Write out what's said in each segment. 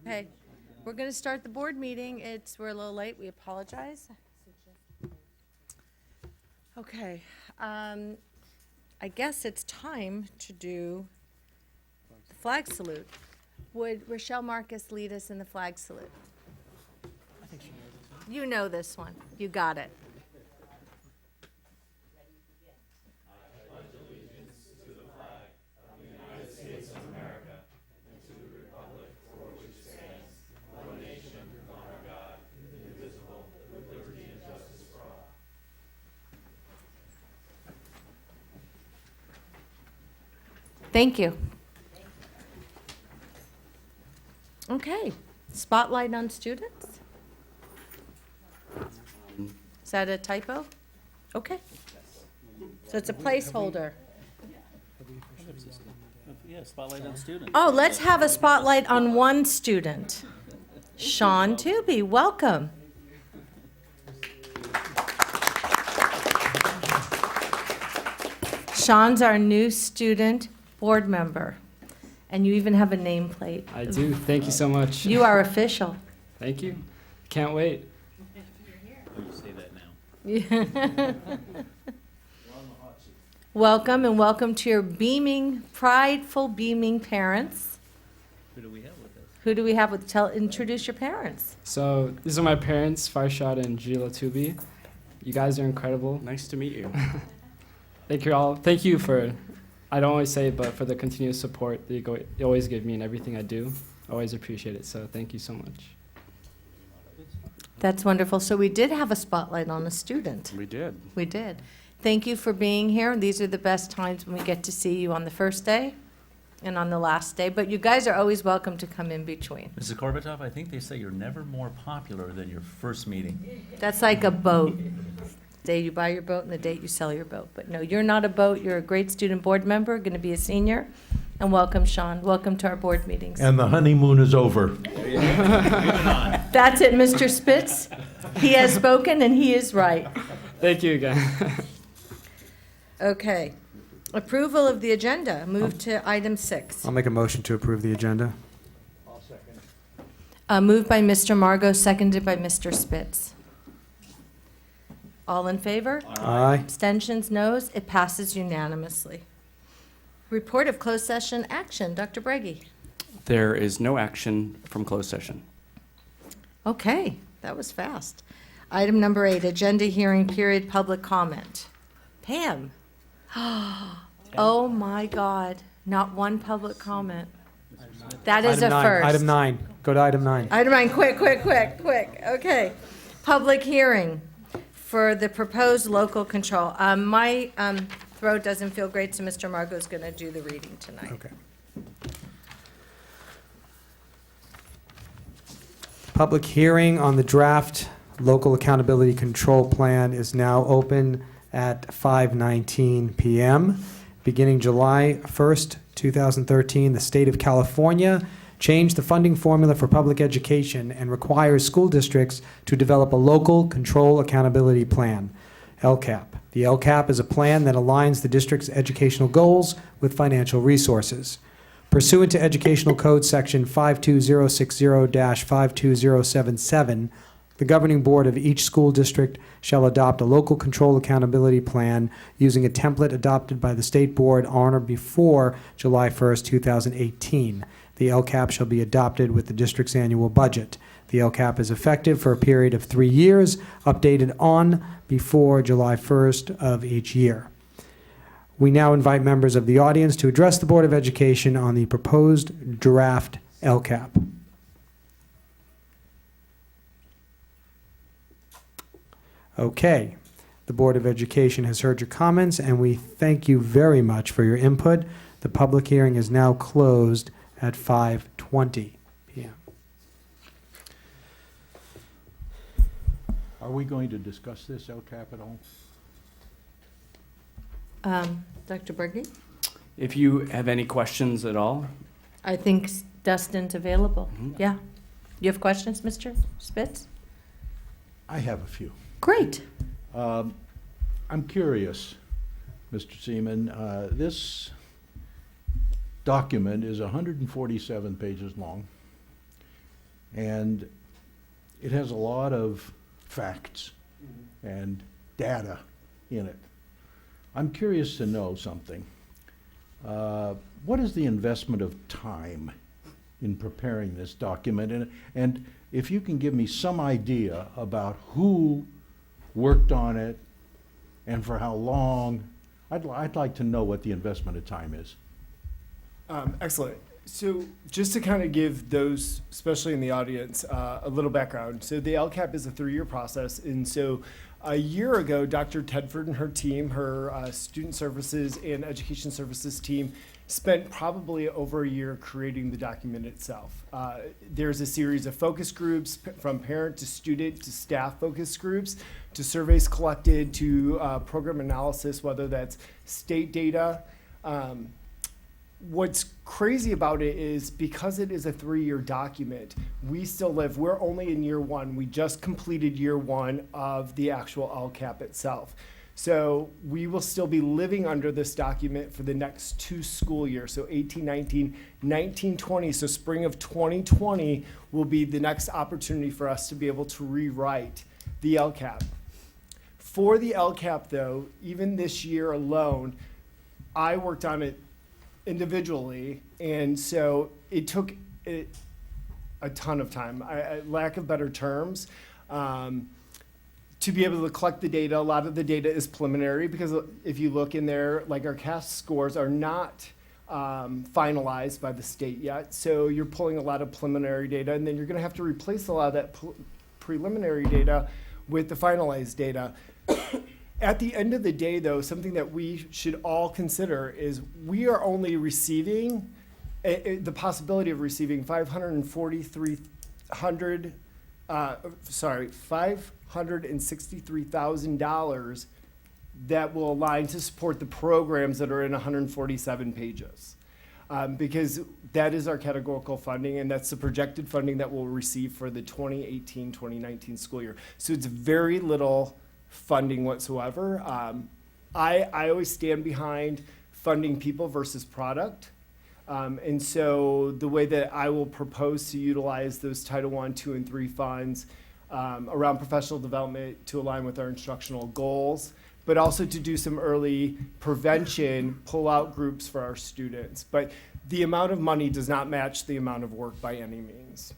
Okay, we're going to start the board meeting. We're a little late. We apologize. Okay, I guess it's time to do the flag salute. Would Rochelle Marcus lead us in the flag salute? I think she knows this one. You know this one. You got it. Thank you. Okay, spotlight on students? Is that a typo? Okay. So it's a placeholder. Yeah, spotlight on students. Oh, let's have a spotlight on one student. Sean Tooby, welcome. Sean's our new student board member, and you even have a nameplate. I do. Thank you so much. You are official. Thank you. Can't wait. Oh, you say that now. Welcome, and welcome to your beaming, prideful, beaming parents. Who do we have with us? Who do we have with, introduce your parents. So these are my parents, Farshad and Gila Tubi. You guys are incredible. Nice to meet you. Thank you all. Thank you for, I don't always say it, but for the continuous support that you always give me in everything I do. I always appreciate it. So thank you so much. That's wonderful. So we did have a spotlight on a student. We did. We did. Thank you for being here. These are the best times when we get to see you on the first day and on the last day, but you guys are always welcome to come in between. Mrs. Korbutov, I think they say you're never more popular than your first meeting. That's like a boat. The day you buy your boat and the date you sell your boat. But no, you're not a boat. You're a great student board member, going to be a senior. And welcome, Sean. Welcome to our board meetings. And the honeymoon is over. That's it, Mr. Spitz. He has spoken and he is right. Thank you again. Okay. Approval of the agenda. Move to item 6. I'll make a motion to approve the agenda. Moved by Mr. Margot, seconded by Mr. Spitz. All in favor? Aye. Abstentions, noes. It passes unanimously. Report of closed session action. Dr. Breggy. There is no action from closed session. Okay, that was fast. Item number 8, agenda hearing period, public comment. Pam. Oh, my God. Not one public comment. That is a Item 9. first. Item 9. Go to item 9. Item 9, quick. Okay. Public hearing for the proposed local control. My throat doesn't feel great, so Mr. Margot's going to do the reading tonight. Okay. Public hearing on the draft local accountability control plan is now open at 5:19 p.m. Beginning July 1st, 2013, the state of California changed the funding formula for public education and requires school districts to develop a local control accountability plan, LCAP. The LCAP is a plan that aligns the district's educational goals with financial resources. Pursuant to Educational Code Section 52060-52077, the governing board of each school district shall adopt a local control accountability plan using a template adopted by the state board on or before July 1st, 2018. The LCAP shall be adopted with the district's annual budget. The LCAP is effective for a period of 3 years, updated on before July 1st of each year. We now invite members of the audience to address the Board of Education on the proposed draft LCAP. Okay, the Board of Education has heard your comments, and we thank you very much for your input. The public hearing is now closed at 5:20 p.m. Are we going to discuss this LCAP at all? Dr. Breggy? If you have any questions at all, I think Dustin's available. Mhm. Yeah. You have questions, Mr. Spitz? I have a few. Great. I'm curious, Mr. Seaman, this document is 147 pages long, And it has a lot of facts and data in it. I'm curious to know something. What is the investment of time in preparing this document? And if you can give me some idea about who worked on it and for how long, I'd like to know what the investment of time is. Excellent. So just to kind of give those, especially in the audience, a little background. So the LCAP is a 3-year process. And so a year ago, Dr. Tedford and her team, her student services and education services team, spent probably over a year creating the document itself. There's a series of focus groups from parent to student to staff focus groups to surveys collected to program analysis, whether that's state data. What's crazy about it is because it is a 3-year document, we're only in year 1. We just completed year 1 of the actual LCAP itself. So we will still be living under this document for the next 2 school years. So 18-19, 19-20. So spring of 2020 will be the next opportunity for us to be able to rewrite the LCAP. For the LCAP though, even this year alone, I worked on it individually, and so it took a ton of time, lack of better terms, to be able to collect the data. A lot of the data is preliminary because if you look in there, like our CAST scores are not finalized by the state yet, so you're pulling a lot of preliminary data, and then you're going to have to replace a lot of that preliminary data with the finalized data. At the end of the day, though, something that we should all consider is we are only receiving the possibility of receiving $563,000 that will align to support the programs that are in 147 pages. Because that is our categorical funding, and that's the projected funding that we'll receive for the 2018-2019 school year. So it's very little funding whatsoever. I always stand behind funding people versus product. And so the way that I will propose to utilize those Title I, II, and III funds around professional development to align with our instructional goals, but also to do some early prevention, pull out groups for our students. But the amount of money does not match the amount of work by any means,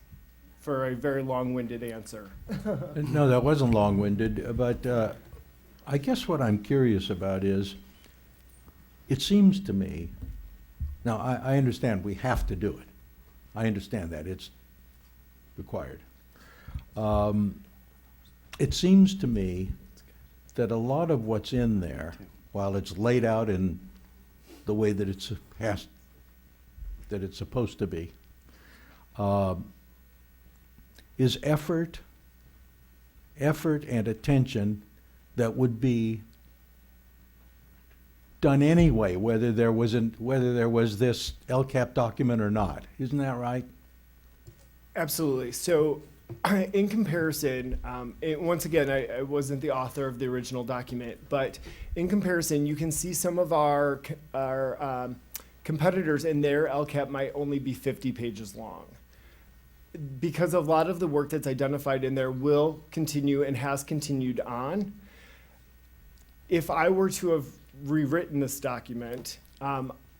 for a very long-winded answer. No, that wasn't long-winded, but I guess what I'm curious about is, it seems to me, now I understand we have to do it. I understand that, it's required. It seems to me that a lot of what's in there, while it's laid out in the way that it's supposed to be, is effort and attention that would be done anyway, whether there was this LCAP document or not. Isn't that right? Absolutely. So in comparison, once again, I wasn't the author of the original document, but in comparison, you can see some of our competitors and their LCAP might only be 50 pages long. Because a lot of the work that's identified in there will continue and has continued on. If I were to have rewritten this document,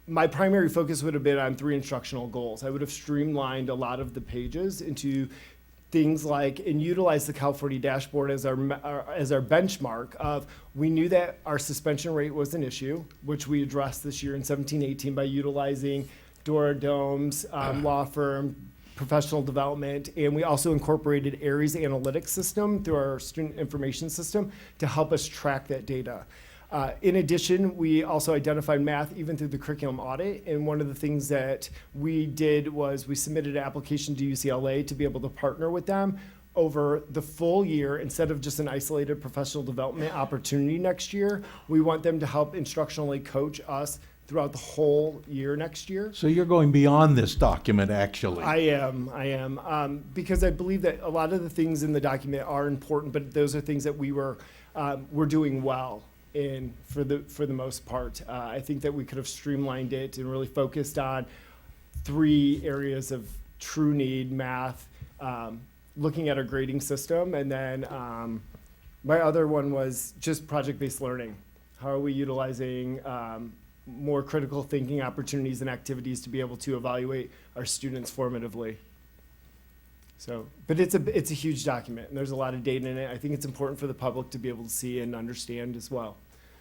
my primary focus would have been on 3 instructional goals. I would have streamlined a lot of the pages into things like, and utilize the Cal 40 dashboard as our benchmark of, we knew that our suspension rate was an issue, which we addressed this year in 17-18 by utilizing Dora Dome's law firm, professional development, and we also incorporated Aries analytics system through our student information system to help us track that data. In addition, we also identified math even through the curriculum audit, and one of the things that we did was we submitted an application to UCLA to be able to partner with them over the full year instead of just an isolated professional development opportunity next year. We want them to help instructionally coach us throughout the whole year next year. So you're going beyond this document, actually. I am, because I believe that a lot of the things in the document are important, but those are things that we're doing well in for the most part. I think that we could have streamlined it and really focused on 3 areas of true need: math, looking at our grading system. And then my other one was just project-based learning. How are we utilizing more critical thinking opportunities and activities to be able to evaluate our students formatively? So, but it's a huge document, and there's a lot of data in it. I think it's important for the public to be able to see and understand as well.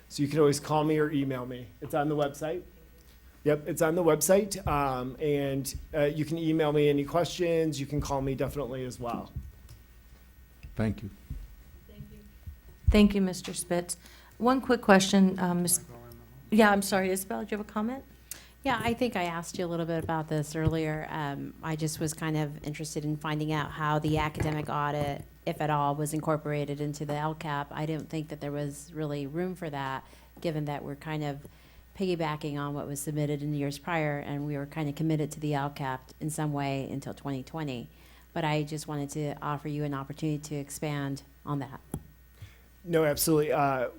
So you can always call me or email me. It's on the website. Yep, it's on the website, and you can email me any questions. You can call me definitely as well. Thank you. Thank you, Mr. Spitz. One quick question, yeah, I'm sorry, Isabel, do you have a comment? Yeah, I think I asked you a little bit about this earlier. I just was kind of interested in finding out how the academic audit, if at all, was incorporated into the LCAP. I didn't think that there was really room for that, given that we're kind of piggybacking on what was submitted in the years prior, and we were kind of committed to the LCAP in some way until 2020. But I just wanted to offer you an opportunity to expand on that. No, absolutely.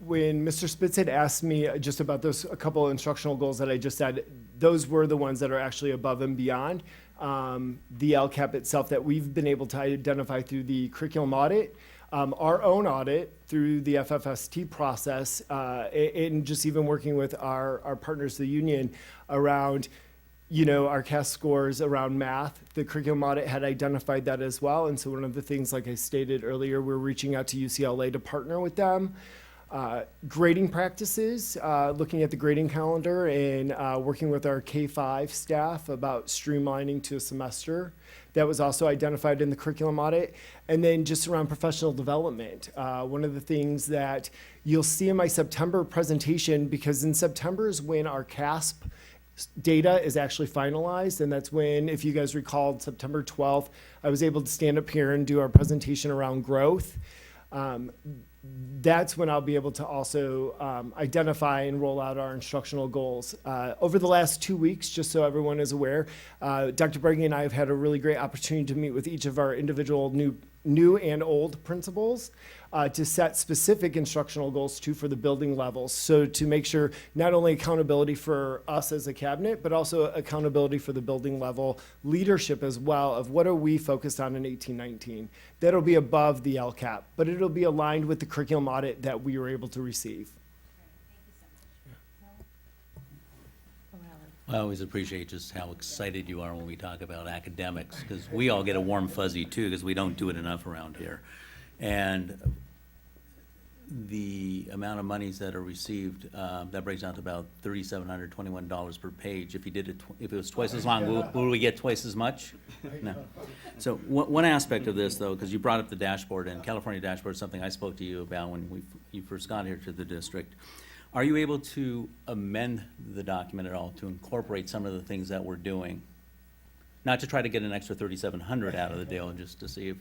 When Mr. Spitz had asked me just about those a couple of instructional goals that I just said, those were the ones that are actually above and beyond the LCAP itself that we've been able to identify through the curriculum audit, our own audit through the FFST process, and just even working with our partners, the union, around our CAS scores around math. The curriculum audit had identified that as well. And so one of the things, like I stated earlier, we're reaching out to UCLA to partner with them. Grading practices, looking at the grading calendar and working with our K-5 staff about streamlining to a semester. That was also identified in the curriculum audit. And then just around professional development. One of the things that you'll see in my September presentation, because in September is when our CASP data is actually finalized, and that's when, if you guys recalled, September 12th, I was able to stand up here and do our presentation around growth. That's when I'll be able to also identify and roll out our instructional goals. Over the last 2 weeks, just so everyone is aware, Dr. Breggy and I have had a really great opportunity to meet with each of our individual new and old principals to set specific instructional goals too for the building levels. So to make sure not only accountability for us as a cabinet, but also accountability for the building level leadership as well of what are we focused on in 1819. That'll be above the LCAP, but it'll be aligned with the curriculum audit that we were able to receive. I always appreciate just how excited you are when we talk about academics, because we all get a warm fuzzy too, because we don't do it enough around here. And the amount of monies that are received, that breaks down to about $3,721 per page. If you did it, if it was twice as long, will we get twice as much? No. So one aspect of this, though, because you brought up the dashboard, and California dashboard is something I spoke to you about when you first got here to the district. Are you able to amend the document at all to incorporate some of the things that we're doing? Not to try to get an extra $3,700 out of the deal, just to see if.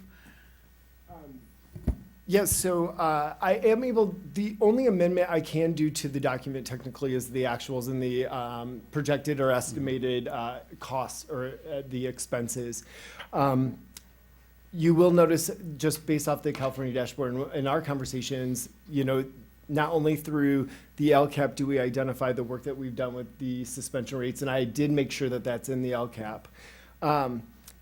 Yes, so I am able, the only amendment I can do to the document technically is the actuals and the projected or estimated costs or the expenses. You will notice, just based off the California dashboard and in our conversations, not only through the LCAP do we identify the work that we've done with the suspension rates, and I did make sure that that's in the LCAP.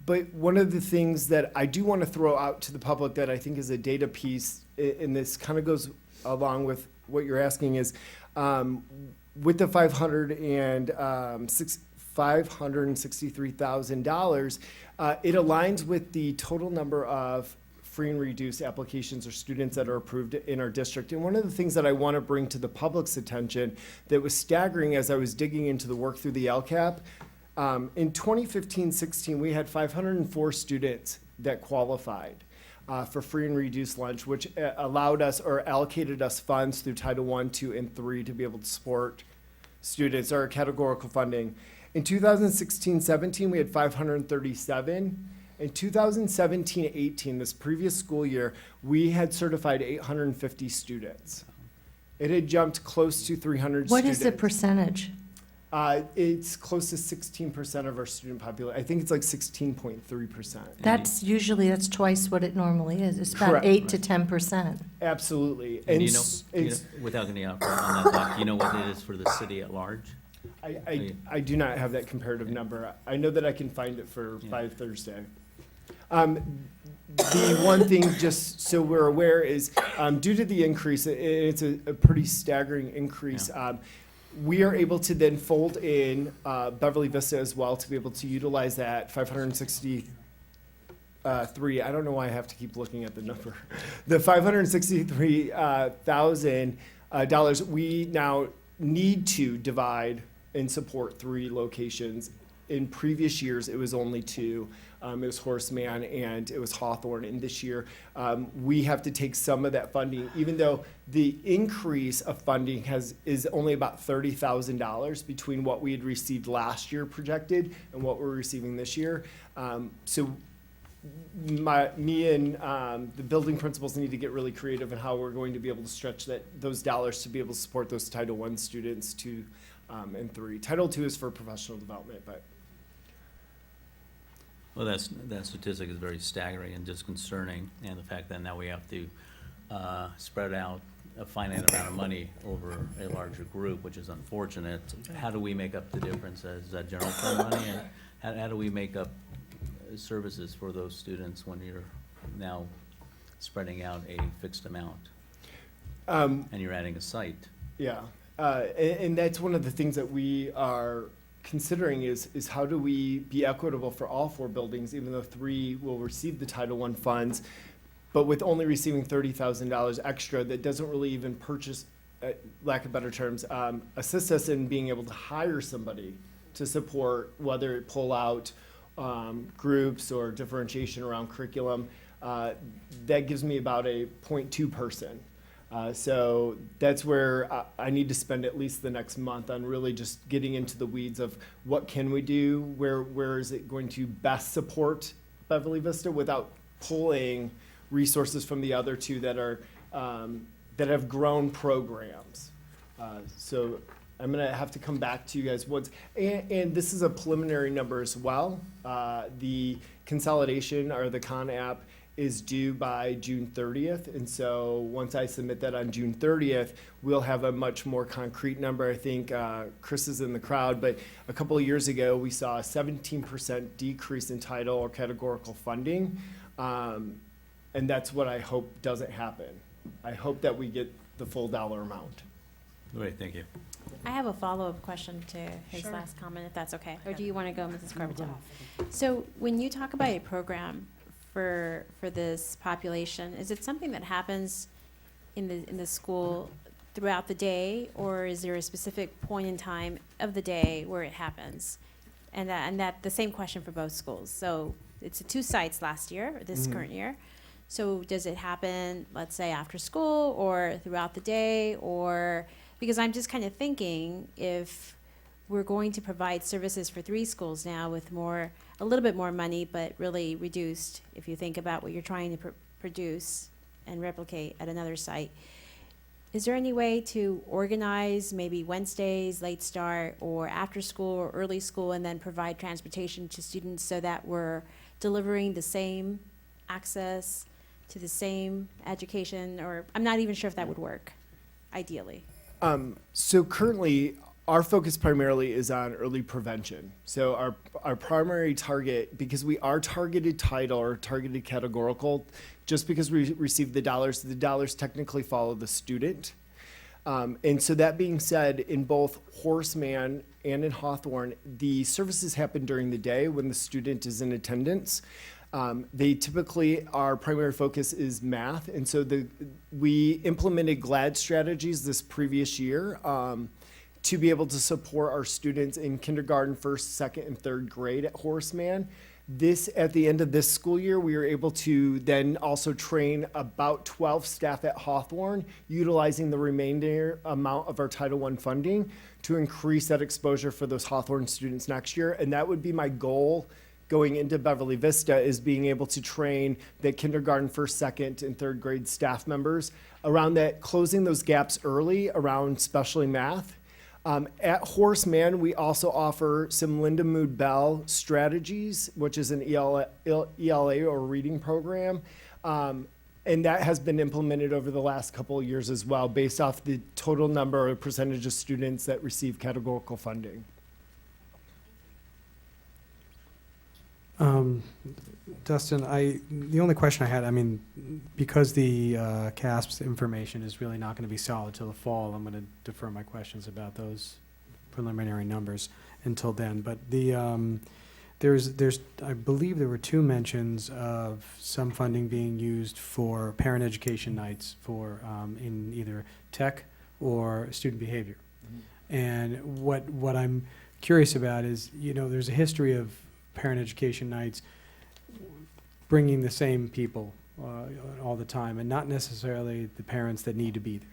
But one of the things that I do want to throw out to the public that I think is a data piece, and this kind of goes along with what you're asking, is with the $563,000, it aligns with the total number of free and reduced applications or students that are approved in our district. And one of the things that I want to bring to the public's attention that was staggering as I was digging into the work through the LCAP, in 2015-16, we had 504 students that qualified for free and reduced lunch, which allowed us or allocated us funds through Title I, II, and III to be able to support students or categorical funding. In 2016-17, we had 537. In 2017-18, this previous school year, we had certified 850 students. It had jumped close to 300 What students. is the percentage? It's close to 16% of our student population. I think it's like 16.3%. That's twice what it normally is. It's about Correct. 8 to 10%. Absolutely. And s- it's- without getting out on that topic, do you know what it is for the city at large? I do not have that comparative number. I know that I can find it for Yeah. by Thursday. The one thing, just so we're aware, is due to the increase, it's a pretty staggering increase. We are able to then fold in Beverly Vista as well to be able to utilize that 563. I don't know why I have to keep looking at the number. The $563,000 we now need to divide and support 3 locations. In previous years, it was only 2. It was Horseman and it was Hawthorne. And this year, we have to take some of that funding, even though the increase of funding is only about $30,000 between what we had received last year projected and what we're receiving this year. So me and the building principals need to get really creative in how we're going to be able to stretch those dollars to be able to support those Title I students 2 and 3. Title II is for professional development, but. Well, that statistic is very staggering and just concerning, and the fact that now we have to spread out a finite amount of money over a larger group, which is unfortunate. How do we make up the difference? Is that general fund money? And how do we make up services for those students when you're now spreading out a fixed amount? And you're adding a site. Yeah, and that's one of the things that we are considering is how do we be equitable for all 4 buildings, even though 3 will receive the Title I funds, but with only receiving $30,000 extra, that doesn't really even purchase, lack of better terms, assist us in being able to hire somebody to support, whether it pull out groups or differentiation around curriculum. That gives me about a 0.2 person. So that's where I need to spend at least the next month on really just getting into the weeds of what can we do, where is it going to best support Beverly Vista without pulling resources from the other 2 that are that have grown programs. So I'm gonna have to come back to you guys once, and this is a preliminary number as well. The consolidation or the Con App is due by June 30th. And so once I submit that on June 30th, we'll have a much more concrete number. I think Chris is in the crowd, but a couple of years ago, we saw a 17% decrease in title or categorical funding. And that's what I hope doesn't happen. I hope that we get the full dollar amount. Great, thank you. I have a follow-up question to his last comment, if that's okay. Or do you want to go, Mrs. Carpenter? So when you talk about a program for this population, is it something that happens in the school throughout the day, or is there a specific point in time of the day where it happens? And that the same question for both schools. So it's 2 sites last year, this current year. So does it happen, let's say, after school or throughout the day, or because I'm just kind of thinking if we're going to provide services for 3 schools now with a little bit more money, but really reduced, if you think about what you're trying to produce and replicate at another site. Is there any way to organize maybe Wednesdays, late start, or after school or early school, and then provide transportation to students so that we're delivering the same access to the same education? Or I'm not even sure if that would work, ideally. So currently, our focus primarily is on early prevention. So our primary target, because we are targeted title or targeted categorical, just because we receive the dollars technically follow the student. And so that being said, in both Horseman and in Hawthorne, the services happen during the day when the student is in attendance. They typically, our primary focus is math, and so we implemented GLAD strategies this previous year to be able to support our students in kindergarten, 1st, 2nd, and 3rd grade at Horseman. At the end of this school year, we were able to then also train about 12 staff at Hawthorne, utilizing the remainder amount of our Title I funding to increase that exposure for those Hawthorne students next year, and that would be my goal going into Beverly Vista, is being able to train the kindergarten, 1st, 2nd, and 3rd grade staff members around that, closing those gaps early around especially math. At Horseman, we also offer some Linda Mood Bell strategies, which is an ELA or reading program. And that has been implemented over the last couple of years as well, based off the total number or percentage of students that receive categorical funding. Dustin, the only question I had, I mean, because the CASP's information is really not going to be solid till the fall, I'm going to defer my questions about those preliminary numbers until then. But there's I believe there were 2 mentions of some funding being used for parent education nights for in either tech or student behavior. And what I'm curious about is, there's a history of parent education nights bringing the same people all the time, and not necessarily the parents that need to be there.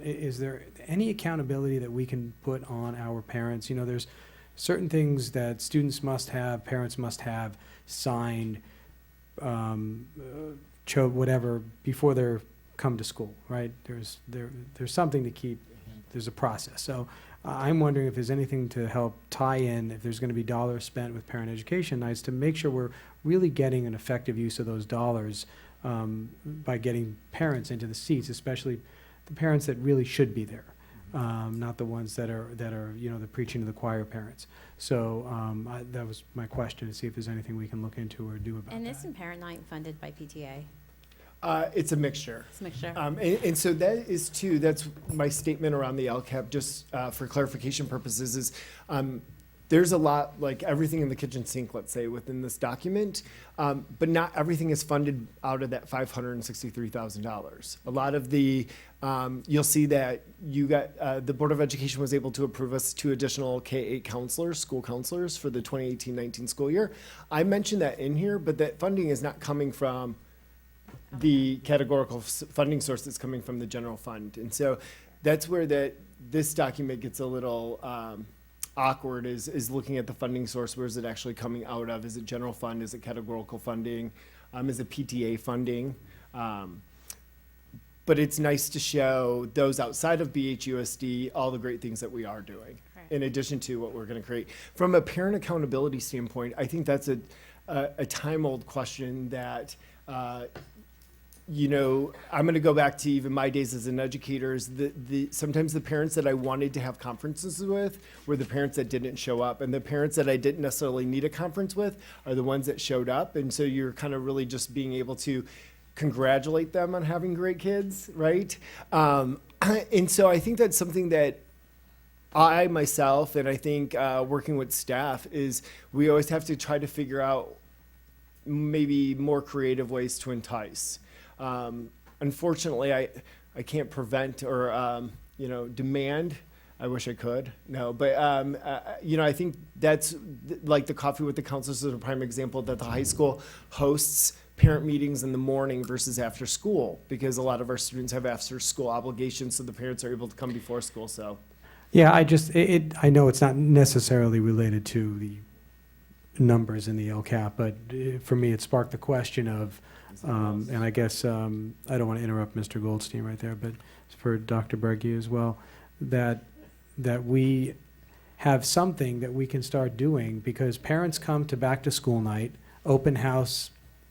Is there any accountability that we can put on our parents? There's certain things that students must have, parents must have signed, whatever, before they come to school, right? There's something to keep. There's a process. So I'm wondering if there's anything to help tie in, if there's going to be dollars spent with parent education nights to make sure we're really getting an effective use of those dollars by getting parents into the seats, especially the parents that really should be there, not the ones that are the preaching to the choir parents. So that was my question, to see if there's anything we can look into or do about And that. isn't Parent Night funded by PTA? It's a mixture. It's a mixture. And so that is too, that's my statement around the LCAP, just for clarification purposes, is there's a lot, like everything in the kitchen sink, let's say, within this document, but not everything is funded out of that $563,000. A lot of the, you'll see that you got, the Board of Education was able to approve us 2 additional K-8 counselors, school counselors for the 2018-19 school year. I mentioned that in here, but that funding is not coming from the categorical funding source, that's coming from the general fund. And so that's where this document gets a little awkward, is looking at the funding source. Where is it actually coming out of? Is it general fund? Is it categorical funding? Is it PTA funding? But it's nice to show those outside of BHUSD all the great things that we are doing, Right. in addition to what we're going to create. From a parent accountability standpoint, I think that's a time-old question that I'm going to go back to even my days as an educator. Is sometimes the parents that I wanted to have conferences with were the parents that didn't show up, and the parents that I didn't necessarily need a conference with are the ones that showed up. And so you're kind of really just being able to congratulate them on having great kids, right? And so I think that's something that I myself, and I think working with staff, is we always have to try to figure out maybe more creative ways to entice. Unfortunately, I can't prevent or demand. I wish I could. No, but I think that's like the Coffee with the Counselors is a prime example, that the high school hosts parent meetings in the morning versus after school, because a lot of our students have after school obligations, so the parents are able to come before school. So Yeah, I know it's not necessarily related to the numbers in the LCAP, but for me, it sparked the question of, and I guess I don't want to interrupt Mr. Goldstein right there, but for Dr. Berge as well, that we have something that we can start doing, because parents come to back to school night, open house,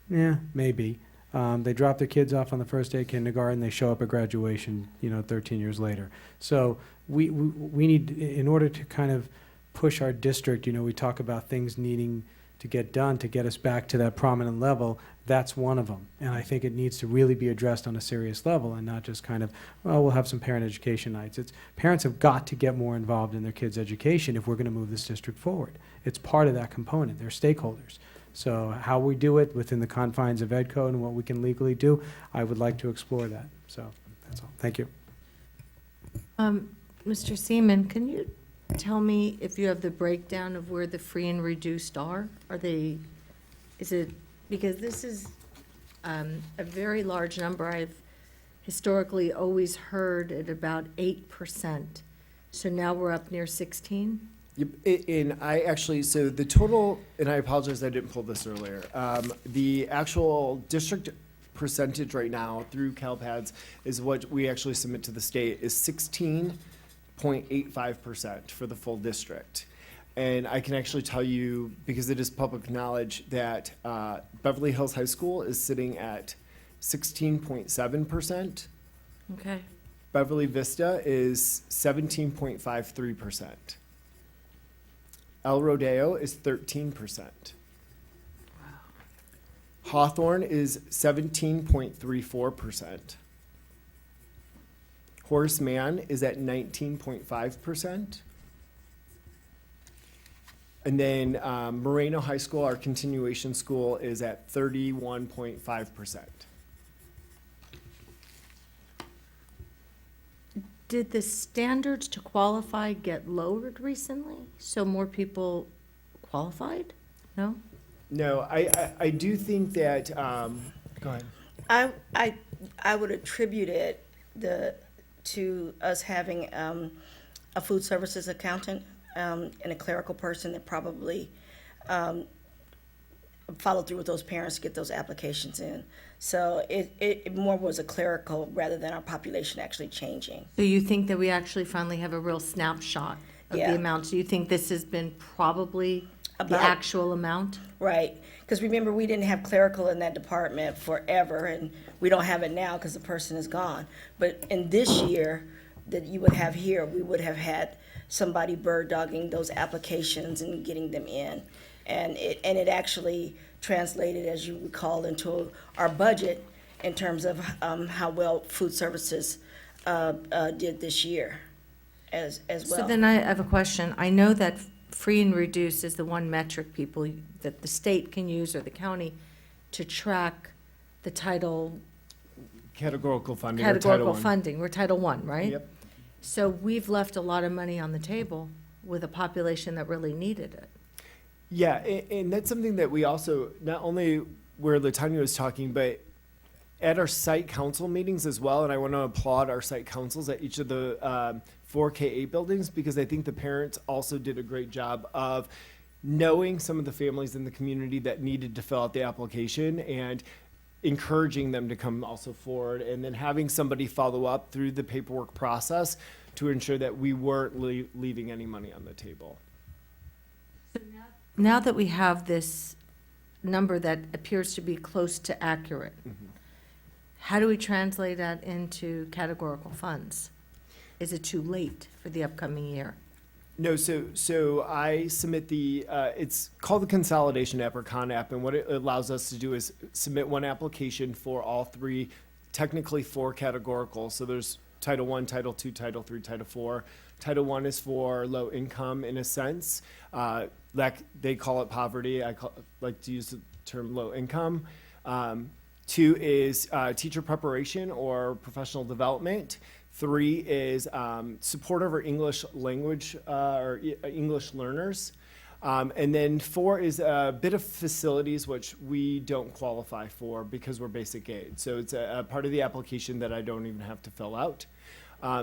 maybe. They drop their kids off on the first day of kindergarten, they show up at graduation, 13 years later. So we need, in order to kind of push our district, we talk about things needing to get done to get us back to that prominent level. That's one of them. And I think it needs to really be addressed on a serious level, and not just kind of, we'll have some parent education nights. Parents have got to get more involved in their kids' education if we're going to move this district forward. It's part of that component. They're stakeholders. So how we do it within the confines of Ed Code and what we can legally do, I would like to explore that. So that's all. Thank you. Mr. Seaman, can you tell me if you have the breakdown of where the free and reduced are? Because this is a very large number. I've historically always heard at about 8%. So now we're up near 16? Yep, and I actually, so the total, and I apologize I didn't pull this earlier, the actual district percentage right now through CalPADS is what we actually submit to the state, is 16.85% for the full district. And I can actually tell you, because it is public knowledge, that Beverly Hills High School is sitting at 16.7%. Okay. Beverly Vista is 17.53%. El Rodeo is 13%. Hawthorne is 17.34%. Horace Mann is at 19.5%. And then Moreno High School, our continuation school, is at 31.5%. Did the standards to qualify get lowered recently? So more people qualified? No? No, I do think that, go ahead. I would attribute it to us having a food services accountant and a clerical person that probably followed through with those parents to get those applications in. So it more was a clerical rather than our population actually changing. So you think that we actually finally have a real snapshot of the Yeah. amount? Do you think this has been probably the About- actual amount? Right, because remember, we didn't have clerical in that department forever, and we don't have it now because the person is gone. But in this year that you would have here, we would have had somebody bird dogging those applications and getting them in. And it actually translated, as you recall, into our budget in terms of how well food services did this year as well. So then I have a question. I know that free and reduced is the one metric people, that the state can use or the county to track the title, Categorical funding or Title categorical I. funding. We're Title I, right? Yep. So we've left a lot of money on the table with a population that really needed it. Yeah, and that's something that we also, not only where Latanya was talking, but at our site council meetings as well, and I want to applaud our site councils at each of the 4K8 buildings, because I think the parents also did a great job of knowing some of the families in the community that needed to fill out the application and encouraging them to come also forward, and then having somebody follow up through the paperwork process to ensure that we weren't leaving any money on the table. Now that we have this number that appears to be close to accurate, how do we translate that into categorical funds? Is it too late for the upcoming year? No, so I submit it's called the Consolidation App or Con App, and what it allows us to do is submit one application for all three, technically four categoricals. So there's Title I, Title II, Title III, Title IV. Title I is for low income in a sense. Like they call it poverty. Like to use the term low income. Two is teacher preparation or professional development. Three is support of our English language or English learners. And then four is a bit of facilities, which we don't qualify for because we're basic aid. So it's a part of the application that I don't even have to fill out.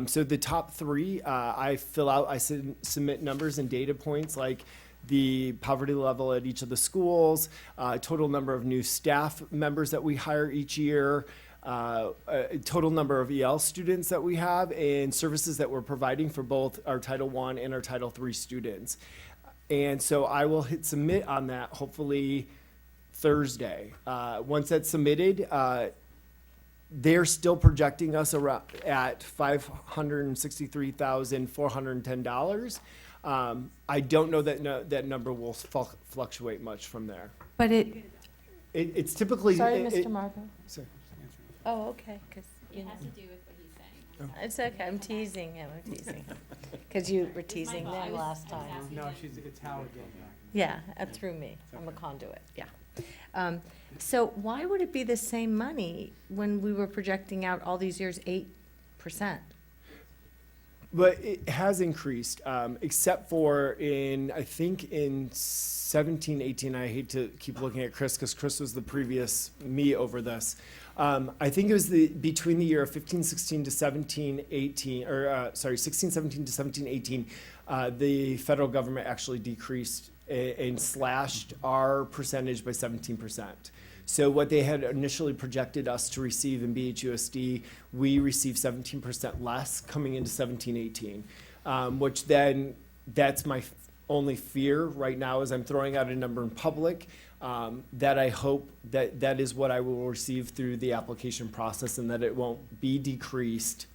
So the top three, I fill out, I submit numbers and data points like the poverty level at each of the schools, total number of new staff members that we hire each year, total number of EL students that we have, and services that we're providing for both our Title I and our Title III students. And so I will hit submit on that hopefully Thursday. Once that's submitted, they're still projecting us around at $563,410. I don't know that that number will fluctuate much from there. But It's typically. sorry, it- Mr. Margot. sorry. Oh, okay, because, It has to do with what he's saying. it's okay, I'm teasing him, Because you were teasing them last time. No, it's how again. Yeah, through me. I'm a conduit, yeah. So why would it be the same money when we were projecting out all these years 8%? But it has increased, except for I think in 17, 18, I hate to keep looking at Chris because Chris was the previous me over this. I think it was between the year of 15, 16 to 17, 18, or 16, 17 to 17, 18, the federal government actually decreased and slashed our percentage by 17%. So what they had initially projected us to receive in BHUSD, we received 17% less coming into 17, 18, which then that's my only fear right now as I'm throwing out a number in public that I hope that is what I will receive through the application process and that it won't be decreased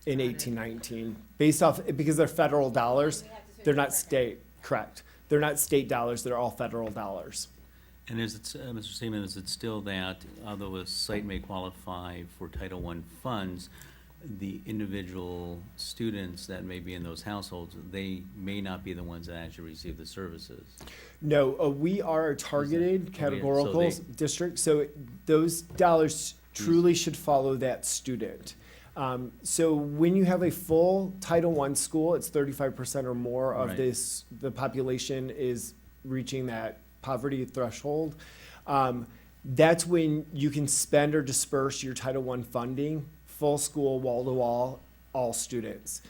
in 18, 19 based off, because they're federal dollars, they're not state, correct. They're not state dollars, they're all federal dollars. And is it, Mr. Seaman, is it still that, although a site may qualify for Title I funds, the individual students that may be in those households, they may not be the ones that actually receive the services? No, we are a targeted so categorical they- district, so those dollars truly should follow that student. So when you have a full Title I school, it's 35% or more of Right. the population is reaching that poverty threshold. That's when you can spend or disperse your Title I funding, full school, wall-to-wall, all students.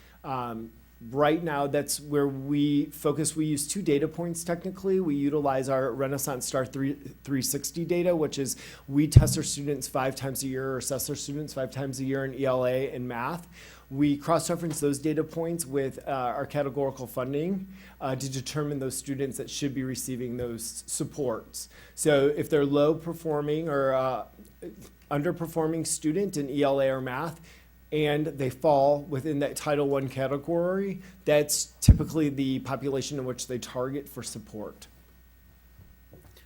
Right now, that's where we focus. We use 2 data points technically. We utilize our Renaissance Star 360 data, which is we test our students 5 times a year, or assess our students 5 times a year in ELA and math. We cross-reference those data points with our categorical funding to determine those students that should be receiving those supports. So if they're low-performing or underperforming student in ELA or math, and they fall within that Title I category, that's typically the population in which they target for support.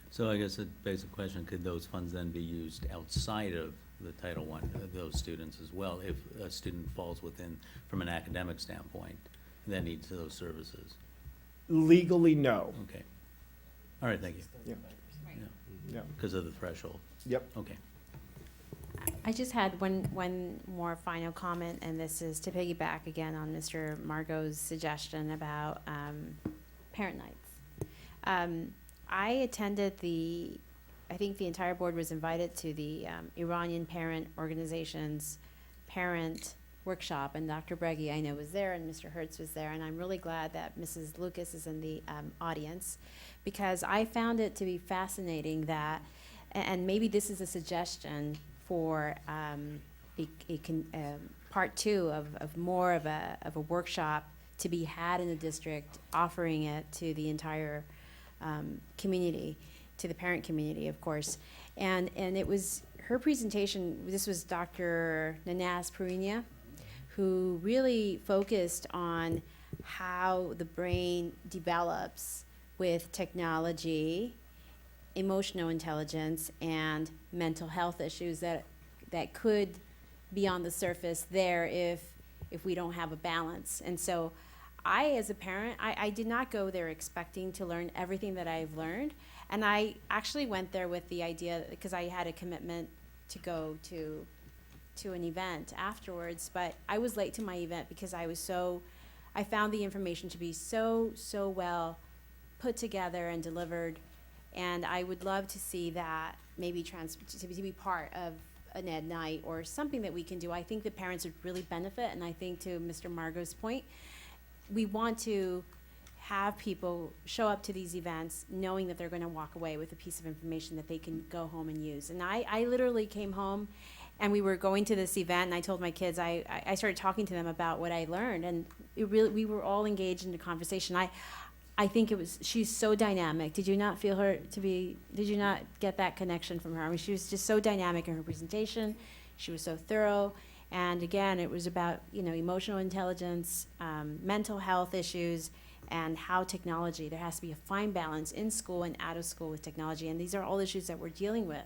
So I guess the basic question, could those funds then be used outside of the Title I, of those students as well, if a student falls within, from an academic standpoint, that needs those services? Legally, no. Okay. All right, thank you. Yeah. Yeah. Because of the threshold. Yep. Okay. I just had one more final comment, and this is to piggyback again on Mr. Margot's suggestion about parent nights. I attended I think the entire board was invited to the Iranian Parent Organization's parent workshop, and Dr. Breggy, I know, was there, and Mr. Hertz was there, and I'm really glad that Mrs. Lucas is in the audience, because I found it to be fascinating that, and maybe this is a suggestion for part 2 of more of a workshop to be had in the district, offering it to the entire community, to the parent community, of course. And it was her presentation. This was Dr. Nanas Parinia, who really focused on how the brain develops with technology, emotional intelligence, and mental health issues that could be on the surface there if we don't have a balance. And so I, as a parent, I did not go there expecting to learn everything that I've learned. And I actually went there with the idea, because I had a commitment to go to an event afterwards, but I was late to my event because I found the information to be so well put together and delivered. And I would love to see that maybe to be part of an ed night or something that we can do. I think the parents would really benefit, and I think, to Mr. Margot's point, we want to have people show up to these events knowing that they're going to walk away with a piece of information that they can go home and use. And I literally came home, and we were going to this event, and I told my kids, I started talking to them about what I learned, and we were all engaged in the conversation. I think she's so dynamic. Did you not feel her did you not get that connection from her? I mean, she was just so dynamic in her presentation. She was so thorough. And again, it was about, emotional intelligence, mental health issues, and how technology, there has to be a fine balance in school and out of school with technology. And these are all issues that we're dealing with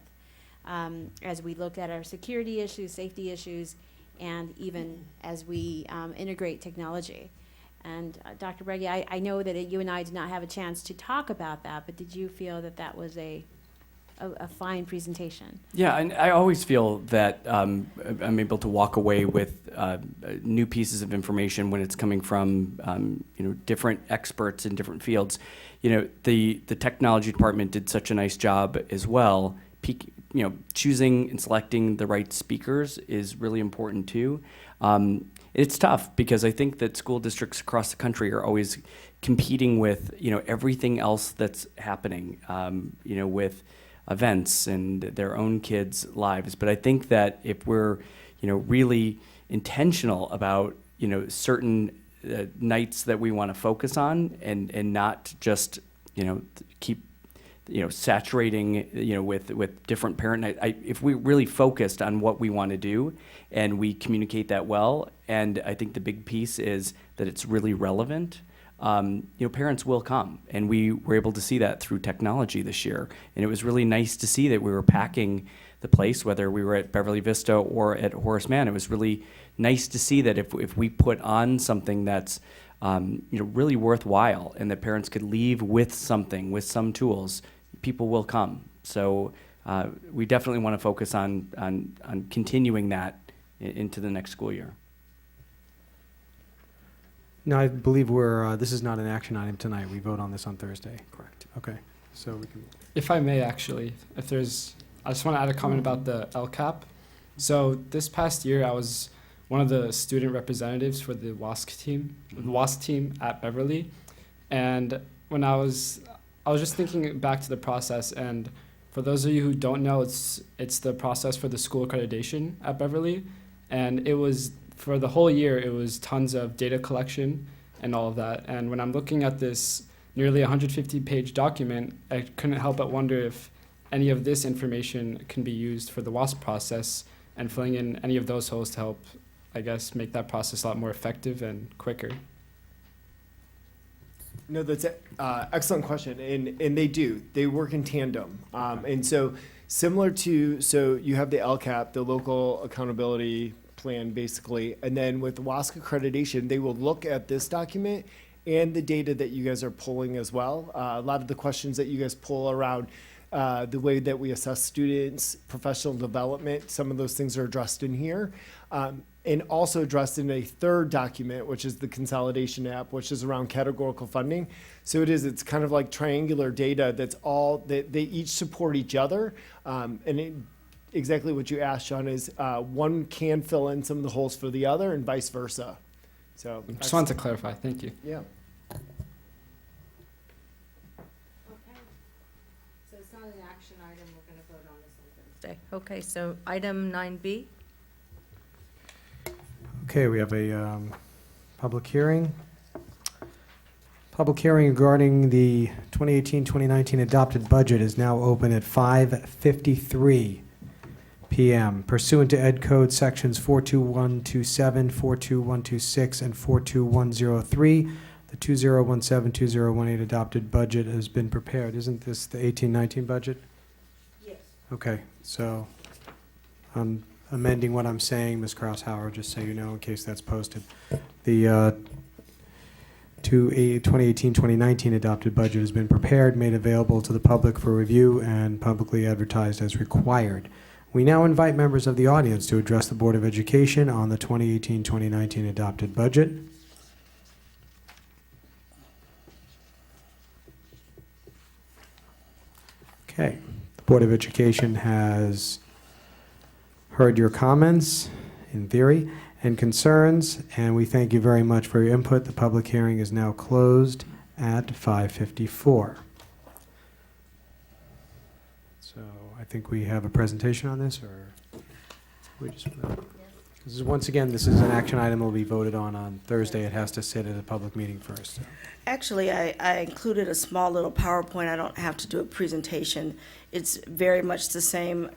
as we look at our security issues, safety issues, and even as we integrate technology. And Dr. Breggy, I know that you and I did not have a chance to talk about that, but did you feel that was a fine presentation? Yeah, and I always feel that I'm able to walk away with new pieces of information when it's coming from different experts in different fields. The technology department did such a nice job as well. Choosing and selecting the right speakers is really important too. It's tough because I think that school districts across the country are always competing with everything else that's happening with events and their own kids' lives. But I think that if we're really intentional about certain nights that we want to focus on and not just keep saturating with different parent nights. If we really focused on what we want to do and we communicate that well, and I think the big piece is that it's really relevant, parents will come. And we were able to see that through technology this year. And it was really nice to see that we were packing the place, whether we were at Beverly Vista or at Horace Mann. It was really nice to see that if we put on something that's really worthwhile and that parents could leave with something, with some tools, people will come. So we definitely want to focus on continuing that into the next school year. No, I believe this is not an action item tonight. We vote on this on Thursday. Correct. Okay, so we can. If I may, actually, I just want to add a comment about the LCAP. So this past year, I was one of the student representatives for the WASC team at Beverly. And when I was just thinking back to the process, and for those of you who don't know, it's the process for the school accreditation at Beverly. And it was, for the whole year, it was tons of data collection and all of that. And when I'm looking at this nearly 150-page document, I couldn't help but wonder if any of this information can be used for the WASP process and filling in any of those holes to help, I guess, make that process a lot more effective and quicker. No, that's an excellent question, and they do. They work in tandem. And so similar to, so you have the LCAP, the local accountability plan, basically, and then with WASC accreditation, they will look at this document and the data that you guys are pulling as well. A lot of the questions that you guys pull around the way that we assess students, professional development, some of those things are addressed in here. And also addressed in a third document, which is the consolidation app, which is around categorical funding. So it's kind of like triangular data that's all, they each support each other. Exactly what you asked, Sean, is one can fill in some of the holes for the other and vice versa. So Just wanted to clarify. Thank you. yeah. So it's not an action item, we're going to vote on this on Thursday. Okay, so item 9B. Okay, we have a public hearing. Public hearing regarding the 2018-2019 adopted budget is now open at 5:53 p.m. Pursuant to Ed Code Sections 42127, 42126, and 42103, the 2017-2018 adopted budget has been prepared. Isn't this the 18-19 budget? Yes. Okay, so I'm amending what I'm saying, Ms. Kraushauer, just so you know, in case that's posted. The 2018-2019 adopted budget has been prepared, made available to the public for review, and publicly advertised as required. We now invite members of the audience to address the Board of Education on the 2018-2019 adopted budget. Okay, the Board of Education has heard your comments, in theory, and concerns, and we thank you very much for your input. The public hearing is now closed at 5:54. So I think we have a presentation on this, or we just, this is, once again, this is an action item that will be voted on Thursday. It has to sit at a public meeting first. So. Actually, I included a small little PowerPoint. I don't have to do a presentation. It's very much the same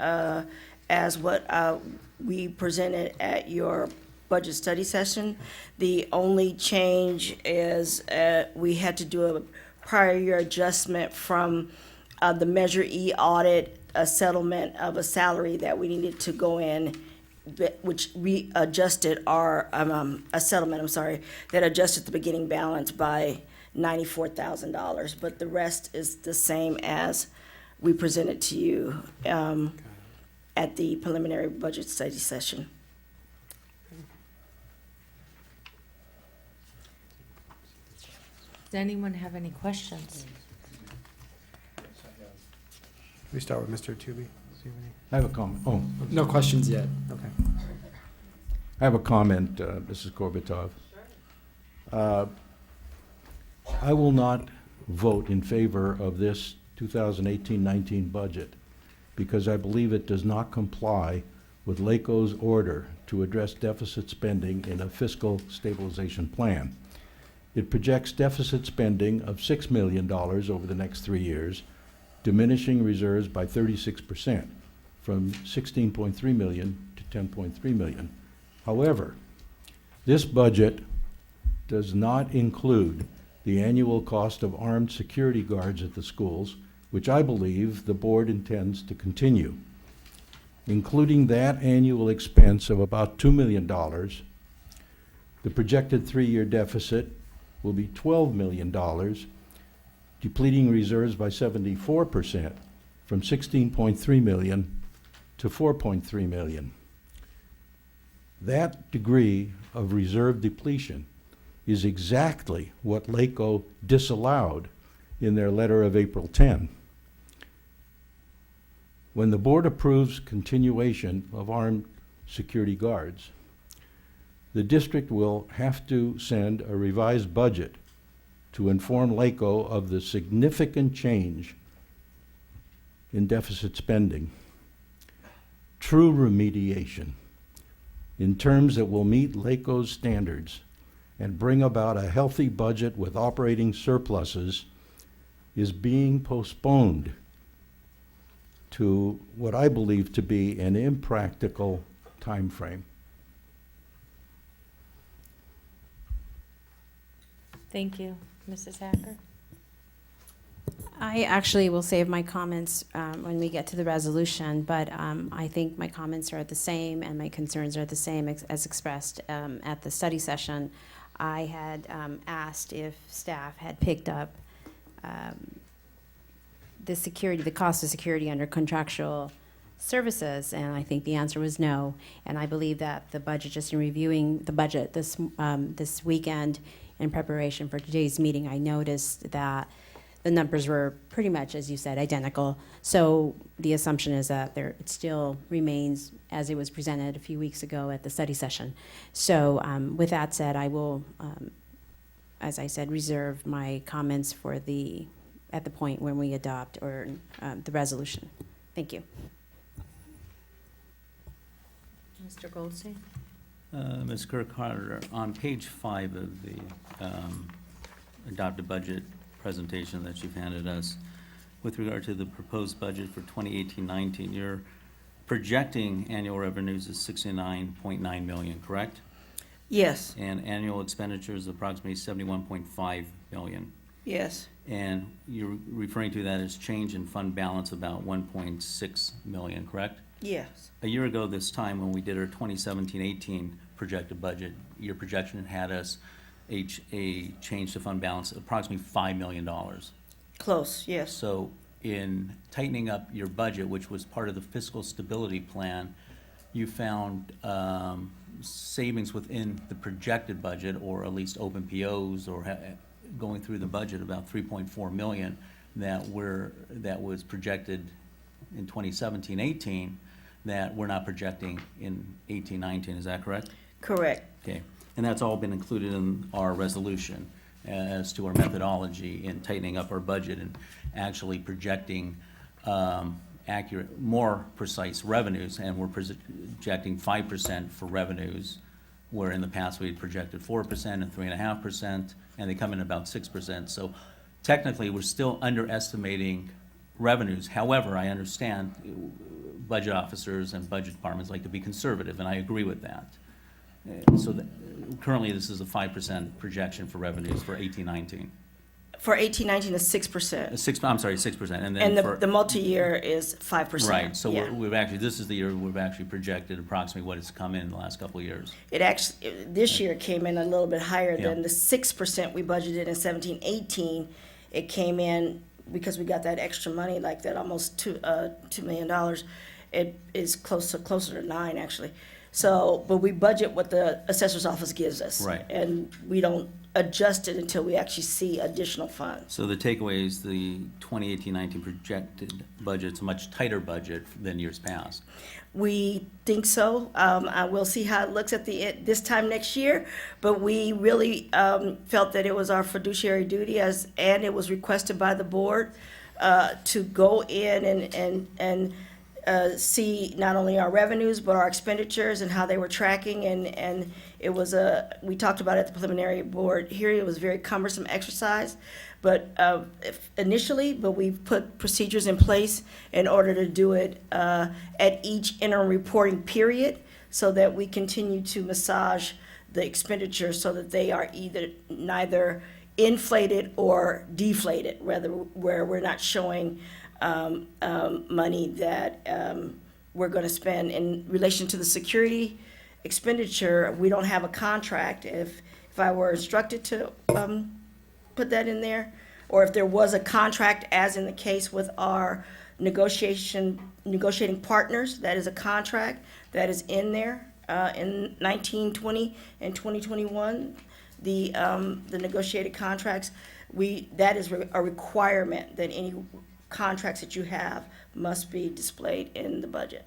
as what we presented at your budget study session. The only change is we had to do a prior year adjustment from the Measure E audit, a settlement of a salary that we needed to go in, which we adjusted our, a settlement, I'm sorry, that adjusted the beginning balance by $94,000. But the rest is the same as we presented to you at the preliminary budget study session. Does anyone have any questions? We start with Mr. Tooby. I have a comment. Oh, No questions yet. Okay. I have a comment, Mrs. Gorbatov. I will not vote in favor of this 2018-19 budget because I believe it does not comply with LACO's order to address deficit spending in a fiscal stabilization plan. It projects deficit spending of $6 million over the next 3 years, diminishing reserves by 36%, from 16.3 million to 10.3 million. However, this budget does not include the annual cost of armed security guards at the schools, which I believe the board intends to continue. Including that annual expense of about $2 million, the projected 3-year deficit will be $12 million, depleting reserves by 74%, from 16.3 million to 4.3 million. That degree of reserve depletion is exactly what LACO disallowed in their letter of April 10. When the board approves continuation of armed security guards, the district will have to send a revised budget to inform LACO of the significant change in deficit spending. True remediation in terms that will meet LACO's standards and bring about a healthy budget with operating surpluses is being postponed to what I believe to be an impractical time frame. Thank you. Mrs. Hacker? I actually will save my comments when we get to the resolution, but I think my comments are the same and my concerns are the same as expressed at the study session. I had asked if staff had picked up the cost of security under contractual services, and I think the answer was no. And I believe that the budget, just in reviewing the budget this weekend in preparation for today's meeting, I noticed that the numbers were pretty much, as you said, identical. So the assumption is that it still remains as it was presented a few weeks ago at the study session. So with that said, I will, as I said, reserve my comments at the point when we adopt the resolution. Thank you. Mr. Goldstein? Ms. Kirk-Carter, on page 5 of the adopted budget presentation that you've handed us, with regard to the proposed budget for 2018-19, you're projecting annual revenues is $69.9 million, correct? Yes, And annual expenditures approximately $71.5 million. yes, And you're referring to that as change in fund balance about $1.6 million, correct? yes, A year ago this time, when we did our 2017-18 projected budget, your projection had us a change to fund balance of approximately $5 million. close, yes. So in tightening up your budget, which was part of the fiscal stability plan, you found savings within the projected budget, or at least open POs, or going through the budget, about $3.4 million that was projected in 2017-18 that we're not projecting in 18-19. Is that correct? Correct. Okay, and that's all been included in our resolution as to our methodology in tightening up our budget and actually projecting accurate, more precise revenues, and we're projecting 5% for revenues, where in the past we had projected 4% and 3.5%, and they come in about 6%. So technically, we're still underestimating revenues. However, I understand budget officers and budget departments like to be conservative, and I agree with that. Currently, this is a 5% projection for revenues for 18-19. For 18-19 is 6%. 6%, and then And for. the multi-year is 5%. Right, so yeah. we've actually, this is the year we've actually projected approximately what has come in the last couple of years. It actually, this year came in a little bit higher Yeah. than the 6% we budgeted in 17-18. It came in, because we got that extra money, like that almost $2 million. It is closer to 9, actually. So, but we budget what the assessor's office gives us. Right. And we don't adjust it until we actually see additional funds. So the takeaway is the 2018-19 projected budget's a much tighter budget than years past. We think so. I will see how it looks at this time next year, but we really felt that it was our fiduciary duty, and it was requested by the board to go in and see not only our revenues but our expenditures and how they were tracking, and it was we talked about it at the preliminary board hearing. It was a very cumbersome exercise, but initially, but we've put procedures in place in order to do it at each interim reporting period, so that we continue to massage the expenditures so that they are neither inflated or deflated, rather, where we're not showing money that we're going to spend in relation to the security expenditure. We don't have a contract. If I were instructed to put that in there, or if there was a contract, as in the case with our negotiating partners, that is a contract that is in there in 1920 and 2021. The negotiated contracts, that is a requirement that any contracts that you have must be displayed in the budget.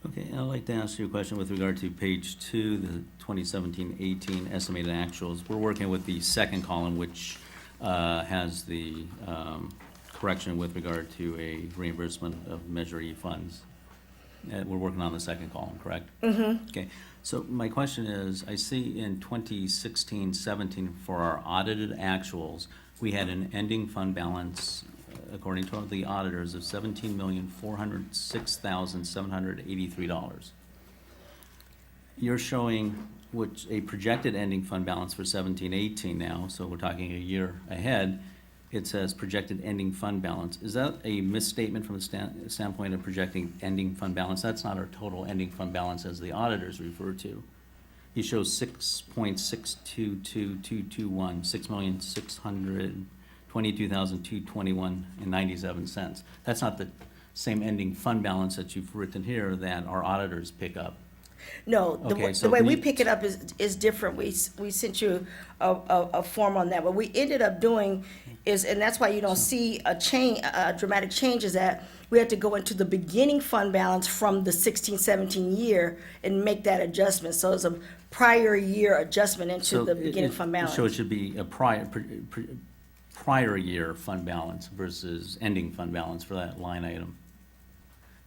Okay, I'd like to ask you a question with regard to page 2, the 2017-18 estimated actuals. We're working with the second column, which has the correction with regard to a reimbursement of Measure E funds. We're working on the second column, correct? Mm-hmm. Okay, so my question is, I see in 2016-17 for our audited actuals, we had an ending fund balance, according to the auditors, of $17,406,783. You're showing a projected ending fund balance for 17-18 now, so we're talking a year ahead. It says projected ending fund balance. Is that a misstatement from the standpoint of projecting ending fund balance? That's not our total ending fund balance as the auditors refer to. He shows 6.622221, 6,622,221.97 cents. That's not the same ending fund balance that you've written here that our auditors pick up. No, Okay, so the way can we you- pick it up is different. We sent you a form on that. What we ended up doing is, and that's why you don't see a dramatic change, is that we had to go into the beginning fund balance from the 16-17 year and make that adjustment. So it's a prior year adjustment into So the beginning fund balance. So it should be a prior year fund balance versus ending fund balance for that line item.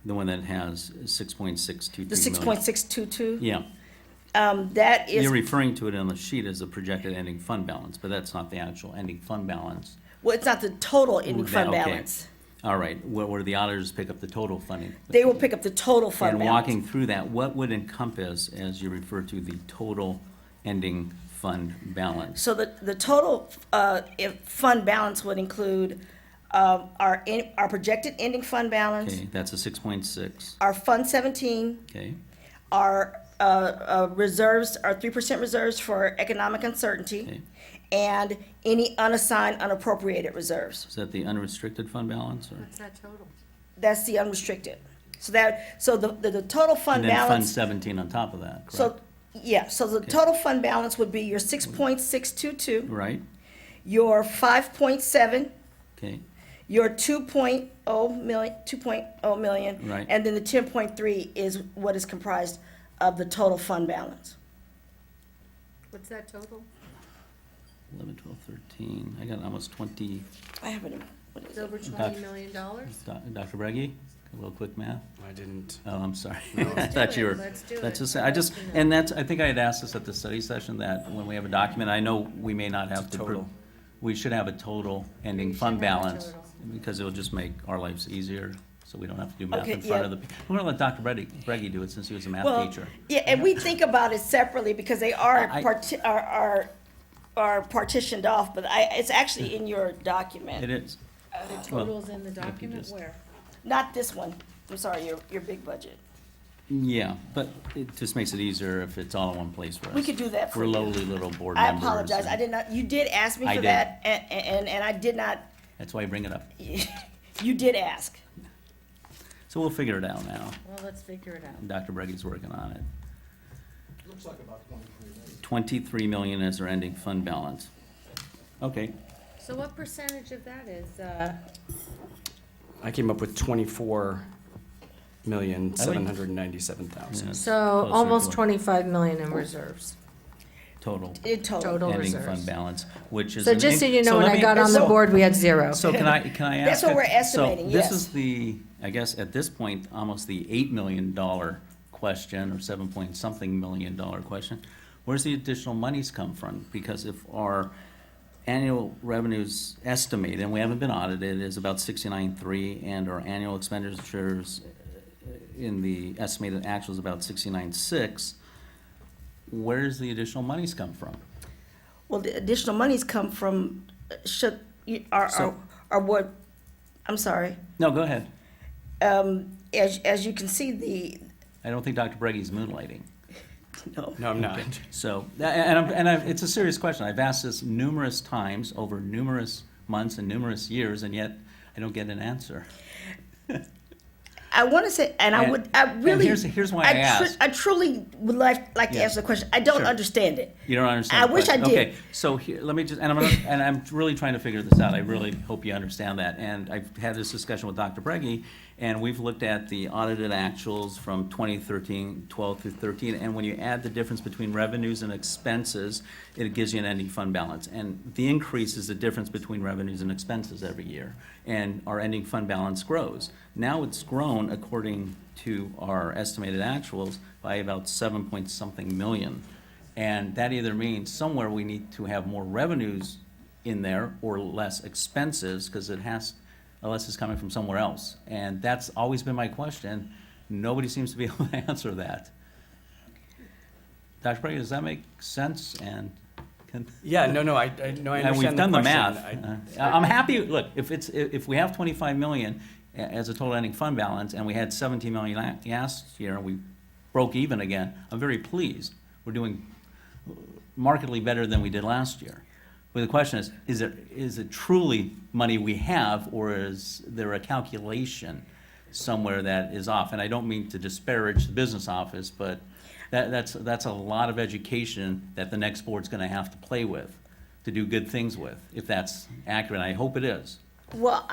The one that has 6.623 The million. 6.622, Yeah, that is, you're referring to it on the sheet as a projected ending fund balance, but that's not the actual ending fund balance. well, it's not the total ending fund Okay. balance. All right, where the auditors pick up the total funding. They will pick up the total fund And balance. walking through that, what would encompass, as you refer to, the total ending fund balance? So the total fund balance would include our projected ending fund balance, Okay, that's a 6.6, our Fund 17, okay, our reserves, our 3% reserves for economic uncertainty, okay. and any unassigned, unappropriated reserves. Is that the unrestricted fund balance, or? What's that total? That's the unrestricted. So the total fund And then Fund balance. 17 on top of that, So, correct? yeah, so the total fund balance would be your 6.622, Right, your 5.7, okay, your 2.0 million, Right. and then the 10.3 is what is comprised of the total fund balance. What's that total? 11, 12, 13, I got almost 20. I have it, what is It's it? over $20 million? Dr. Breggy, a little quick math? I didn't. Oh, I'm sorry. Let's I do thought it. you were. Let's do That's it. just, I'd like to know. and that's, I think I had asked this at the study session, that when we have a document, I know we may not have to. Total. We should have a total ending should fund have a balance, total. because it'll just make our lives easier, so we don't have to do math Okay, in front yeah. of the. We're gonna let Dr. Breggy do it, since he was a math Well, teacher. yeah, and we think about it separately because they are I- are partitioned off, but it's actually in your document. It is. Are the Well, totals in the document? just- Where? Not this one. I'm sorry, your big budget. Yeah, but it just makes it easier if it's all in one place for us. We could do that for We're you. lowly little board I members. apologize. and I did not, you did ask me I for did. that, and I did not, That's why I bring it up. you did ask. So we'll figure it out now. Well, let's figure it out. Dr. Breggy's working on it. Looks like about 23 million. 23 million is our ending fund balance. Okay, So what percentage of that is, I came up with 24,797,000. so Closer almost to it. 25 million in reserves? total In total. Total ending reserves. fund balance, which is. So an just so in- you know, when let I me- got on the so- board, we had zero. So can I ask? That's what it? we're estimating, So yes. this is the, I guess, at this point, almost the $8 million question, or 7-point-something million dollar question. Where's the additional monies come from? Because if our annual revenues estimated, and we haven't been audited, is about 69.3, and our annual expenditures in the estimated actual is about 69.6, where's the additional monies come from? Well, the additional monies come from should, So- are what, I'm sorry. No, go ahead. As you can see, I don't think Dr. Brege's moonlighting. no. No, I'm not. So, it's a serious question. I've asked this numerous times over numerous months and numerous years, and yet I don't get an answer. I want to say, I And really. here's why I asked. I truly would like to Yeah. answer the question. I don't Sure. understand it. You don't understand. I the wish I question. did. Okay, so here, let me just, and I'm really trying to figure this out. I really hope you understand that. And I've had this discussion with Dr. Brege, and we've looked at the audited actuals from 2013, 12 through 13, and when you add the difference between revenues and expenses, it gives you an ending fund balance. And the increase is the difference between revenues and expenses every year, and our ending fund balance grows. Now it's grown, according to our estimated actuals, by about 7 point something million. And that either means somewhere we need to have more revenues in there or less expenses, because unless it's coming from somewhere else. And that's always been my question. Nobody seems to be able to answer that. Dr. Brege, does that make sense? And Yeah, no, I and understand we've done the question. math. I'm happy, look, if we have 25 million as a total ending fund balance, and we had 17 million last year, and we broke even again, I'm very pleased. We're doing markedly better than we did last year. But the question is it truly money we have, or is there a calculation somewhere that is off? And I don't mean to disparage the business office, but that's a lot of education that the next board's gonna have to play with, to do good things with, if that's accurate. I hope it is. Well,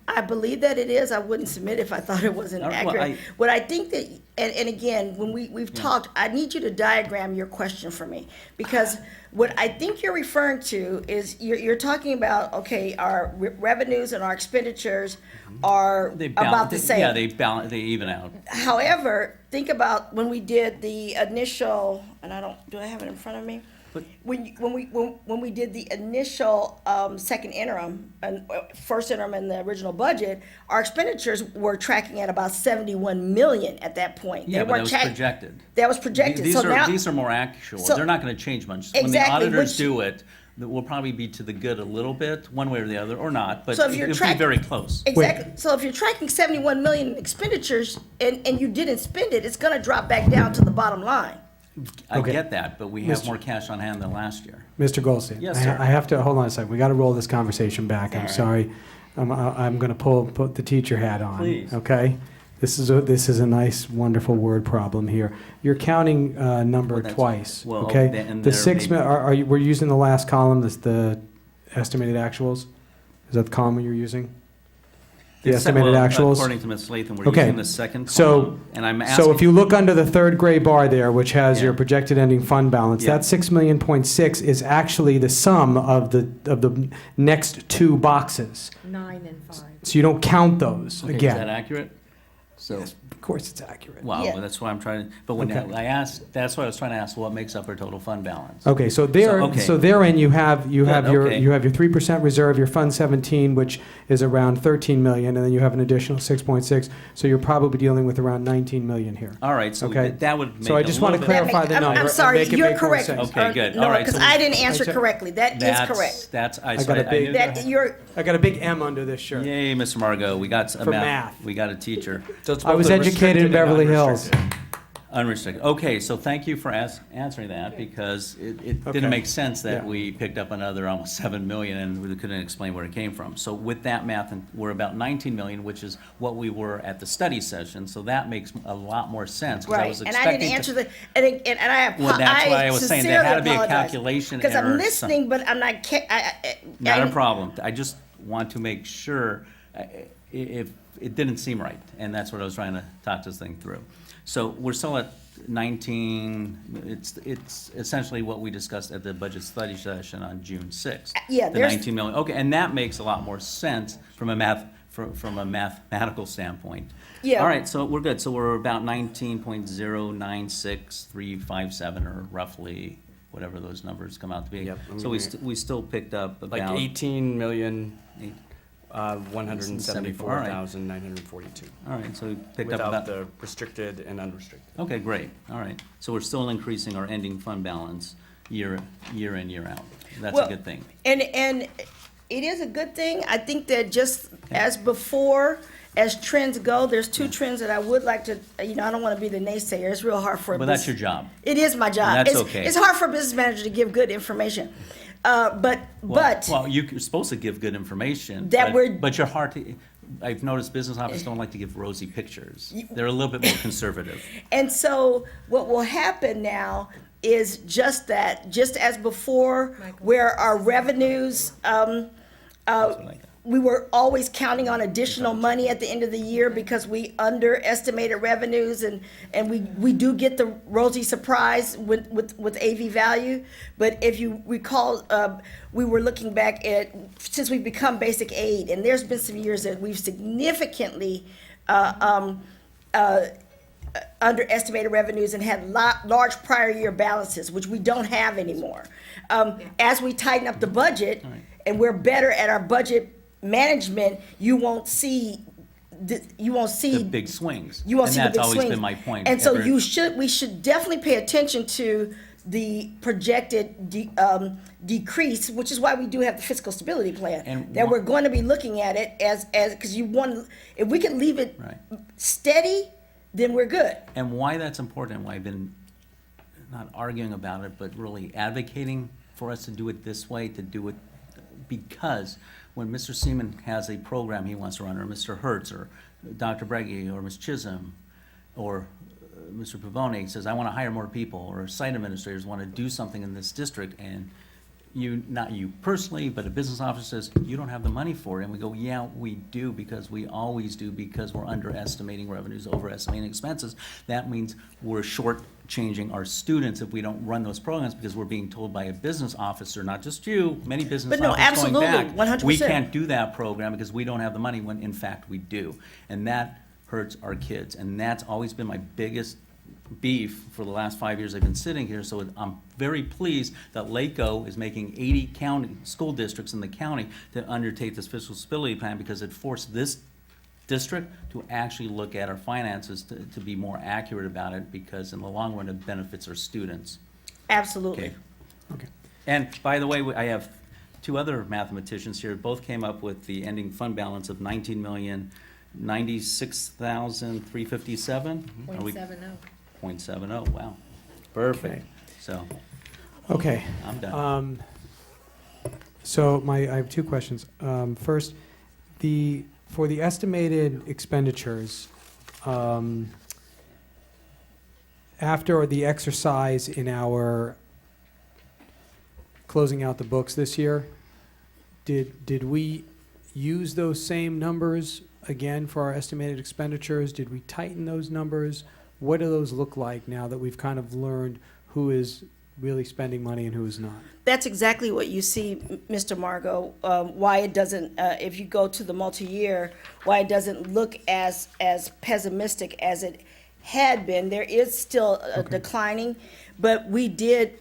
I believe that it is. I wouldn't submit if I thought it wasn't All right, well, accurate. What I think that, and again, when we've talked, I need you to diagram your question for me. Because what I think you're referring to is, you're talking about, okay, our revenues and our expenditures are about the same. Yeah, they even out. However, think about when we did the initial, and do I have it in front of me? But- When we did the initial second interim and first interim in the original budget, our expenditures were tracking at about 71 million at that point. Yeah, They but that weren't was track- projected. That was projected. These So are, now, these are more actual. So- They're not gonna change much. When the Exactly, auditors which- do it, that will probably be to the good a little bit, one way or the other, or not, but So if you're it'll be very close. exactly. So if you're tracking 71 million in expenditures and you didn't spend it, it's going to drop back down to the bottom line. I Okay. get that, but we have Mr. more cash on hand than last year. Mr. Goldstein. Yes, sir. I have to, hold on a second. We got to roll this conversation back. All I'm right. sorry. I'm going to put the teacher hat on. Please. Okay? This is a nice, wonderful word problem here. You're counting number Well, that's- twice, well, okay? and The there 6, may- we're using the last column, the estimated actuals? Is that the column you're using? The It's- estimated well, actuals? According to Ms. Latham, we're Okay. using the second So- column, and I'm asking. So if you look under the third gray bar there, which has your Yeah. projected ending fund balance, Yeah. that 6 million is actually the sum of the next two boxes. 9 and 5. So you don't count those Okay, is that again. accurate? So, Of course, it's accurate. wow, Yeah. that's why I'm trying, but when Okay. I asked, that's why I was trying to ask, what makes up our total fund balance? Okay, so okay. therein you have your okay. 3% reserve, your fund 17, which is around 13 million, and then you have an additional 6.6. So you're probably dealing with around 19 million here. All right, so Okay. that would make So I a just want to little bit- clarify the number. I'm and sorry, make it you're make more correct. sense. Okay, good. No, All right, because so I didn't answer I said- correctly. That is That's correct. That's, I got a sorry, I big- knew. That you're, I got a big M under this shirt. Yay, Mr. Margot, we got a For math. We got a teacher. I was educated in Beverly Hills. Unrestricted. Okay, so thank you for answering that, because it Okay. didn't make sense that Yeah. we picked up another almost 7 million and we couldn't explain where it came from. So with that math, and we're about 19 million, which is what we were at the study session, so that makes a lot more sense. 'Cause I right, was and I expecting didn't to- answer the, and I Well, that's why I was saying there had to be a sincerely apologize. calculation Because error I'm or listening, but I'm not, Not a problem. I just want to make sure, if, it didn't seem right, and that's what I was trying to talk this thing through. So we're still at 19, it's essentially what we discussed at the budget study session on June 6th. Yeah, The there's- 19 million, okay, and that makes a lot more sense from a mathematical standpoint. Yeah. All right, so we're good. So we're about 19.096357, or roughly whatever those numbers come out to be. Yep, I'm So we getting it. we still picked up about. Like 18,174,942. All right, so we picked up Without about. the restricted and unrestricted. Okay, great, all right. So we're still increasing our ending fund balance year in, year out. That's a Well, good thing. and It is a good thing. I think that just as before, as trends go, there's two trends that I would like to, I don't want to be the naysayer. It's real hard for a But that's your business- job. It is my job. And that's It's- okay. It's hard for a business manager to give good information. Well, you're supposed to give good information. That we're- But you're hard to, I've noticed business offices don't like to give rosy pictures. They're a little bit more conservative. And so what will happen now is just that, just as before, where our revenues, Something like that. we were always counting on additional money at the end of the year because we underestimated revenues, and we do get the rosy surprise with AV value. But if you recall, we were looking back at, since we've become basic aid, and there's been some years that we've significantly underestimated revenues and had large prior year balances, which we don't have anymore. As we tighten up the budget and we're better at our budget management, you won't see The big swings. you won't see the big And that's swings. always been my point. And so we should definitely pay attention to the projected decrease, which is why we do have the fiscal stability plan. And that wha- we're going to be looking at it as because if we can leave it Right. steady, then we're good. And why that's important, why I've been not arguing about it, but really advocating for us to do it this way, to do it, because when Mr. Seaman has a program he wants to run, or Mr. Hertz, or Dr. Breggy, or Ms. Chisholm, or Mr. Pavone says, I want to hire more people, or site administrators want to do something in this district, and you, not you personally, but a business officer says, you don't have the money for it. And we go, yeah, we do, because we always do, because we're underestimating revenues, overestimating expenses. That means we're shortchanging our students if we don't run those programs, because we're being told by a business officer, not just you, many business But no, officers going absolutely, back, 100%. we can't do that program because we don't have the money, when in fact we do. And that hurts our kids. And that's always been my biggest beef for the last 5 years I've been sitting here. So I'm very pleased that LACO is making 80 county school districts in the county to undertake this fiscal stability plan, because it forced this district to actually look at our finances to be more accurate about it, because in the long run it benefits our students. Absolutely. Okay. Okay. And by the way, I have two other mathematicians here, both came up with the ending fund balance of 19,096,357. Are we- 0.70, wow. Perfect. Okay. So, Okay. I'm done. So I have two questions. First, for the estimated expenditures, after the exercise in our closing out the books this year, did we use those same numbers again for our estimated expenditures? Did we tighten those numbers? What do those look like now that we've kind of learned who is really spending money and who is not? That's exactly what you see, Mr. Margot, why it doesn't, if you go to the multi-year, why it doesn't look as pessimistic as it had been. There is still a declining, but we did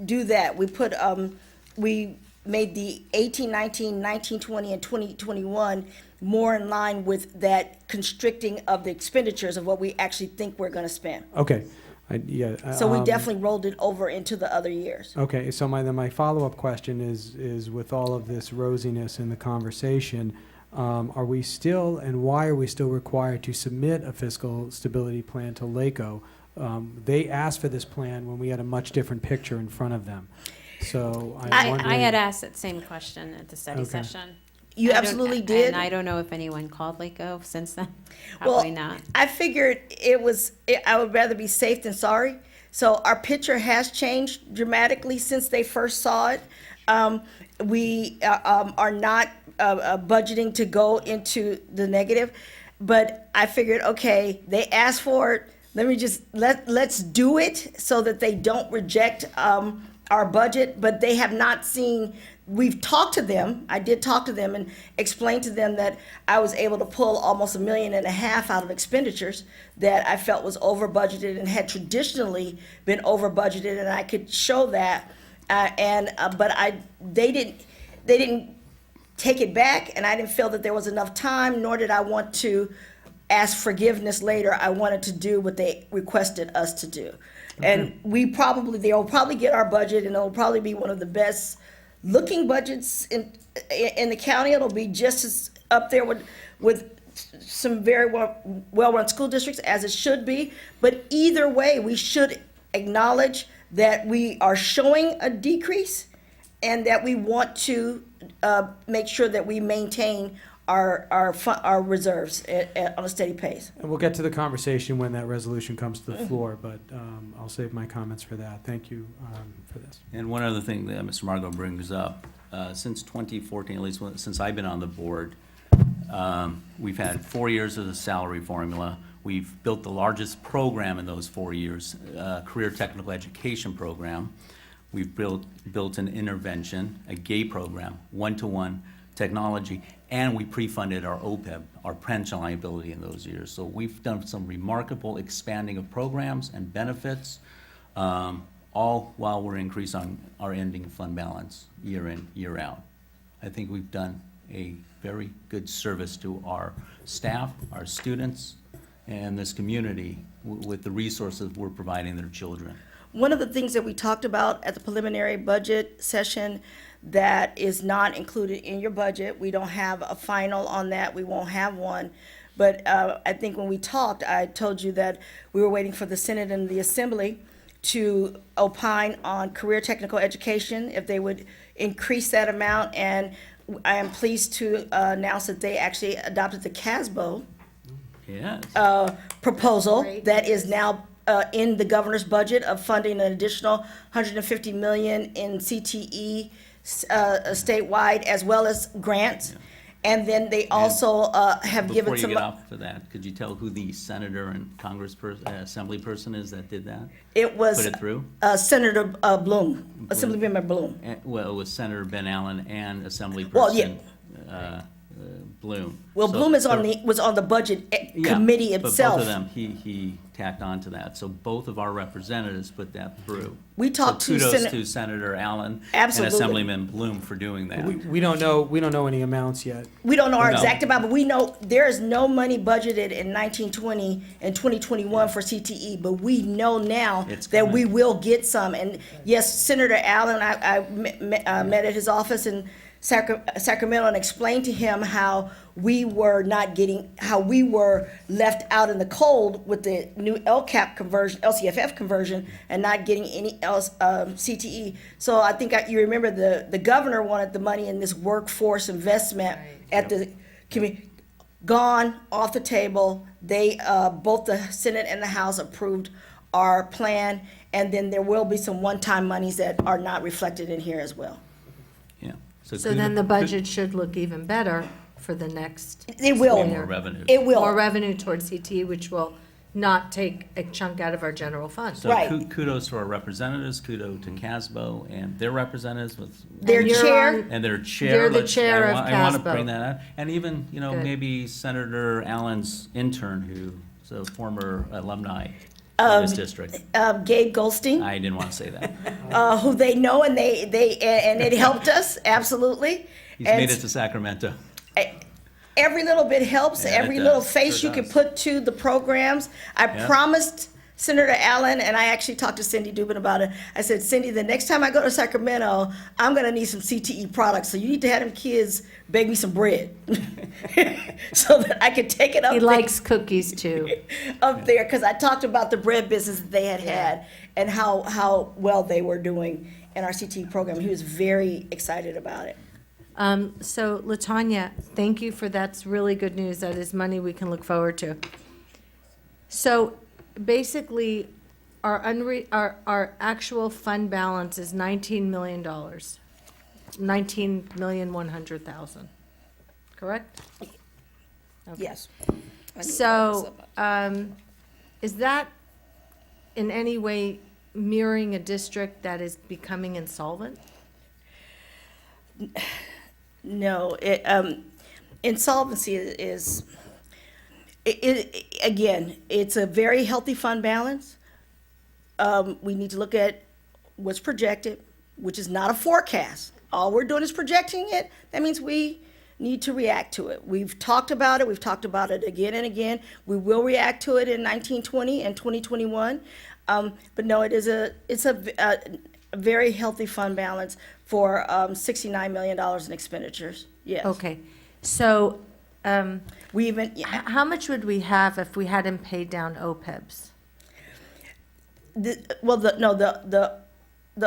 do that. We made the 18, 19, 19, 20, and 2021 more in line with that constricting of the expenditures of what we actually think we're gonna spend. Okay. So we definitely rolled it over into the other years. Okay, so my follow-up question is with all of this rosiness in the conversation, are we still, and why are we still required to submit a fiscal stability plan to LACO? They asked for this plan when we had a much different picture in front of them. So I'm wondering. I had asked that same question at the study Okay. session. You I don't- absolutely did. And I don't know if anyone called LACO since then. Well, Probably not. I figured I would rather be safe than sorry. So our picture has changed dramatically since they first saw it. We are not budgeting to go into the negative, but I figured, okay, they asked for it. Let's do it so that they don't reject our budget, but they have not seen. We've talked to them. I did talk to them and explain to them that I was able to pull almost $1.5 million out of expenditures that I felt was over budgeted and had traditionally been over budgeted, and I could show that. But they didn't take it back, and I didn't feel that there was enough time, nor did I want to ask forgiveness later. I wanted to do what they requested us to do. And they'll probably get our budget, and it'll probably be one of the best looking budgets in the county. It'll be just as up there with some very well-run school districts as it should be. But either way, we should acknowledge that we are showing a decrease and that we want to make sure that we maintain our reserves on a steady pace. And we'll get to the conversation when that resolution comes to the floor, but I'll save my comments for that. Thank you for this. And one other thing that Mr. Margot brings up, since 2014, at least since I've been on the board, we've had 4 years of the salary formula. We've built the largest program in those 4 years, career technical education program. We've built an intervention, a GAY program, one-to-one technology, and we pre-funded our OPEB, our pension liability in those years. So we've done some remarkable expanding of programs and benefits, all while we're increasing our ending fund balance year in, year out. I think we've done a very good service to our staff, our students, and this community with the resources we're providing their children. One of the things that we talked about at the preliminary budget session that is not included in your budget, we don't have a final on that, we won't have one. But I think when we talked, I told you that we were waiting for the Senate and the Assembly to opine on career technical education, if they would increase that amount. And I am pleased to announce that they actually adopted the CASBO Yes. proposal Great. that is now in the governor's budget of funding an additional $150 million in CTE statewide, as well as grants. And then they also have given Before you some. get off of that, could you tell who the senator and assembly person is that did that? It was Put it through? Senator Bloom, Assemblymember Bloom. Well, it was Senator Ben Allen and Assembly Well, yeah. Person Bloom. Well, So Bloom is the- was on the budget Yeah, committee But itself. both of them, he tacked on to that. So both of our representatives put that through. We talked so to kudos Sen- to Senator Allen Absolutely. and Assemblyman Bloom for doing that. We don't know any amounts yet. We don't know our No. exact amount, but we know there is no money budgeted in 1920 and 2021 for CTE, but we know now It's that coming. we will get some. And yes, Senator Allen, I met at his office in Sacramento and explained to him how we were left out in the cold with the new LCAP conversion, LCFF conversion, and not getting any else CTE. So I think you remember the governor wanted the money in this workforce investment at the community. Gone, off the table. They both the Senate and the House approved our plan, and then there will be some one-time monies that are not reflected in here as well. Yeah. So then the budget should look even better for the next. It will. More revenue. It will. More revenue towards CTE, which will not take a chunk out of our general fund. So Right. kudos to our representatives, kudos to CASBO and their representatives with Their And you're chair. on- and their chair. You're the let's- chair of I want to CASBO. bring that up. And even, Good. maybe Senator Allen's intern, who's a former alumni in this district. Gabe Goldstein, I didn't want to say that. who they know, and and it helped us absolutely. He's And made it to Sacramento. every little bit helps. Yeah, it Every little does. face Sure you can does. put to the programs. I Yeah. promised Senator Allen, and I actually talked to Cindy Dubin about it. I said, Cindy, the next time I go to Sacramento, I'm going to need some CTE products. So you need to have them kids bake me some bread so that I can take it up He there. likes cookies too. Up there, because I talked about the bread business that they had and how well they were doing in our CTE program. He was very excited about it. So Latanya, thank you for that's really good news. That is money we can look forward to. So basically, our actual fund balance is $19 million. 19,100,000. Correct? Okay. Yes. So, is that in any way mirroring a district that is becoming insolvent? No, insolvency is, again, it's a very healthy fund balance. We need to look at what's projected, which is not a forecast. All we're doing is projecting it. That means we need to react to it. We've talked about it. We've talked about it again and again. We will react to it in 1920 and 2021. But no, it's a very healthy fund balance for $69 million in expenditures, yes. Okay, so, We even, how much would we have if we hadn't paid down OPEBs? the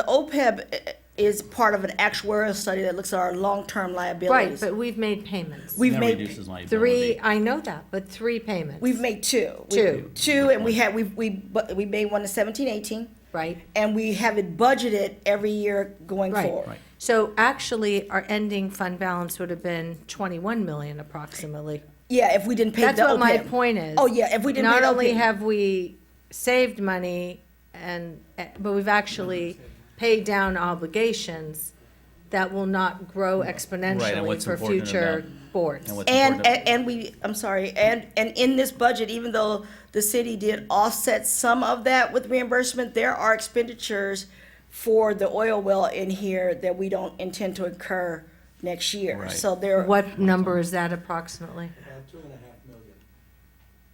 OPEB is part of an actuarial study that looks at our long-term Right, liabilities. but we've made payments. We've That made reduces liability. Three, I know that, but three payments. We've made two. Two. And we made one in 17, 18, Right? and we have it budgeted every year going Right. forward. Right. So actually, our ending fund balance would have been 21 million approximately. Yeah, if we didn't pay the OPEB. That's what my point is. Oh, yeah, if we didn't pay Not the only OPEB. have we saved money but we've actually paid down obligations that will not grow Right, and exponentially what's for important future about- boards. and what's And, important- and we, I'm sorry, and in this budget, even though the city did offset some of that with reimbursement, there are expenditures for the oil well in here that we don't intend to incur next year. Right. So there, What number is that approximately?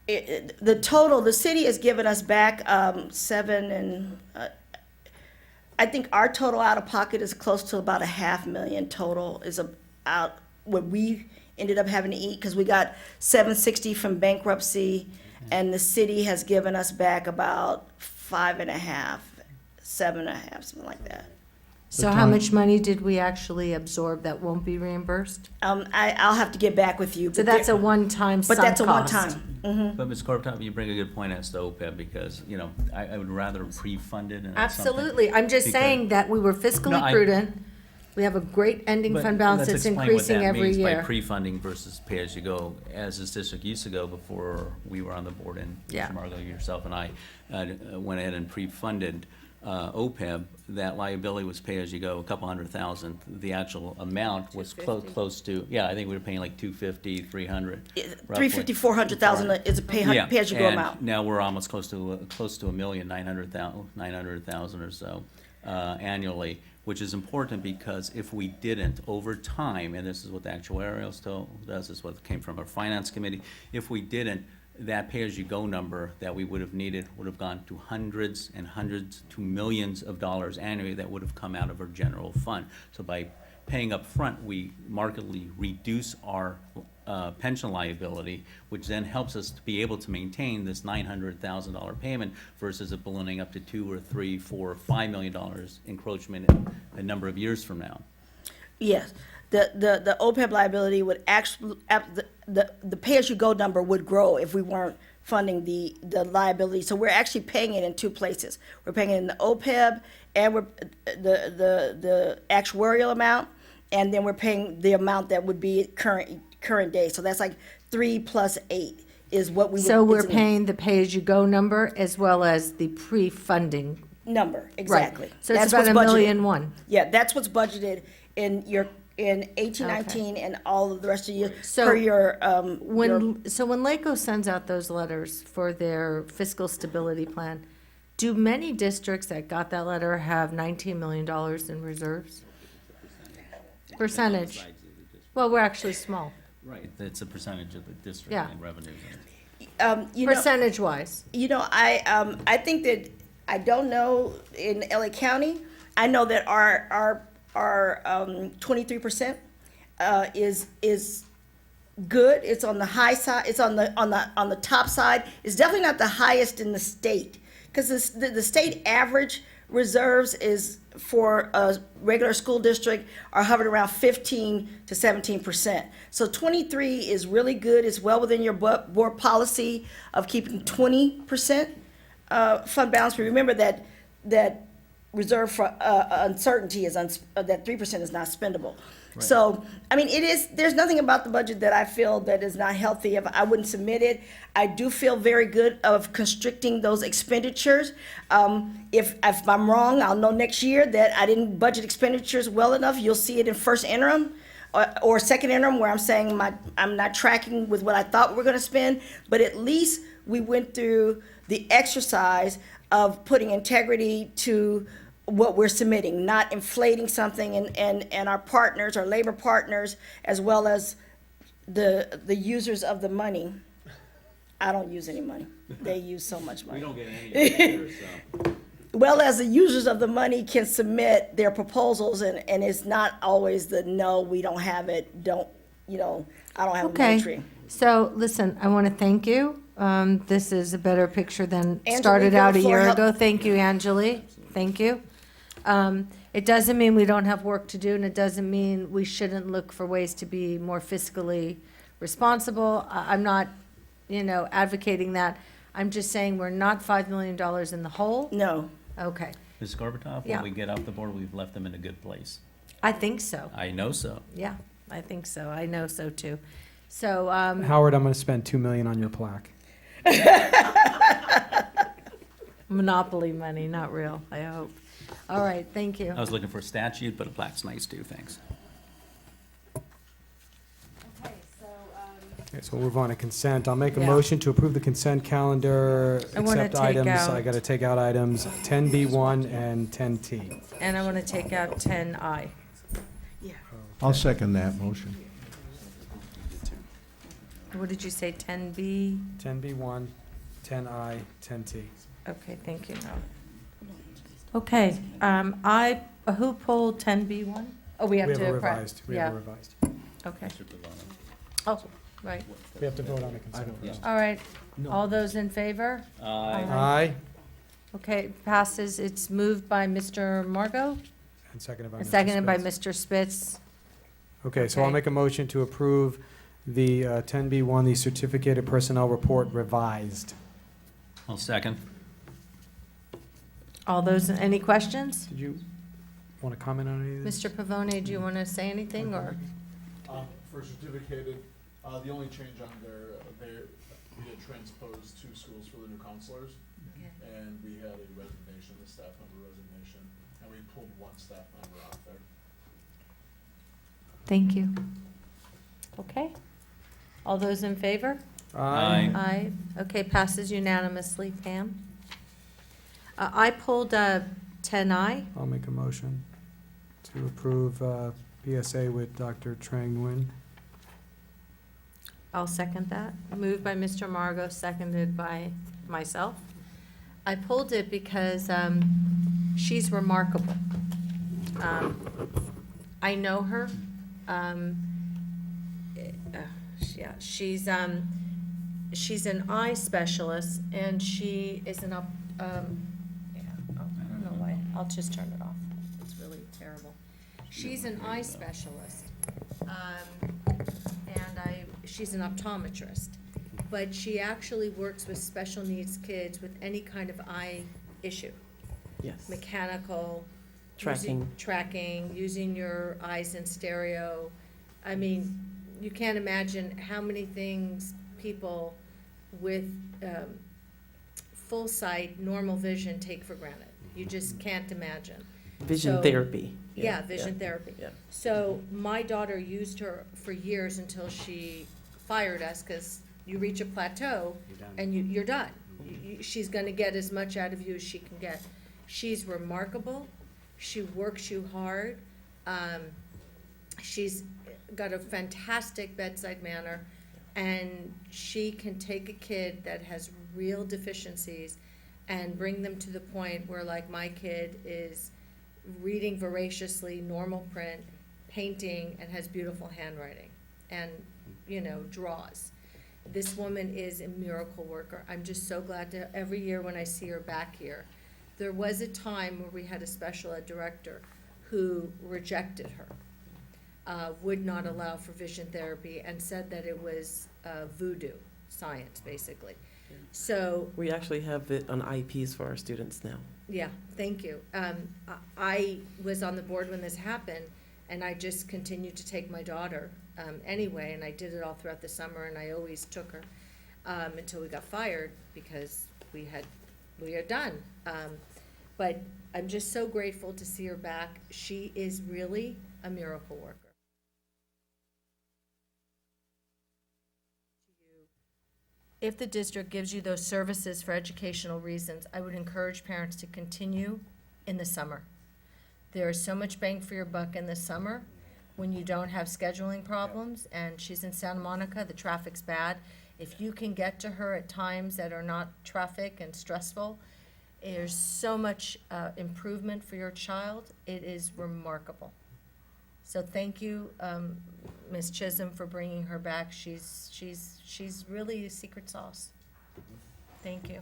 the total, the city has given us back, I think our total out of pocket is close to about $500,000 total is about what we ended up having to eat, because we got $760 from bankruptcy, and the city has given us back about 5.5, 7.5, something like that. So how much money did we actually absorb that won't be reimbursed? I'll have to get back with you. So that's a one-time But sunk that's a cost. one-time. But Ms. Korptop, you bring a good point as to OPEB, because, you know, I would rather pre-fund it and it's something- Absolutely. I'm just because- saying that we were No, fiscally I- prudent. We have a great ending But fund balance let's that's explain what increasing that every means by year. pre-funding versus pay-as-you-go, as this district used to go before we were on the board, and Yeah. Mr. Margot, yourself and I went ahead and pre-funded OPEB. That liability was pay-as-you-go, a couple $100,000. The actual amount was close to, yeah, I think we were paying like 250, 300. 350, 400,000 is a pay-as-you-go and amount. now we're almost close to $1,900,000, 900,000 or so annually, which is important because if we didn't, over time, and this is what the actuarial told us, this is what came from our finance committee, if we didn't, that pay-as-you-go number that we would have needed would have gone to hundreds and hundreds to millions of dollars annually that would have come out of our general fund. So by paying up front, we markedly reduce our pension liability, which then helps us to be able to maintain this $900,000 payment versus it ballooning up to $2 or $3, $4, $5 million encroachment in a number of years from now. Yes, the OPEB liability would actually, the pay-as-you-go number would grow if we weren't funding the liability. So we're actually paying it in two places. We're paying it in the OPEB and we're, the actuarial amount, and then we're paying the amount that would be current day. So that's like 3 plus 8 is what we would. So we're it's in the paying the pay-as-you-go number as well as the pre-funding. number, Right. exactly. So it's That's about what's $1.1 budgeted. million. Yeah, that's what's budgeted in 18, 19, and all of the rest of you, So per your, So when LACO sends out those letters for their fiscal stability plan, do many districts that got that letter have $19 million in reserves? Percentage. Well, we're actually small, Right. It's a percentage of the district Yeah. and revenues. percentage-wise. I think that, I don't know in LA County, I know that our 23% is good. It's on the high side. It's on the top side. It's definitely not the highest in the state, because the state average reserves is for a regular school district are hovering around 15 to 17%. So 23 is really good. It's well within your board policy of keeping 20% fund balance. But remember that reserve for uncertainty is that 3% is not spendable. So, I mean, there's nothing about the budget that I feel that is not healthy. If I wouldn't submit it, I do feel very good of constricting those expenditures. If I'm wrong, I'll know next year that I didn't budget expenditures well enough. You'll see it in first interim or second interim where I'm saying I'm not tracking with what I thought we were gonna spend, but at least we went through the exercise of putting integrity to what we're submitting, not inflating something, and our partners, our labor partners, as well as the users of the money. I don't use any money. They use so much money. We don't get any of it either, so. well as the users of the money can submit their proposals, and it's not always the, no, we don't have it, don't, I don't have a Okay, tree. so listen, I want to thank you. This is a better picture than Angelique, started out a for year help- ago. Thank you, Angeli. Thank you. It doesn't mean we don't have work to do, and it doesn't mean we shouldn't look for ways to be more fiscally responsible. I'm not, advocating that. I'm just saying we're not $5 million in the hole. No. Okay, Ms. Gorbatov, Yeah. when we get off the board, we've left them in a good place. I think so. I know so. Yeah, I think so. I know so too. So, Howard, I'm going to spend $2 million on your plaque. monopoly money, not real, I hope. All right, thank you. I was looking for a statute, but a plaque's nice too, thanks. Okay, so we'll move on to consent. I'll make a Yeah. motion to approve the consent calendar, I wanna except take items, out- I got to take out items 10B1 and 10T. And I want to take out 10I. I'll second that motion. What did you say, 10B? 10B1, 10I, 10T. Okay, thank you. Okay, who pulled 10B1? Oh, we have We to. have a appro- revised, we Yeah, have a revised. okay. Oh, right. We have to vote on the consent first. All right, all those in favor? Aye, Okay, passes. It's moved by Mr. Margot and seconded by and Mr. seconded by Spitz. Mr. Spitz. Okay, so I'll Okay. make a motion to approve the 10B1, the certificated personnel report revised. I'll second. All those, any questions? Did you want to comment on any of this? Mr. Pavone, do you want to say anything, or? For certificated, the only change on there, we had transposed two schools for the new counselors, and we had a resignation, a staff member resignation, and we pulled one staff member out there. Thank you. Okay. All those in favor? Aye. Aye. Okay, passes unanimously. Pam? I pulled 10I. I'll make a motion to approve PSA with Dr. Trang Nguyen. I'll second that. Moved by Mr. Margot, seconded by myself. I pulled it because she's remarkable. I know her. Yeah, she's an eye specialist, and she is I don't know why. I'll just turn it off. It's really terrible. She's an eye specialist, and she's an optometrist, but she actually works with special needs kids with any kind of eye issue. Yes. Mechanical. Tracking. Tracking, using your eyes in stereo. I mean, you can't imagine how many things people with full sight, normal vision take for granted. You just can't imagine. Vision So- therapy. Yeah, vision therapy. Yeah. So my daughter used her for years until she fired us, because you reach a plateau and you're done. She's gonna get as much out of you as she can get. She's remarkable. She works you hard. She's got a fantastic bedside manner, and she can take a kid that has real deficiencies and bring them to the point where, like, my kid is reading voraciously, normal print, painting, and has beautiful handwriting, and, draws. This woman is a miracle worker. I'm just so glad to, every year when I see her back here. There was a time where we had a special ed director who rejected her, would not allow for vision therapy, and said that it was voodoo science, basically. So, We actually have it on IEPs for our students now. yeah, thank you. I was on the board when this happened, and I just continued to take my daughter anyway, and I did it all throughout the summer, and I always took her until we got fired, because we are done. But I'm just so grateful to see her back. She is really a miracle worker. If the district gives you those services for educational reasons, I would encourage parents to continue in the summer. There is so much bang for your buck in the summer when you don't have scheduling problems, and she's in Santa Monica, the traffic's bad. If you can get to her at times that are not traffic and stressful, There's so much improvement for your child. It is remarkable. So thank you, Ms. Chisholm, for bringing her back. She's really a secret sauce. Thank you.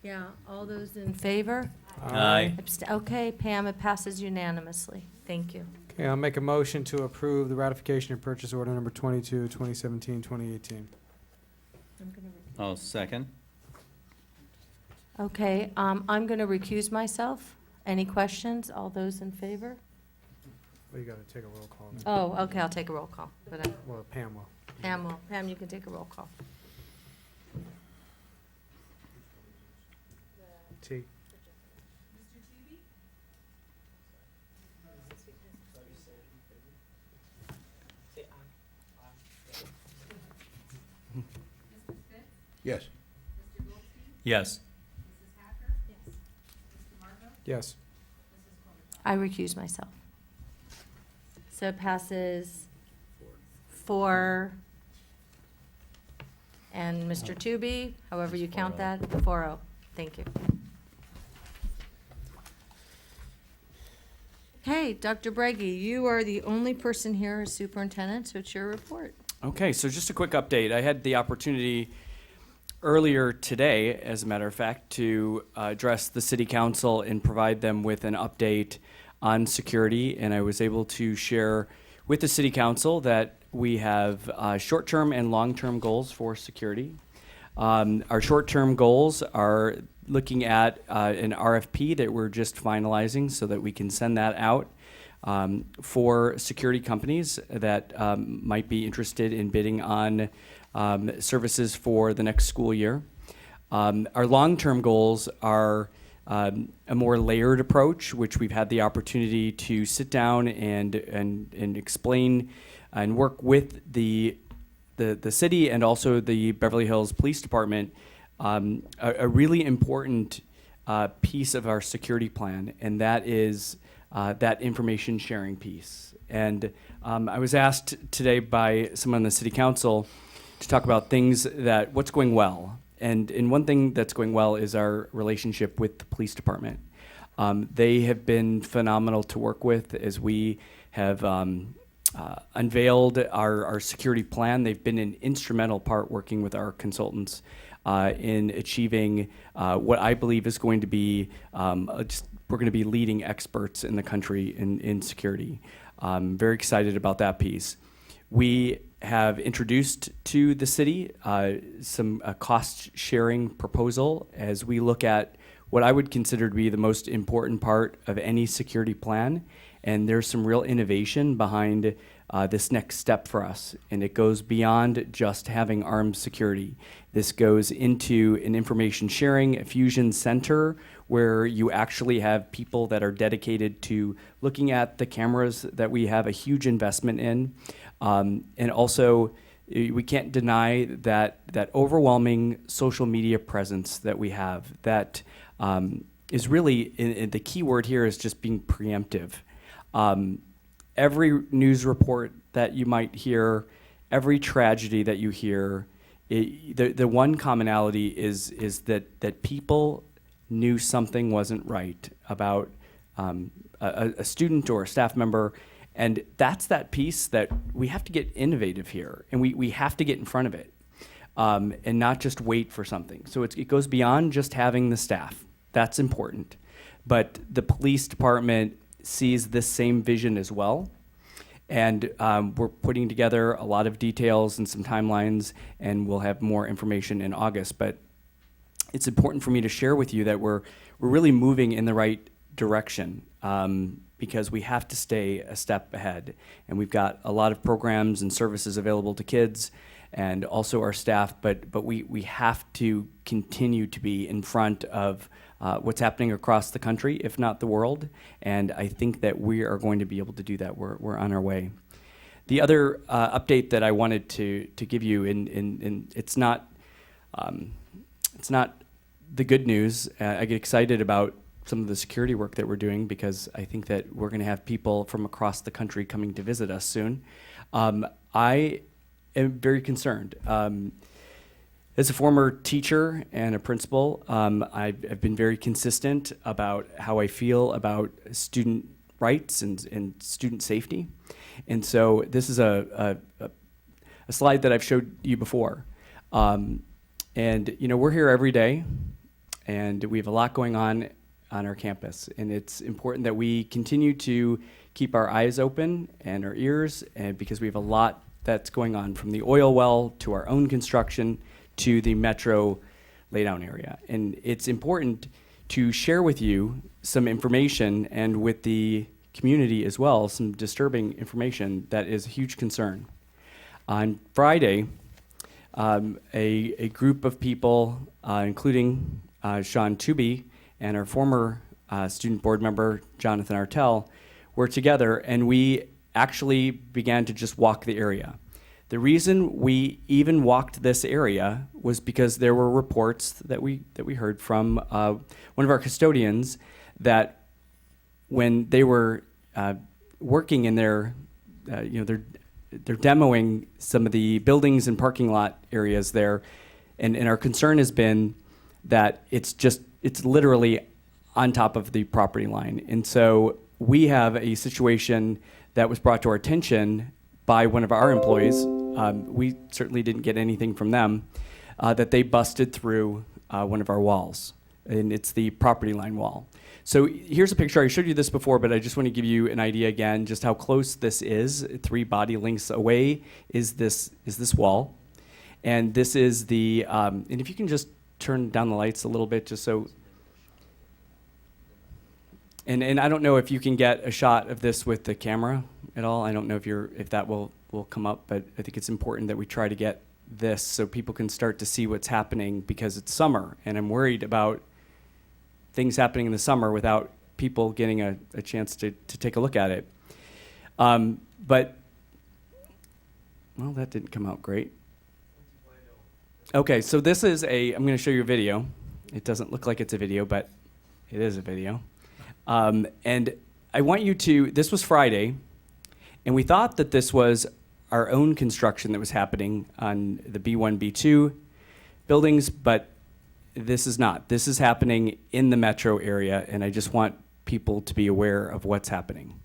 Yeah, all those in favor? Aye. Okay, Pam, it passes unanimously. Thank you. Okay, I'll make a motion to approve the ratification of purchase order number 22, 2017, 2018. Oh, second. Okay, I'm going to recuse myself. Any questions? All those in favor? Well, you got to take a roll call. then. Oh, okay, I'll take a roll call. But Well, Pam will. Pam, you can take a roll call. T. Yes. Yes. Yes. I recuse myself. So it passes 4, and Mr. Tooby, however you count that, 4-0. Thank you. Okay, Dr. Breggy, you are the only person here as superintendent, so it's your report. Okay, so just a quick update. I had the opportunity earlier today, as a matter of fact, to address the city council and provide them with an update on security, and I was able to share with the city council that we have short-term and long-term goals for security. Our short-term goals are looking at an RFP that we're just finalizing so that we can send that out for security companies that might be interested in bidding on services for the next school year. Our long-term goals are a more layered approach, which we've had the opportunity to sit down and explain and work with the city and also the Beverly Hills Police Department, a really important piece of our security plan, and that is that information sharing piece. And I was asked today by someone on the city council to talk about what's going well. And one thing that's going well is our relationship with the police department. They have been phenomenal to work with as we have unveiled our security plan. They've been an instrumental part working with our consultants in achieving what I believe is going to be, we're going to be leading experts in the country in security. Very excited about that piece. We have introduced to the city some cost-sharing proposal as we look at what I would consider to be the most important part of any security plan. And there's some real innovation behind this next step for us. And it goes beyond just having armed security. This goes into an information sharing, a fusion center, where you actually have people that are dedicated to looking at the cameras that we have a huge investment in. And also, we can't deny that overwhelming social media presence that we have that is really, the key word here is just being preemptive. Every news report that you might hear, every tragedy that you hear, the one commonality is that people knew something wasn't right about a student or a staff member. And that's that piece that we have to get innovative here, and we have to get in front of it, and not just wait for something. So it goes beyond just having the staff. That's important. But the police department sees this same vision as well. And we're putting together a lot of details and some timelines, and we'll have more information in August. But it's important for me to share with you that we're really moving in the right direction. Because we have to stay a step ahead. And we've got a lot of programs and services available to kids and also our staff, but we have to continue to be in front of what's happening across the country, if not the world. And I think that we are going to be able to do that. We're on our way. The other update that I wanted to give you, and it's not the good news. I get excited about some of the security work that we're doing because I think that we're going to have people from across the country coming to visit us soon. I am very concerned. As a former teacher and a principal, I've been very consistent about how I feel about student rights and student safety. And so this is a slide that I've showed you before. And we're here every day, and we have a lot going on our campus. And it's important that we continue to keep our eyes open and our ears, and because we have a lot that's going on, from the oil well to our own construction to the metro laydown area. And it's important to share with you some information, and with the community as well, some disturbing information that is a huge concern. On Friday, a group of people, including Sean Tooby and our former student board member, Jonathan Artell, were together, and we actually began to just walk the area. The reason we even walked this area was because there were reports that we heard from one of our custodians that when they were working in they're demoing some of the buildings and parking lot areas there, and our concern has been that it's literally on top of the property line. And so we have a situation that was brought to our attention by one of our employees. We certainly didn't get anything from them, that they busted through one of our walls, and it's the property line wall. So here's a picture. I showed you this before, but I just want to give you an idea again just how close this is. 3 body lengths away is this wall, and this is the. And if you can just turn down the lights a little bit, just so. And I don't know if you can get a shot of this with the camera at all. I don't know if that will come up, but I think it's important that we try to get this so people can start to see what's happening, because it's summer, and I'm worried about things happening in the summer without people getting a chance to take a look at it. But, well, that didn't come out great. Okay, so this is I'm going to show you a video. It doesn't look like it's a video, but it is a video. And I want you to, this was Friday, and we thought that this was our own construction that was happening on the B1, B2 buildings, but this is not. This is happening in the metro area, and I just want people to be aware of what's happening.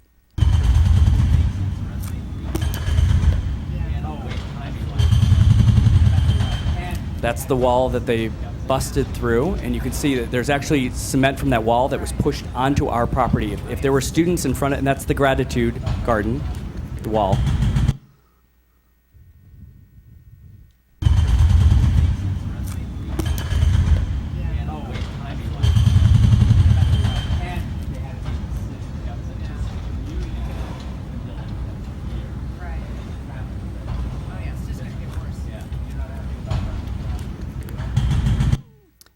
That's the wall that they busted through, and you can see that there's actually cement from that wall that was pushed onto our property. If there were students in front of it, and that's the Gratitude Garden, the wall.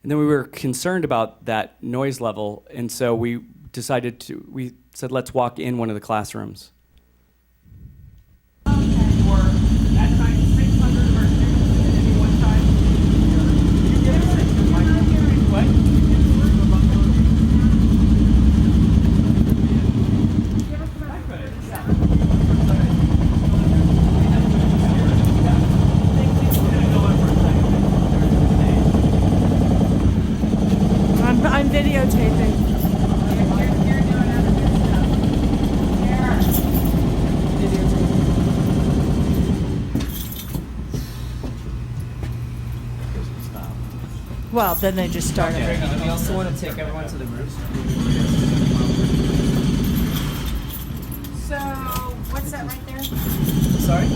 And then we were concerned about that noise level, and so we said, let's walk in one of the classrooms. I'm videotaping. Well, then they just started. We also want to take everyone to the roof. So, what's that right there? Sorry?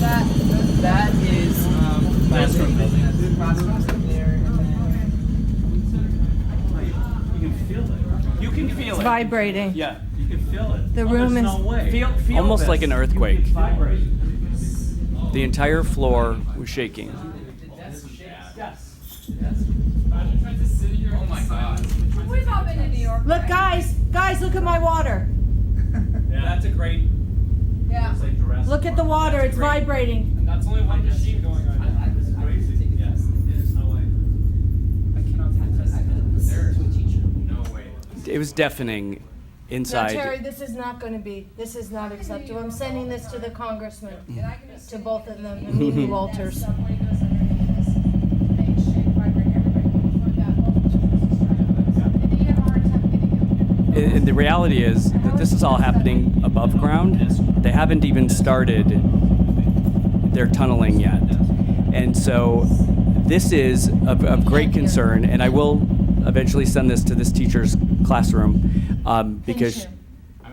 That is classroom building. Classrooms up there, and then You can feel it. You can feel It's it. vibrating. Yeah, you can feel it. The room There's is- no way. Feel Almost this. like an earthquake. You can vibrate. The entire floor was shaking. oh my god. We've all been to New York. Look, guys, look at my water. Yeah, that's a great. Yeah. It's like Jurassic Look at the Park. water, That's it's great. vibrating. And that's only one machine going on. This is crazy. Yes, there's no way. I cannot test No way. It was deafening No, inside. Terry, this is not acceptable. I'm sending this to the congressman, to both of them, and Walters. Somebody goes underneath this. reality is that this is all happening above ground. They haven't even started their tunneling yet. And so this is of great concern, and I will eventually send this to this teacher's classroom because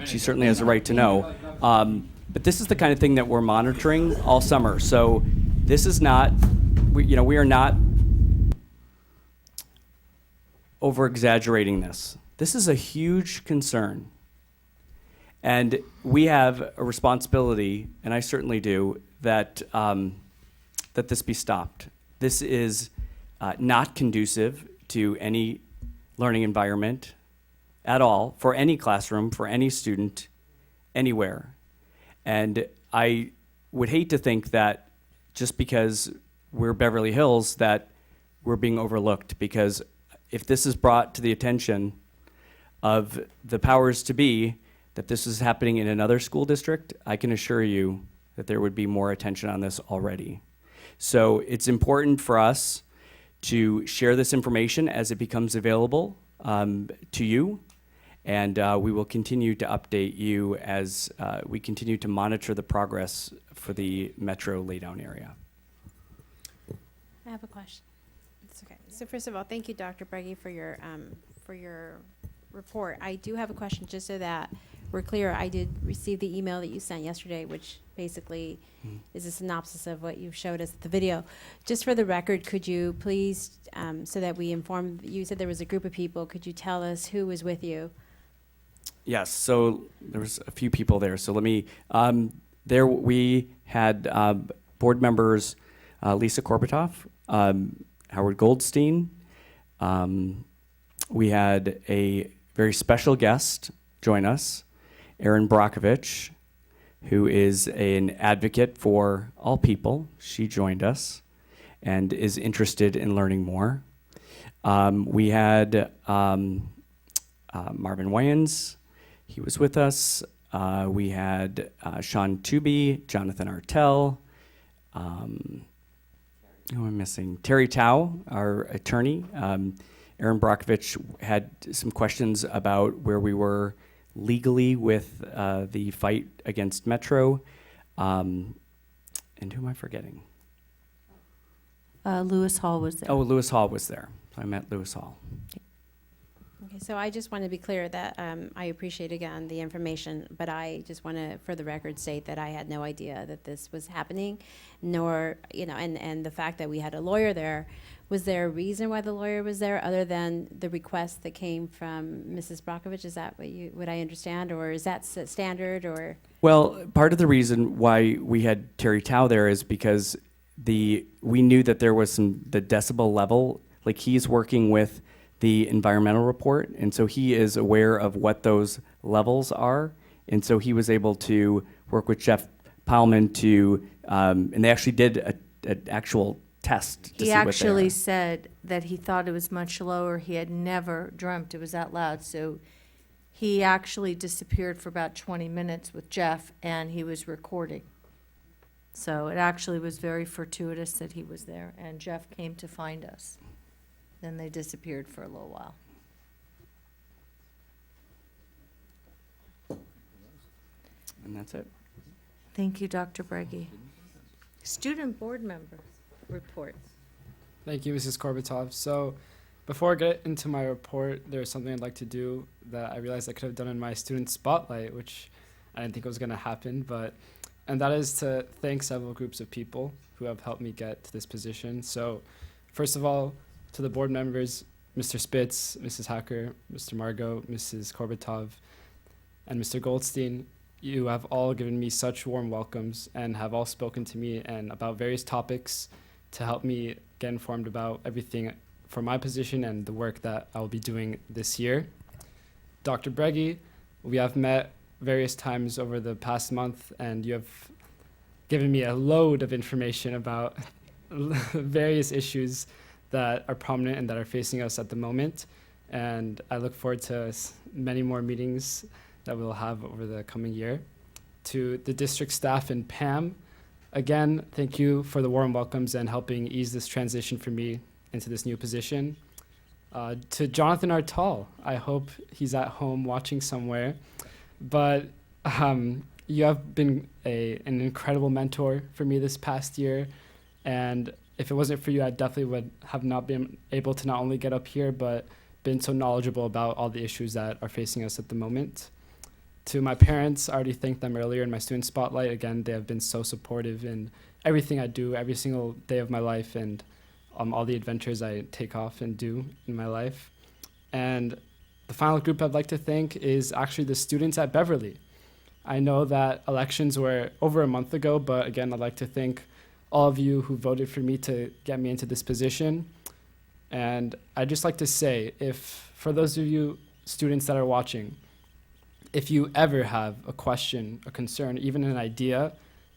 she certainly has a right to know. But this is the kind of thing that we're monitoring all summer. So this is not, we are not over-exaggerating this. This is a huge concern. And we have a responsibility, and I certainly do, that that this be stopped. This is not conducive to any learning environment at all, for any classroom, for any student, anywhere. And I would hate to think that just because we're Beverly Hills that we're being overlooked, because if this is brought to the attention of the powers to be, that this is happening in another school district, I can assure you that there would be more attention on this already. So it's important for us to share this information as it becomes available to you, and we will continue to update you as we continue to monitor the progress for the Metro laydown area. I have a question. It's okay. So first of all, thank you, Dr. Breggy, for your report. I do have a question, just so that we're clear. I did receive the email that you sent yesterday, which basically is a synopsis of what you showed us at the video. Just for the record, could you please, so that we inform, you said there was a group of people, could you tell us who was with you? Yes, so there was a few people there. So let me, there we had board members, Lisa Korbatoff, Howard Goldstein. We had a very special guest join us, Erin Brockovich, who is an advocate for all people. She joined us and is interested in learning more. We had Marvin Wayans. He was with us. We had Sean Tooby, Jonathan Artell. Who am I missing? Terry Tao, our attorney. Erin Brockovich had some questions about where we were legally with the fight against Metro. And who am I forgetting? Lewis Hall was there. Oh, Lewis Hall was there. I met Lewis Hall. Okay, so I just want to be clear that I appreciate, again, the information, but I just want to, for the record, state that I had no idea that this was happening, nor, and the fact that we had a lawyer there. Was there a reason why the lawyer was there other than the request that came from Mrs. Brockovich? Is that what I understand, or is that standard, or? Well, part of the reason why we had Terry Tao there is because we knew that there was the decibel level, like he's working with the environmental report, and so he is aware of what those levels are, and so he was able to work with Jeff Powellman to, and they actually did an actual test to see what He they actually are. said that he thought it was much lower. He had never dreamt it was that loud. So he actually disappeared for about 20 minutes with Jeff, and he was recording. So it actually was very fortuitous that he was there, and Jeff came to find us. Then they disappeared for a little while. And that's it. Thank you, Dr. Breggy. Student board member report. Thank you, Mrs. Korbatoff. So before I get into my report, there's something I'd like to do that I realized I could have done in my student spotlight, which I didn't think was going to happen, and that is to thank several groups of people who have helped me get to this position. So first of all, to the board members, Mr. Spitz, Mrs. Hacker, Mr. Margot, Mrs. Korbatoff, and Mr. Goldstein, you have all given me such warm welcomes and have all spoken to me and about various topics to help me get informed about everything for my position and the work that I will be doing this year. Dr. Breggy, we have met various times over the past month, and you have given me a load of information about various issues that are prominent and that are facing us at the moment. And I look forward to many more meetings that we'll have over the coming year. To the district staff and Pam, again, thank you for the warm welcomes and helping ease this transition for me into this new position. To Jonathan Artall, I hope he's at home watching somewhere. But you have been an incredible mentor for me this past year. And if it wasn't for you, I definitely would have not been able to not only get up here, but been so knowledgeable about all the issues that are facing us at the moment. To my parents, I already thanked them earlier in my student spotlight. Again, they have been so supportive in everything I do every single day of my life, and all the adventures I take off and do in my life. And the final group I'd like to thank is actually the students at Beverly. I know that elections were over a month ago, but again, I'd like to thank all of you who voted for me to get me into this position. And I'd just like to say, if for those of you students that are watching, if you ever have a question, a concern, even an idea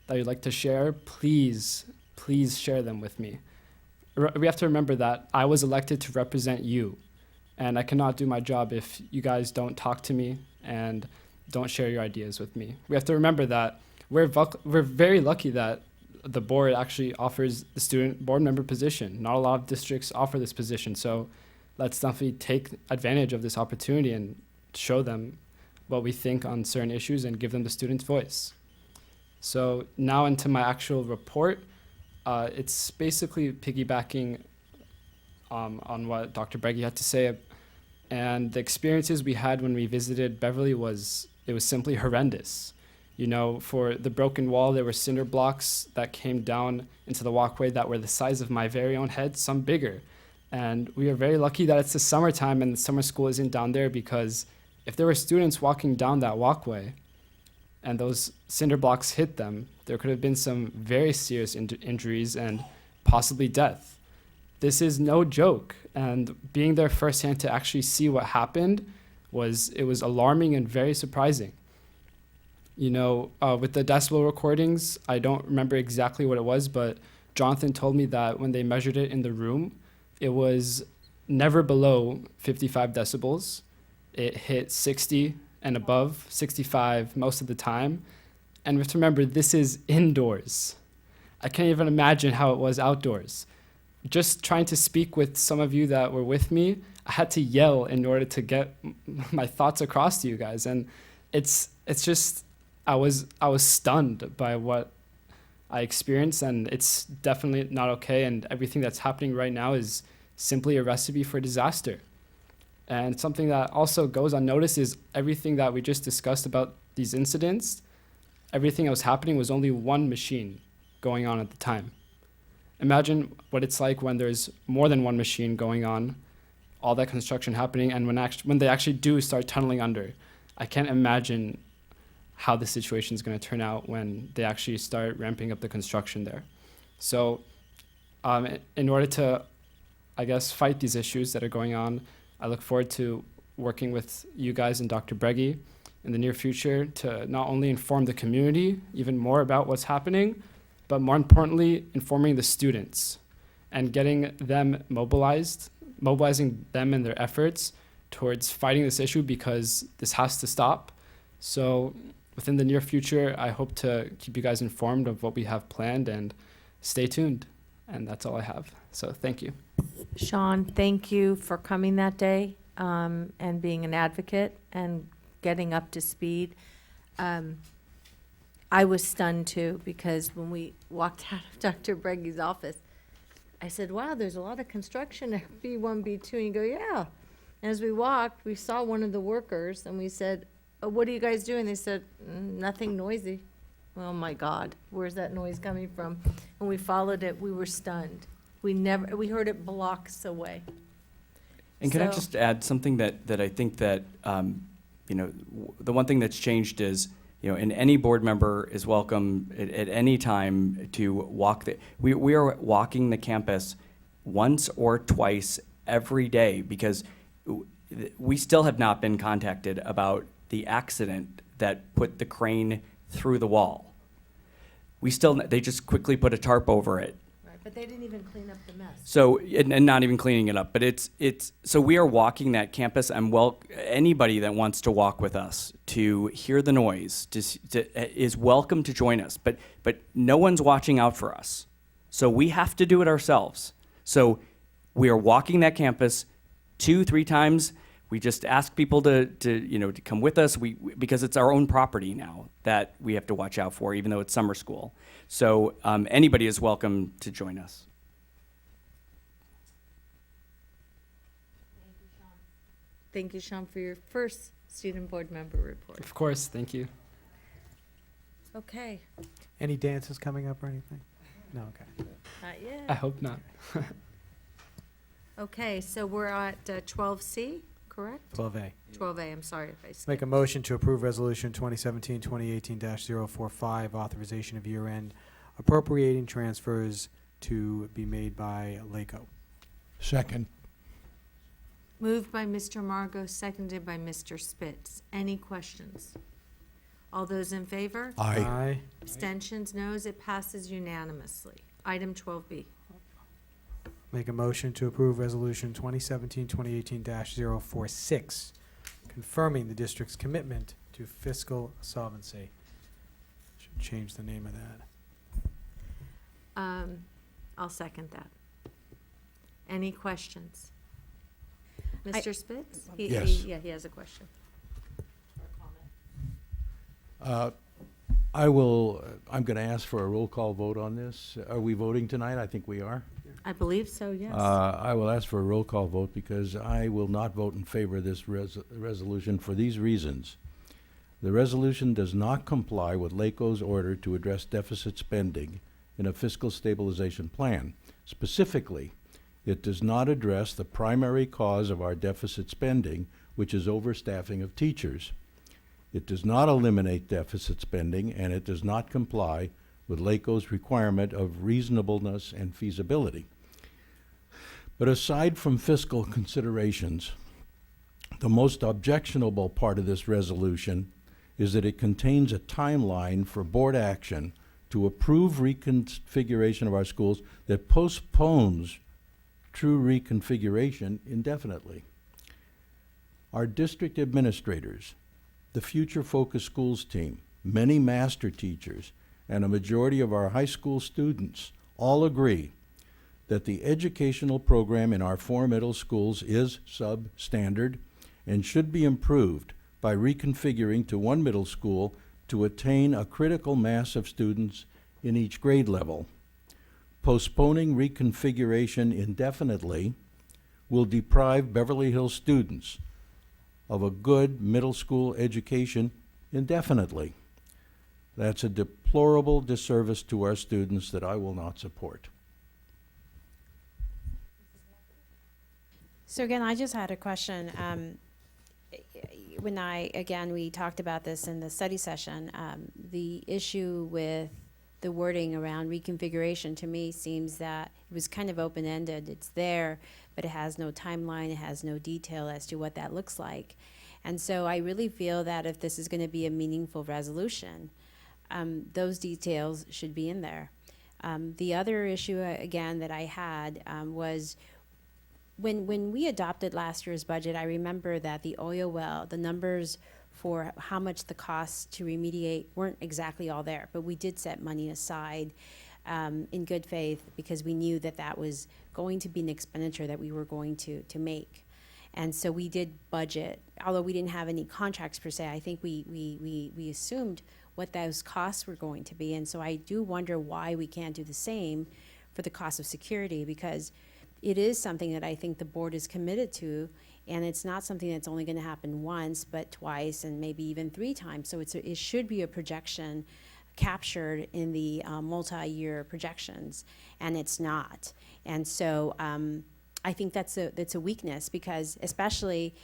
that you'd like to share, please share them with me. We have to remember that I was elected to represent you, and I cannot do my job if you guys don't talk to me and don't share your ideas with me. We have to remember that we're very lucky that the board actually offers the student board member position. Not a lot of districts offer this position, so let's definitely take advantage of this opportunity and show them what we think on certain issues and give them the student's voice. So now into my actual report. It's basically piggybacking on what Dr. Breggy had to say. And the experiences we had when we visited Beverly was simply horrendous. You know, for the broken wall, there were cinder blocks that came down into the walkway that were the size of my very own head, some bigger. And we are very lucky that it's the summertime and the summer school isn't down there, because if there were students walking down that walkway and those cinder blocks hit them, there could have been some very serious injuries and possibly death. This is no joke, and being there firsthand to actually see what happened was alarming and very surprising. You know, with the decibel recordings, I don't remember exactly what it was, but Jonathan told me that when they measured it in the room, it was never below 55 decibels. It hit 60 and above, 65 most of the time. And we have to remember, this is indoors. I can't even imagine how it was outdoors. Just trying to speak with some of you that were with me, I had to yell in order to get my thoughts across to you guys. And it's just, I was stunned by what I experienced, and it's definitely not okay. And everything that's happening right now is simply a recipe for disaster. And something that also goes unnoticed is everything that we just discussed about these incidents. Everything that was happening was only one machine going on at the time. Imagine what it's like when there's more than one machine going on, all that construction happening, and when they actually do start tunneling under. I can't imagine how the situation is going to turn out when they actually start ramping up the construction there. So in order to, I guess, fight these issues that are going on, I look forward to working with you guys and Dr. Breggy in the near future to not only inform the community even more about what's happening, but more importantly, informing the students and getting them mobilizing them in their efforts towards fighting this issue, because this has to stop. So within the near future, I hope to keep you guys informed of what we have planned, and stay tuned. And that's all I have. So thank you. Sean, thank you for coming that day and being an advocate and getting up to speed. I was stunned too, because when we walked out of Dr. Breggy's office, I said, wow, there's a lot of construction at B1, B2. And you go, yeah. And as we walked, we saw one of the workers and we said, oh, what are you guys doing? They said, nothing, noisy. Oh my God, where's that noise coming from? And we followed it. We were stunned. We heard it blocks away. And can I So- just add something that I think that, the one thing that's changed is, and any board member is welcome at any time to walk we are walking the campus once or twice every day, because we still have not been contacted about the accident that put the crane through the wall. They just quickly put a tarp over it. Right, but they didn't even clean up the mess. So, and not even cleaning it up, but so we are walking that campus, and anybody that wants to walk with us to hear the noise is welcome to join us, but no one's watching out for us. So we have to do it ourselves. So we are walking that campus 2-3 times. We just ask people to come with us. Because it's our own property now that we have to watch out for, even though it's summer school. So anybody is welcome to join us. Thank you, Sean, for your first student board member report. Of course, thank you. Okay, Any dances coming up or anything? No, okay. not yet. I hope not. Okay, so we're at 12C, correct? 12A. 12A, I'm sorry if I skipped. Make a motion to approve Resolution 2017-2018-045, authorization of year-end appropriating transfers to be made by LACO. Second. Moved by Mr. Margot, seconded by Mr. Spitz. Any questions? All those in favor? Aye. Abstentions, noes, it passes unanimously. Item 12B. Make a motion to approve Resolution 2017-2018-046, confirming the district's commitment to fiscal solvency. Should change the name of that. I'll second that. Any questions? Mr. Spitz? Yes. Yeah, he has a question. I'm going to ask for a roll call vote on this. Are we voting tonight? I think we are. I believe so, yes. I will ask for a roll call vote because I will not vote in favor of this resolution for these reasons. The resolution does not comply with LACO's order to address deficit spending in a fiscal stabilization plan. Specifically, it does not address the primary cause of our deficit spending, which is overstaffing of teachers. It does not eliminate deficit spending, and it does not comply with LACO's requirement of reasonableness and feasibility. But aside from fiscal considerations, the most objectionable part of this resolution is that it contains a timeline for board action to approve reconfiguration of our schools that postpones true reconfiguration indefinitely. Our district administrators, the Future Focus Schools team, many master teachers, and a majority of our high school students all agree that the educational program in our 4 middle schools is substandard and should be improved by reconfiguring to 1 middle school to attain a critical mass of students in each grade level. Postponing reconfiguration indefinitely will deprive Beverly Hills students of a good middle school education indefinitely. That's a deplorable disservice to our students that I will not support. So again, I just had a question. We talked about this in the study session, the issue with the wording around reconfiguration to me seems that it was kind of open-ended. It's there, but it has no timeline, it has no detail as to what that looks like. And so I really feel that if this is going to be a meaningful resolution, those details should be in there. The other issue, again, that I had was when we adopted last year's budget, I remember that the oil well, the numbers for how much the costs to remediate weren't exactly all there, but we did set money aside in good faith because we knew that that was going to be an expenditure that we were going to make. And so we did budget, although we didn't have any contracts per se. I think we assumed what those costs were going to be. And so I do wonder why we can't do the same for the cost of security, because it is something that I think the board is committed to, and it's not something that's only going to happen once, but twice, and maybe even 3 times. So it should be a projection captured in the multi-year projections, and it's not. And so I think that's a weakness, because especially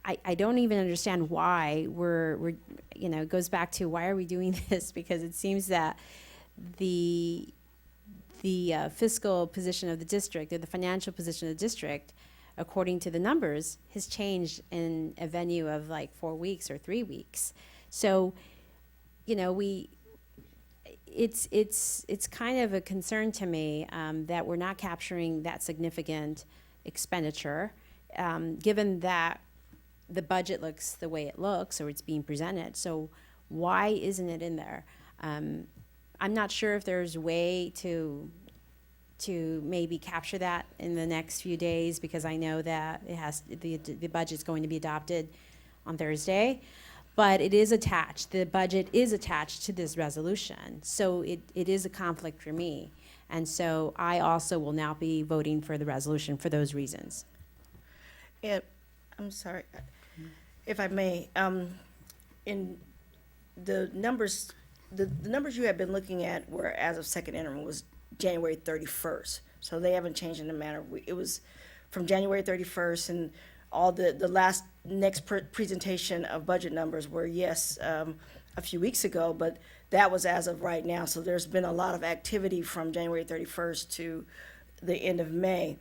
I don't even understand why we're it goes back to why are we doing this, because it seems that the fiscal position of the district, or the financial position of the district, according to the numbers, has changed in a venue of like 4 weeks or 3 weeks. So, it's kind of a concern to me that we're not capturing that significant expenditure, given that the budget looks the way it looks, or it's being presented. So why isn't it in there? I'm not sure if there's a way to to maybe capture that in the next few days, because I know that the budget's going to be adopted on Thursday. But it is attached, the budget is attached to this resolution. So it is a conflict for me. And so I also will now be voting for the resolution for those reasons. I'm sorry, if I may, in the numbers, the numbers you have been looking at were as of second interim was January 31st. So they haven't changed in the manner, it was from January 31st, and all the last, next presentation of budget numbers were, yes, a few weeks ago, but that was as of right now. So there's been a lot of activity from January 31st to the end of May.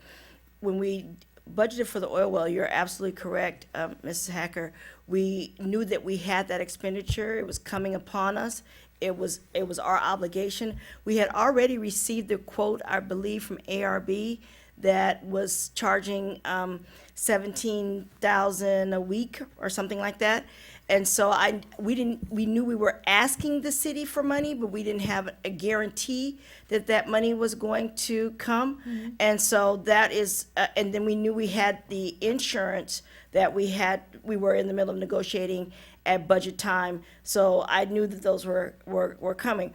When we budgeted for the oil well, you're absolutely correct, Mrs. Hacker. We knew that we had that expenditure. It was coming upon us. It was our obligation. We had already received the quote, I believe, from ARB that was charging $17,000 a week or something like that. And so we knew we were asking the city for money, but we didn't have a guarantee that money was going to come. Mm-hmm. And so that is, and then we knew we had the insurance that we were in the middle of negotiating at budget time. So I knew that those were coming.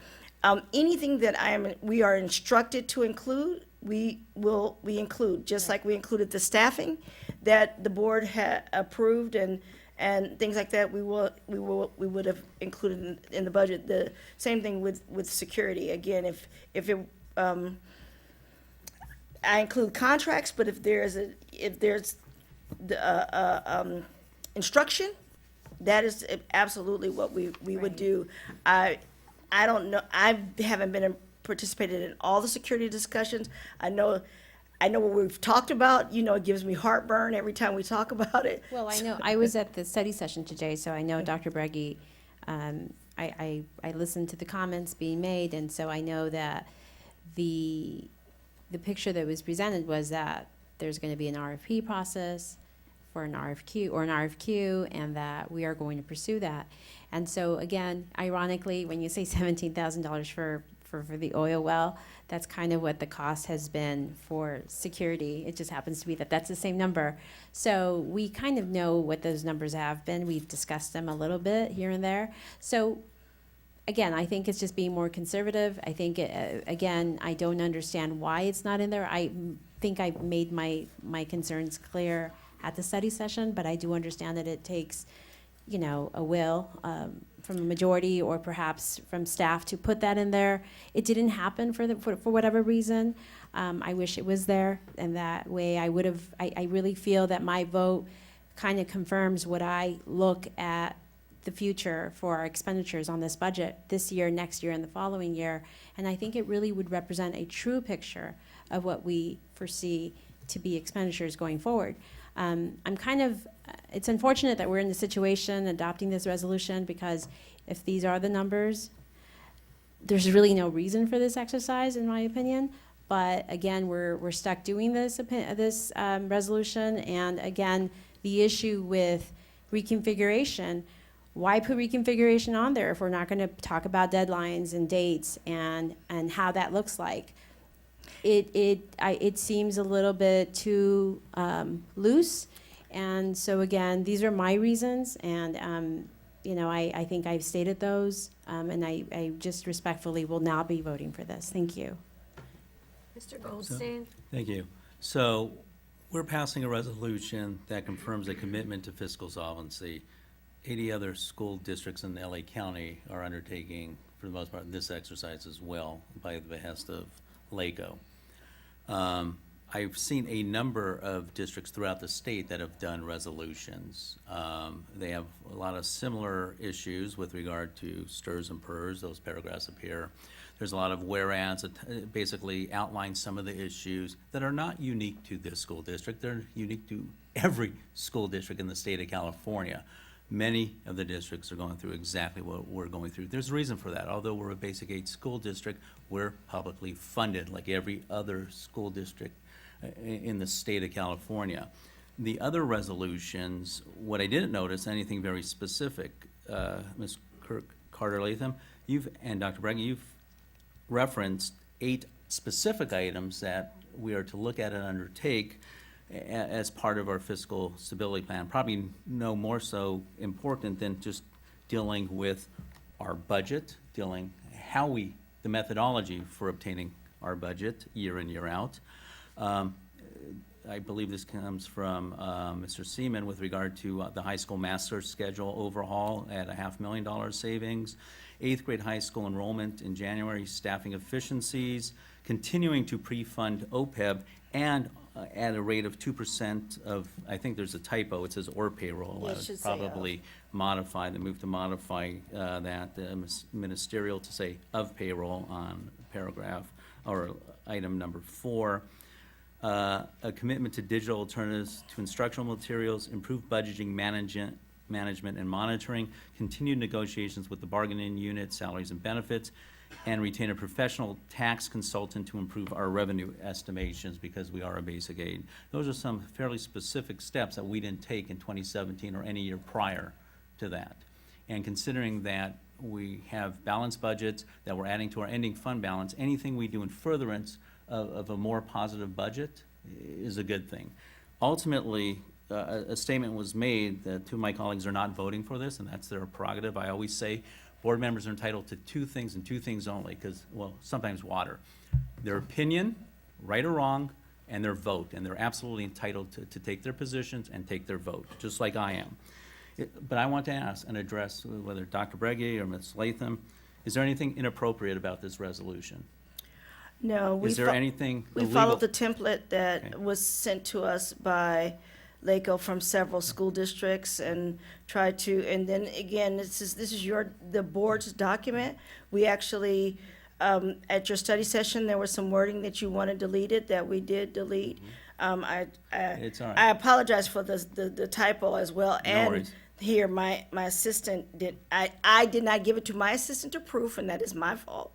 Anything that we are instructed to include, we include, just like we included the staffing that the board had approved and things like that. We would have included in the budget. The same thing with security. Again, if it I include contracts, but if there's instruction, that is absolutely what we would do. I don't know. I haven't participated in all the security discussions. I know what we've talked about. It gives me heartburn every time we talk about it. Well, I know, I was at the study session today, so I know Dr. Breggy, I listened to the comments being made, and so I know that the picture that was presented was that there's going to be an RFP process for an RFQ, and that we are going to pursue that. And so again, ironically, when you say $17,000 for the oil well, that's kind of what the cost has been for security. It just happens to be that's the same number. So we kind of know what those numbers have been. We've discussed them a little bit here and there. So again, I think it's just being more conservative. I think, again, I don't understand why it's not in there. I think I made my concerns clear at the study session, but I do understand that it takes, a will from the majority or perhaps from staff to put that in there. It didn't happen for whatever reason. I wish it was there, and that way I would have. I really feel that my vote kind of confirms what I look at the future for our expenditures on this budget this year, next year, and the following year. And I think it really would represent a true picture of what we foresee to be expenditures going forward. It's unfortunate that we're in the situation adopting this resolution, because if these are the numbers, there's really no reason for this exercise, in my opinion. But again, we're stuck doing this resolution. And again, the issue with reconfiguration, why put reconfiguration on there if we're not going to talk about deadlines and dates and how that looks like? It seems a little bit too loose. And so again, these are my reasons, and I think I've stated those, and I just respectfully will not be voting for this. Thank you. Mr. Goldstein? Thank you. So we're passing a resolution that confirms a commitment to fiscal solvency. 80 other school districts in LA County are undertaking, for the most part, this exercise as well, by the behest of LACO. I've seen a number of districts throughout the state that have done resolutions. They have a lot of similar issues with regard to stirs and purrs. Those paragraphs appear. There's a lot of whereas that basically outline some of the issues that are not unique to this school district. They're unique to every school district in the state of California. Many of the districts are going through exactly what we're going through. There's a reason for that. Although we're a basic aid school district, we're publicly funded like every other school district in the state of California. The other resolutions, what I didn't notice, anything very specific, Ms. Carter-Latham, and Dr. Breggy, you've referenced 8 specific items that we are to look at and undertake as part of our fiscal stability plan. Probably no more so important than just dealing with our budget, the methodology for obtaining our budget year in, year out. I believe this comes from Mr. Seaman with regard to the high school master schedule overhaul at a $500,000 savings, 8th grade high school enrollment in January, staffing efficiencies, continuing to pre-fund OPEB, and at a rate of 2% of, I think there's a typo, it says or payroll. Yeah, it I would should say of. probably modify, the move to modify that ministerial to say of payroll on paragraph, or item number 4. A commitment to digital alternatives to instructional materials, improved budgeting management and monitoring, continued negotiations with the bargaining unit, salaries and benefits, and retain a professional tax consultant to improve our revenue estimations because we are a basic aid. Those are some fairly specific steps that we didn't take in 2017 or any year prior to that. And considering that we have balanced budgets, that we're adding to our ending fund balance, anything we do in furtherance of a more positive budget is a good thing. Ultimately, a statement was made that 2 of my colleagues are not voting for this, and that's their prerogative. I always say board members are entitled to 2 things and 2 things only, because, well, sometimes water. Their opinion, right or wrong, and their vote, and they're absolutely entitled to take their positions and take their vote, just like I am. But I want to ask and address whether Dr. Breggy or Ms. Latham, is there anything inappropriate about this resolution? No. Is there anything We illegal? followed the template that Okay. was sent to us by LACO from several school districts and tried to, and then again, this is the board's document. We actually, at your study session, there was some wording that you wanted deleted that we did delete. It's all right. I apologize for the typo as well. No And worries. here, my assistant I did not give it to my assistant to proof, and that is my fault.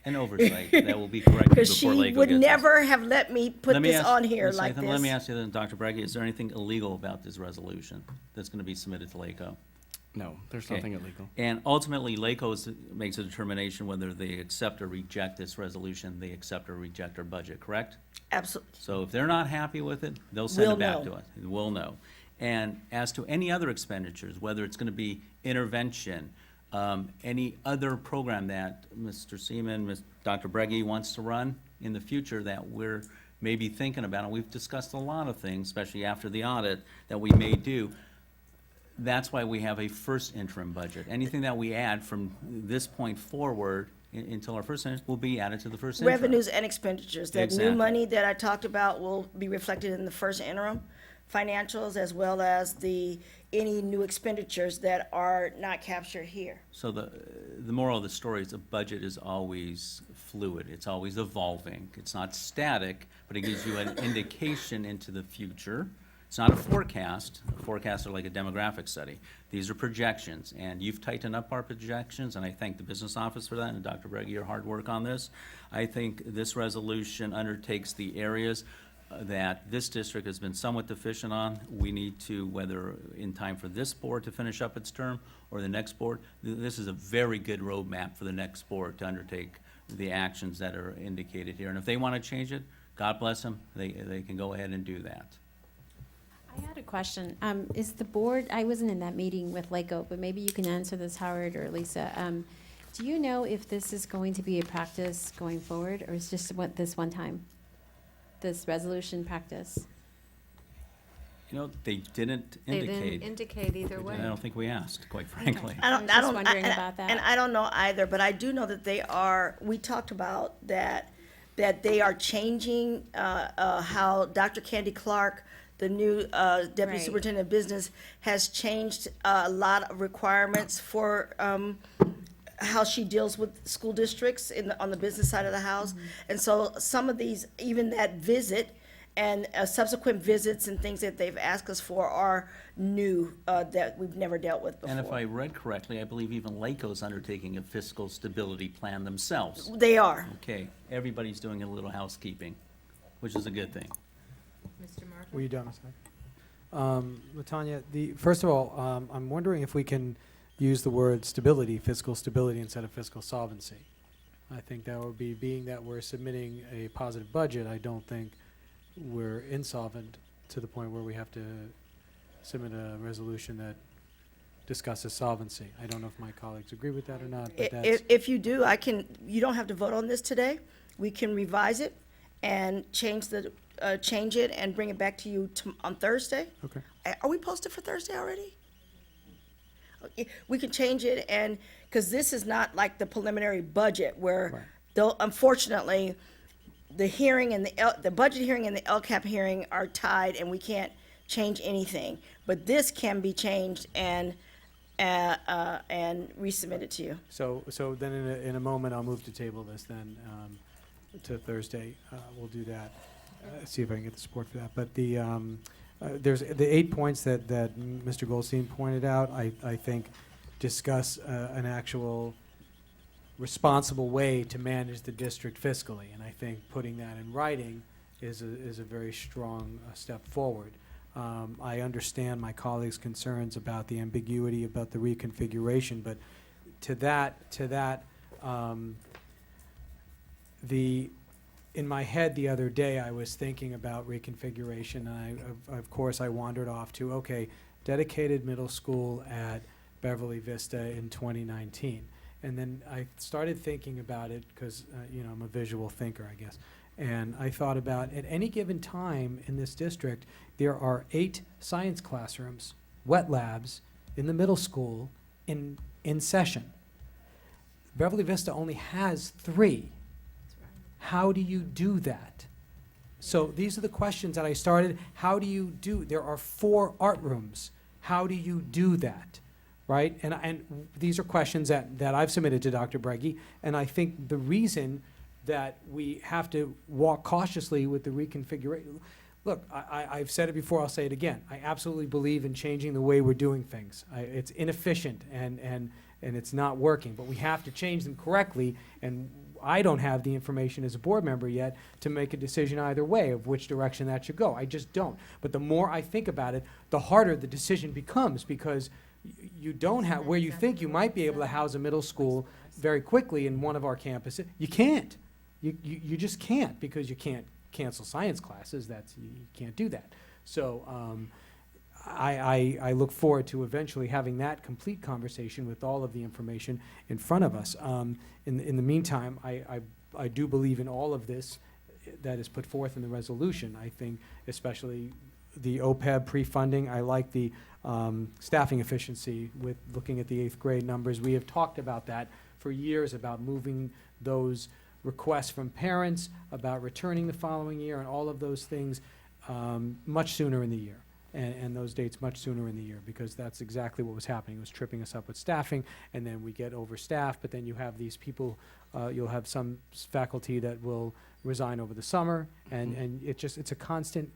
An oversight that will be corrected Because before she LACO would gets this. never have let me put Let me this ask- on here Ms. like Latham, this. Let me ask you then, Dr. Breggy, is there anything illegal about this resolution that's going to be submitted to LACO? No, there's Okay. nothing illegal. And ultimately, LACO makes a determination whether they accept or reject this resolution, they accept or reject our budget, correct? Absolutely. So if they're not happy with it, they'll send We'll it back know. to us, and we'll know. And as to any other expenditures, whether it's going to be intervention, any other program that Mr. Seaman, Dr. Breggy wants to run in the future that we're maybe thinking about, and we've discussed a lot of things, especially after the audit, that we may do. That's why we have a first interim budget. Anything that we add from this point forward until our first interim will be added to the first interim. Revenues and expenditures. That new Exactly. money that I talked about will be reflected in the first interim financials as well as any new expenditures that are not captured here. So the moral of the story is the budget is always fluid. It's always evolving. It's not static, but it gives you an indication into the future. It's not a forecast. Forecasts are like a demographic study. These are projections, and you've tightened up our projections, and I thank the business office for that, and Dr. Breggy, your hard work on this. I think this resolution undertakes the areas that this district has been somewhat deficient on. We need to, whether in time for this board to finish up its term or the next board, this is a very good roadmap for the next board to undertake the actions that are indicated here. And if they want to change it, God bless them, they can go ahead and do that. I had a question. Is the board, I wasn't in that meeting with LACO, but maybe you can answer this, Howard or Lisa. Do you know if this is going to be a practice going forward, or is just this one time? This resolution practice? You know, they didn't They didn't indicate. indicate either way. I don't think we asked, quite frankly. I was just wondering about that. And I don't know either, but I do know that we talked about that they are changing, how Dr. Candy Clark, the new Deputy Right. Superintendent of Business, has changed a lot of requirements for how she deals with school districts on the business side of the house. And so some of these, even that visit and subsequent visits and things that they've asked us for are new, that we've never dealt with before. And if I read correctly, I believe even LACO's undertaking a fiscal stability plan themselves. They are. Okay, everybody's doing a little housekeeping, which is a good thing. Mr. Martin? Were you done a second? Latanya, first of all, I'm wondering if we can use the word stability, fiscal stability, instead of fiscal solvency. I think that would be, being that we're submitting a positive budget, I don't think we're insolvent to the point where we have to submit a resolution that discusses solvency. I don't know if my colleagues agree with that or not, but that's, If you do, you don't have to vote on this today. We can revise it and change it and bring it back to you on Thursday. okay. Are we posted for Thursday already? Okay, we can change it and, because this is not like the preliminary budget Right. where, though unfortunately, the hearing and the budget hearing and the LCAP hearing are tied and we can't change anything. But this can be changed and resubmit it to you. So then in a moment, I'll move to table this then, to Thursday. We'll do that. See if I can get the support for that. But there's the 8 points that Mr. Goldstein pointed out, I think discuss an actual responsible way to manage the district fiscally. And I think putting that in writing is a very strong step forward. I understand my colleagues' concerns about the ambiguity about the reconfiguration, but to that, in my head the other day, I was thinking about reconfiguration, and of course I wandered off to, okay, dedicated middle school at Beverly Vista in 2019. And then I started thinking about it because, I'm a visual thinker, I guess. And I thought about, at any given time in this district, there are 8 science classrooms, wet labs, in the middle school in session. Beverly Vista only has 3. How do you do that? So these are the questions that I started. How do you do? There are 4 art rooms. How do you do that? Right? And these are questions that I've submitted to Dr. Breggy, and I think the reason that we have to walk cautiously with the reconfiguration. Look, I've said it before, I'll say it again. I absolutely believe in changing the way we're doing things. It's inefficient and it's not working, but we have to change them correctly, and I don't have the information as a board member yet to make a decision either way of which direction that should go. I just don't. But the more I think about it, the harder the decision becomes, because you don't have, where you think you might be able to house a middle school very quickly in one of our campuses, you can't. You just can't, because you can't cancel science classes. You can't do that. So I look forward to eventually having that complete conversation with all of the information in front of us. In the meantime, I do believe in all of this that is put forth in the resolution. I think especially the OPEB pre-funding. I like the staffing efficiency with looking at the 8th grade numbers. We have talked about that for years, about moving those requests from parents, about returning the following year, and all of those things much sooner in the year. And those dates much sooner in the year, because that's exactly what was happening. It was tripping us up with staffing, and then we get overstaffed, but then you have these people, you'll have some faculty that will resign over the summer, and it's a constant,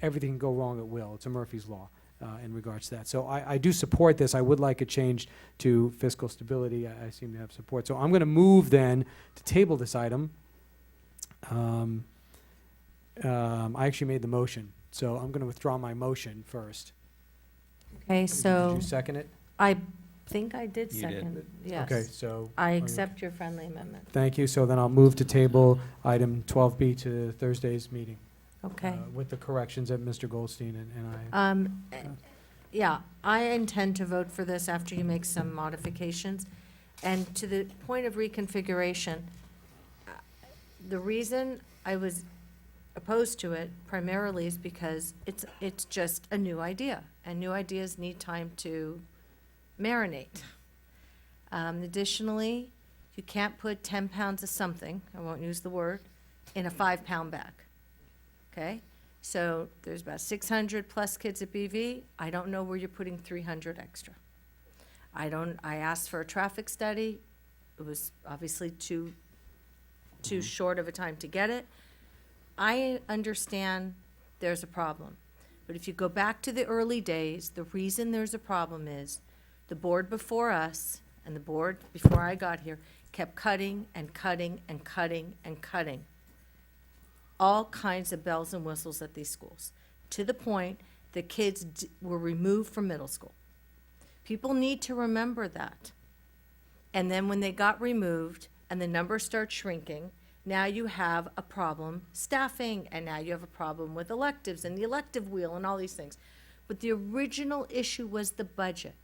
everything can go wrong at will. It's a Murphy's Law in regards to that. So I do support this. I would like a change to fiscal stability. I seem to have support. So I'm going to move then to table this item. I actually made the motion. So I'm going to withdraw my motion first. Okay, so Did you second it? I think I did You did. second, yes. Okay, so. I accept your friendly amendment. Thank you. So then I'll move to table item 12B to Thursday's meeting. Okay. With the corrections that Mr. Goldstein and I. Yeah, I intend to vote for this after you make some modifications. And to the point of reconfiguration, the reason I was opposed to it primarily is because it's just a new idea, and new ideas need time to marinate. Additionally, you can't put 10 pounds of something, I won't use the word, in a 5-pound bag. Okay? So there's about 600 plus kids at BV. I don't know where you're putting 300 extra. I asked for a traffic study. It was obviously too short of a time to get it. I understand there's a problem. But if you go back to the early days, the reason there's a problem is the board before us and the board before I got here kept cutting and cutting and cutting and cutting all kinds of bells and whistles at these schools, to the point that kids were removed from middle school. People need to remember that. And then when they got removed, and the numbers start shrinking, now you have a problem staffing, and now you have a problem with electives and the elective wheel and all these things. But the original issue was the budget.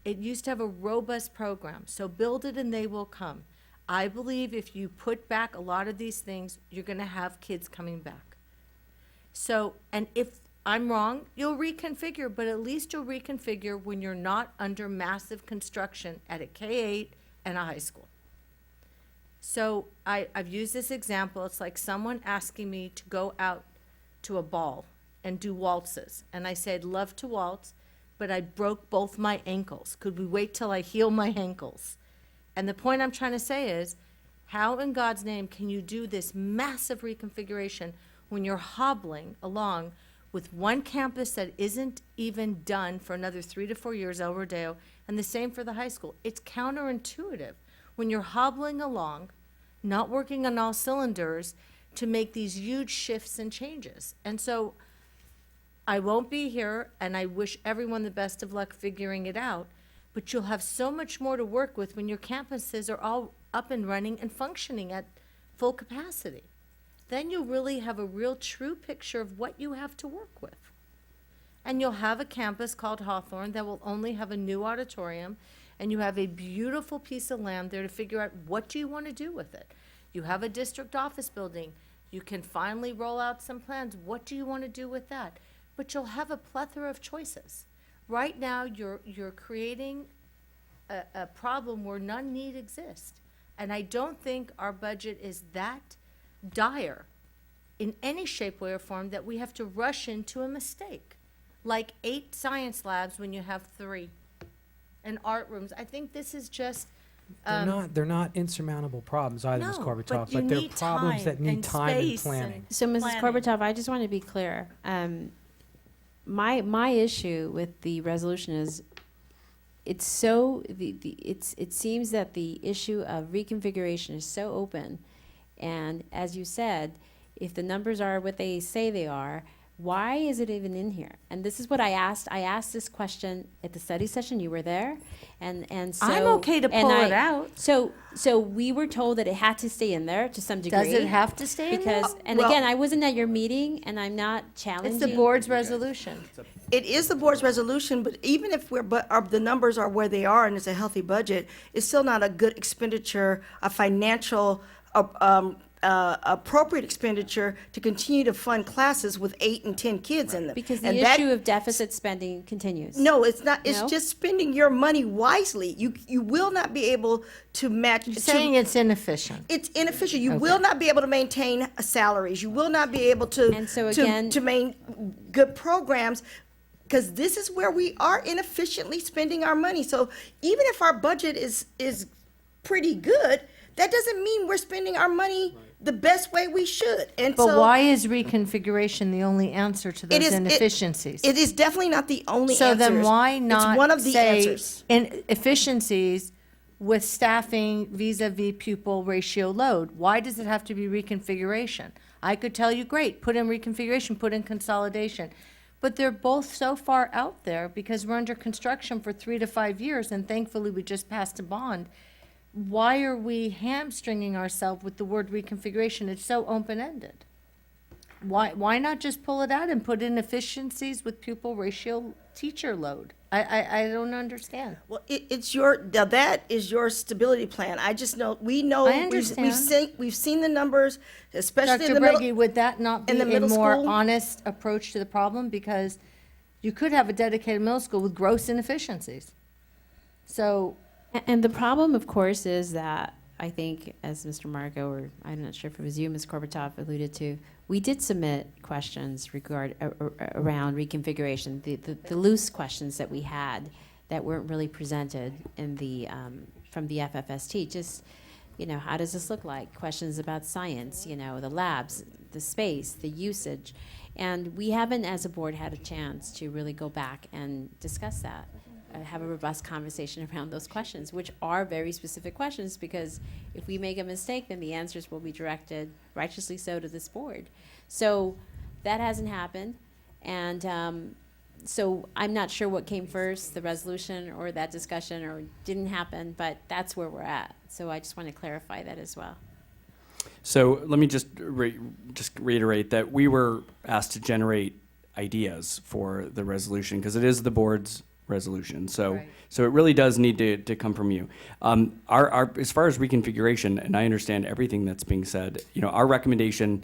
It used to have a robust program, so build it and they will come. I believe if you put back a lot of these things, you're gonna have kids coming back. So, and if I'm wrong, you'll reconfigure, but at least you'll reconfigure when you're not under massive construction at a K-8 and a high school. So I've used this example. It's like someone asking me to go out to a ball and do waltzes. And I said, love to waltz, but I broke both my ankles. Could we wait till I heal my ankles? And the point I'm trying to say is, how in God's name can you do this massive reconfiguration when you're hobbling along with one campus that isn't even done for another 3 to 4 years, El Rodeo, and the same for the high school? It's counterintuitive when you're hobbling along, not working on all cylinders to make these huge shifts and changes. And so I won't be here, and I wish everyone the best of luck figuring it out, but you'll have so much more to work with when your campuses are all up and running and functioning at full capacity. Then you'll really have a real true picture of what you have to work with. And you'll have a campus called Hawthorne that will only have a new auditorium, and you have a beautiful piece of land there to figure out what do you want to do with it. You have a district office building. You can finally roll out some plans. What do you want to do with that? But you'll have a plethora of choices. Right now, you're creating a problem where none need exist. And I don't think our budget is that dire in any shape, way, or form that we have to rush into a mistake. Like 8 science labs when you have 3. And art rooms. I think this is just, They're not insurmountable problems either, Ms. No, Korbutov, but you they're need problems time that need and time and space planning. and- So, Mrs. planning. Korbutov, I just want to be clear. My issue with the resolution is it's so it seems that the issue of reconfiguration is so open, and as you said, if the numbers are what they say they are, why is it even in here? And this is what I asked. I asked this question at the study session. You were there, and so I'm okay to and pull it out. So we were told that it had to stay in there to some degree. Does it have to stay in there? Because, and Well- again, I wasn't at your meeting, and I'm not challenging. It's the board's resolution. It is the board's resolution, but even if the numbers are where they are and it's a healthy budget, it's still not a good expenditure, a financial, appropriate expenditure to continue to fund classes with 8 and 10 kids in them. Because the And that- issue of deficit spending continues. No, it's not, it's No? just spending your money wisely. You will not be able to match. You're saying it's inefficient. It's inefficient. You will not be able to maintain salaries. You will not be able to. And so to- again- To maintain good programs, because this is where we are inefficiently spending our money. So even if our budget is pretty good, that doesn't mean we're spending our money the best way we should. And But so. why is reconfiguration the only answer to It those is- inefficiencies? It is definitely not the only So answer. then why It's not one of the say answers. inefficiencies with staffing vis-à-vis pupil ratio load? Why does it have to be reconfiguration? I could tell you, great, put in reconfiguration, put in consolidation. But they're both so far out there because we're under construction for 3 to 5 years, and thankfully we just passed a bond. Why are we hamstringing ourselves with the word reconfiguration? It's so open-ended. Why not just pull it out and put in efficiencies with pupil ratio teacher load? I don't understand. Well, now that is your stability plan. I just know, we know. I understand. We've seen the numbers, especially in Dr. the middle. Brady, would that not be in the a middle more school? honest approach to the problem? Because you could have a dedicated middle school with gross inefficiencies. So, And the problem, of course, is that I think, as Mr. Marco, or I'm not sure if it was you, Ms. Korbutov, alluded to, we did submit questions around reconfiguration, the loose questions that we had that weren't really presented in the from the FFST. Just, how does this look like? Questions about science, the labs, the space, the usage. And we haven't, as a board, had a chance to really go back and discuss that. Have a robust conversation around those questions, which are very specific questions, because if we make a mistake, then the answers will be directed, righteously so, to this board. So that hasn't happened, and so I'm not sure what came first, the resolution or that discussion, or didn't happen, but that's where we're at. So I just want to clarify that as well. So let me just reiterate that we were asked to generate ideas for the resolution because it is the board's resolution. So Right. so it really does need to come from you. Our as far as reconfiguration, and I understand everything that's being said, you know, our recommendation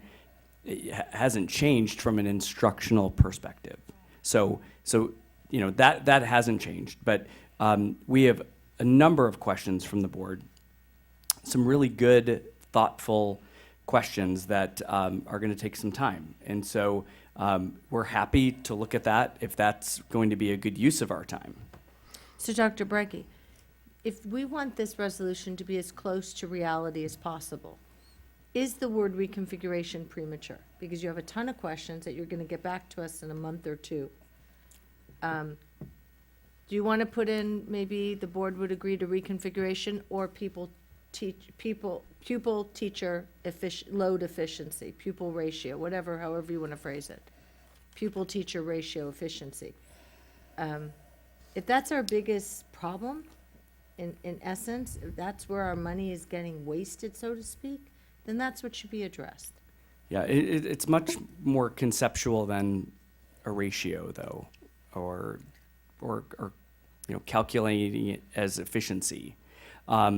hasn't changed from an instructional perspective. So you know, that hasn't changed, but we have a number of questions from the board, some really good, thoughtful questions that are going to take some time. And so we're happy to look at that if that's going to be a good use of our time. So Dr. Breggy, if we want this resolution to be as close to reality as possible, is the word reconfiguration premature? Because you have a ton of questions that you're going to get back to us in a month or two. Do you want to put in, maybe the board would agree to reconfiguration or pupil teacher load efficiency, pupil ratio, whatever, however you want to phrase it. Pupil teacher ratio efficiency. If that's our biggest problem, in essence, if that's where our money is getting wasted, so to speak, then that's what should be addressed. Yeah, it's much more conceptual than a ratio, though, or you know, calculating it as efficiency. I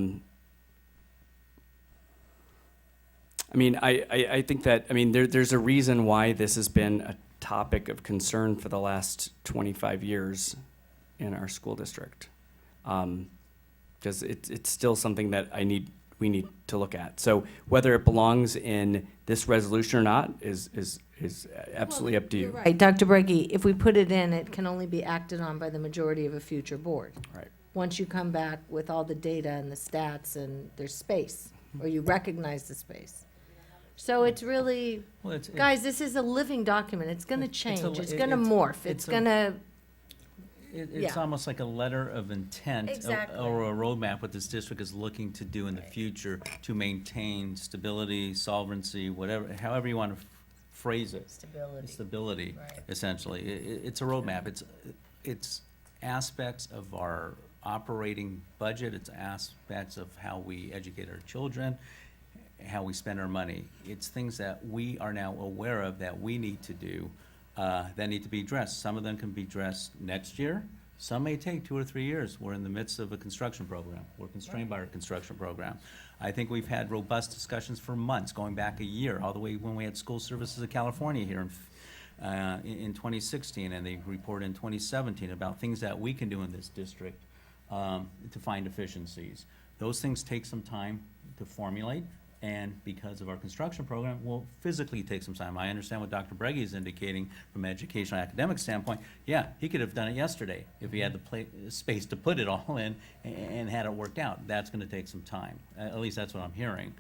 mean, I think that, I mean, there's a reason why this has been a topic of concern for the last 25 years in our school district. Because it's still something that we need to look at. So whether it belongs in this resolution or not is absolutely up to you. Right, Dr. Breggy, if we put it in, it can only be acted on by the majority of a future board. Right. Once you come back with all the data and the stats and there's space, or you recognize the space. So it's really, Well, guys, this is a living document. It's gonna change. It's gonna it's- morph. It's gonna, It's Yeah. almost like a letter of intent Exactly. or a roadmap what this district is looking to do in the future to maintain stability, solvency, whatever, however you want to phrase it. Stability, Right. essentially. It's a roadmap. It's aspects of our operating budget. It's aspects of how we educate our children, how we spend our money. It's things that we are now aware of that we need to do, that need to be addressed. Some of them can be addressed next year. Some may take 2 or 3 years. We're in the midst of a construction program. We're constrained by our construction program. I think we've had robust discussions for months, going back a year, all the way when we had School Services of California here in 2016, and they reported in 2017 about things that we can do in this district to find efficiencies. Those things take some time to formulate, and because of our construction program, will physically take some time. I understand what Dr. Breggy is indicating from an educational academic standpoint. Yeah, he could have done it yesterday if he had the space to put it all in and had it worked out. That's gonna take some time. At least that's what I'm hearing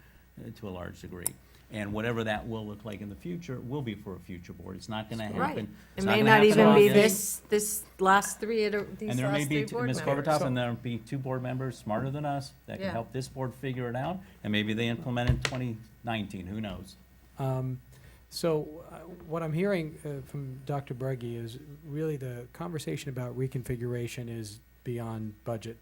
to a large degree. And whatever that will look like in the future will be for a future board. It's not gonna happen. right. It it's may gonna not happen even all be in- this last three, these And there may last be, three board Ms. members. Corbatov, and there'll be 2 board members smarter than us that Yeah. can help this board figure it out, and maybe they implement in 2019, who knows? What I'm hearing from Dr. Breggy is really the conversation about reconfiguration is beyond budget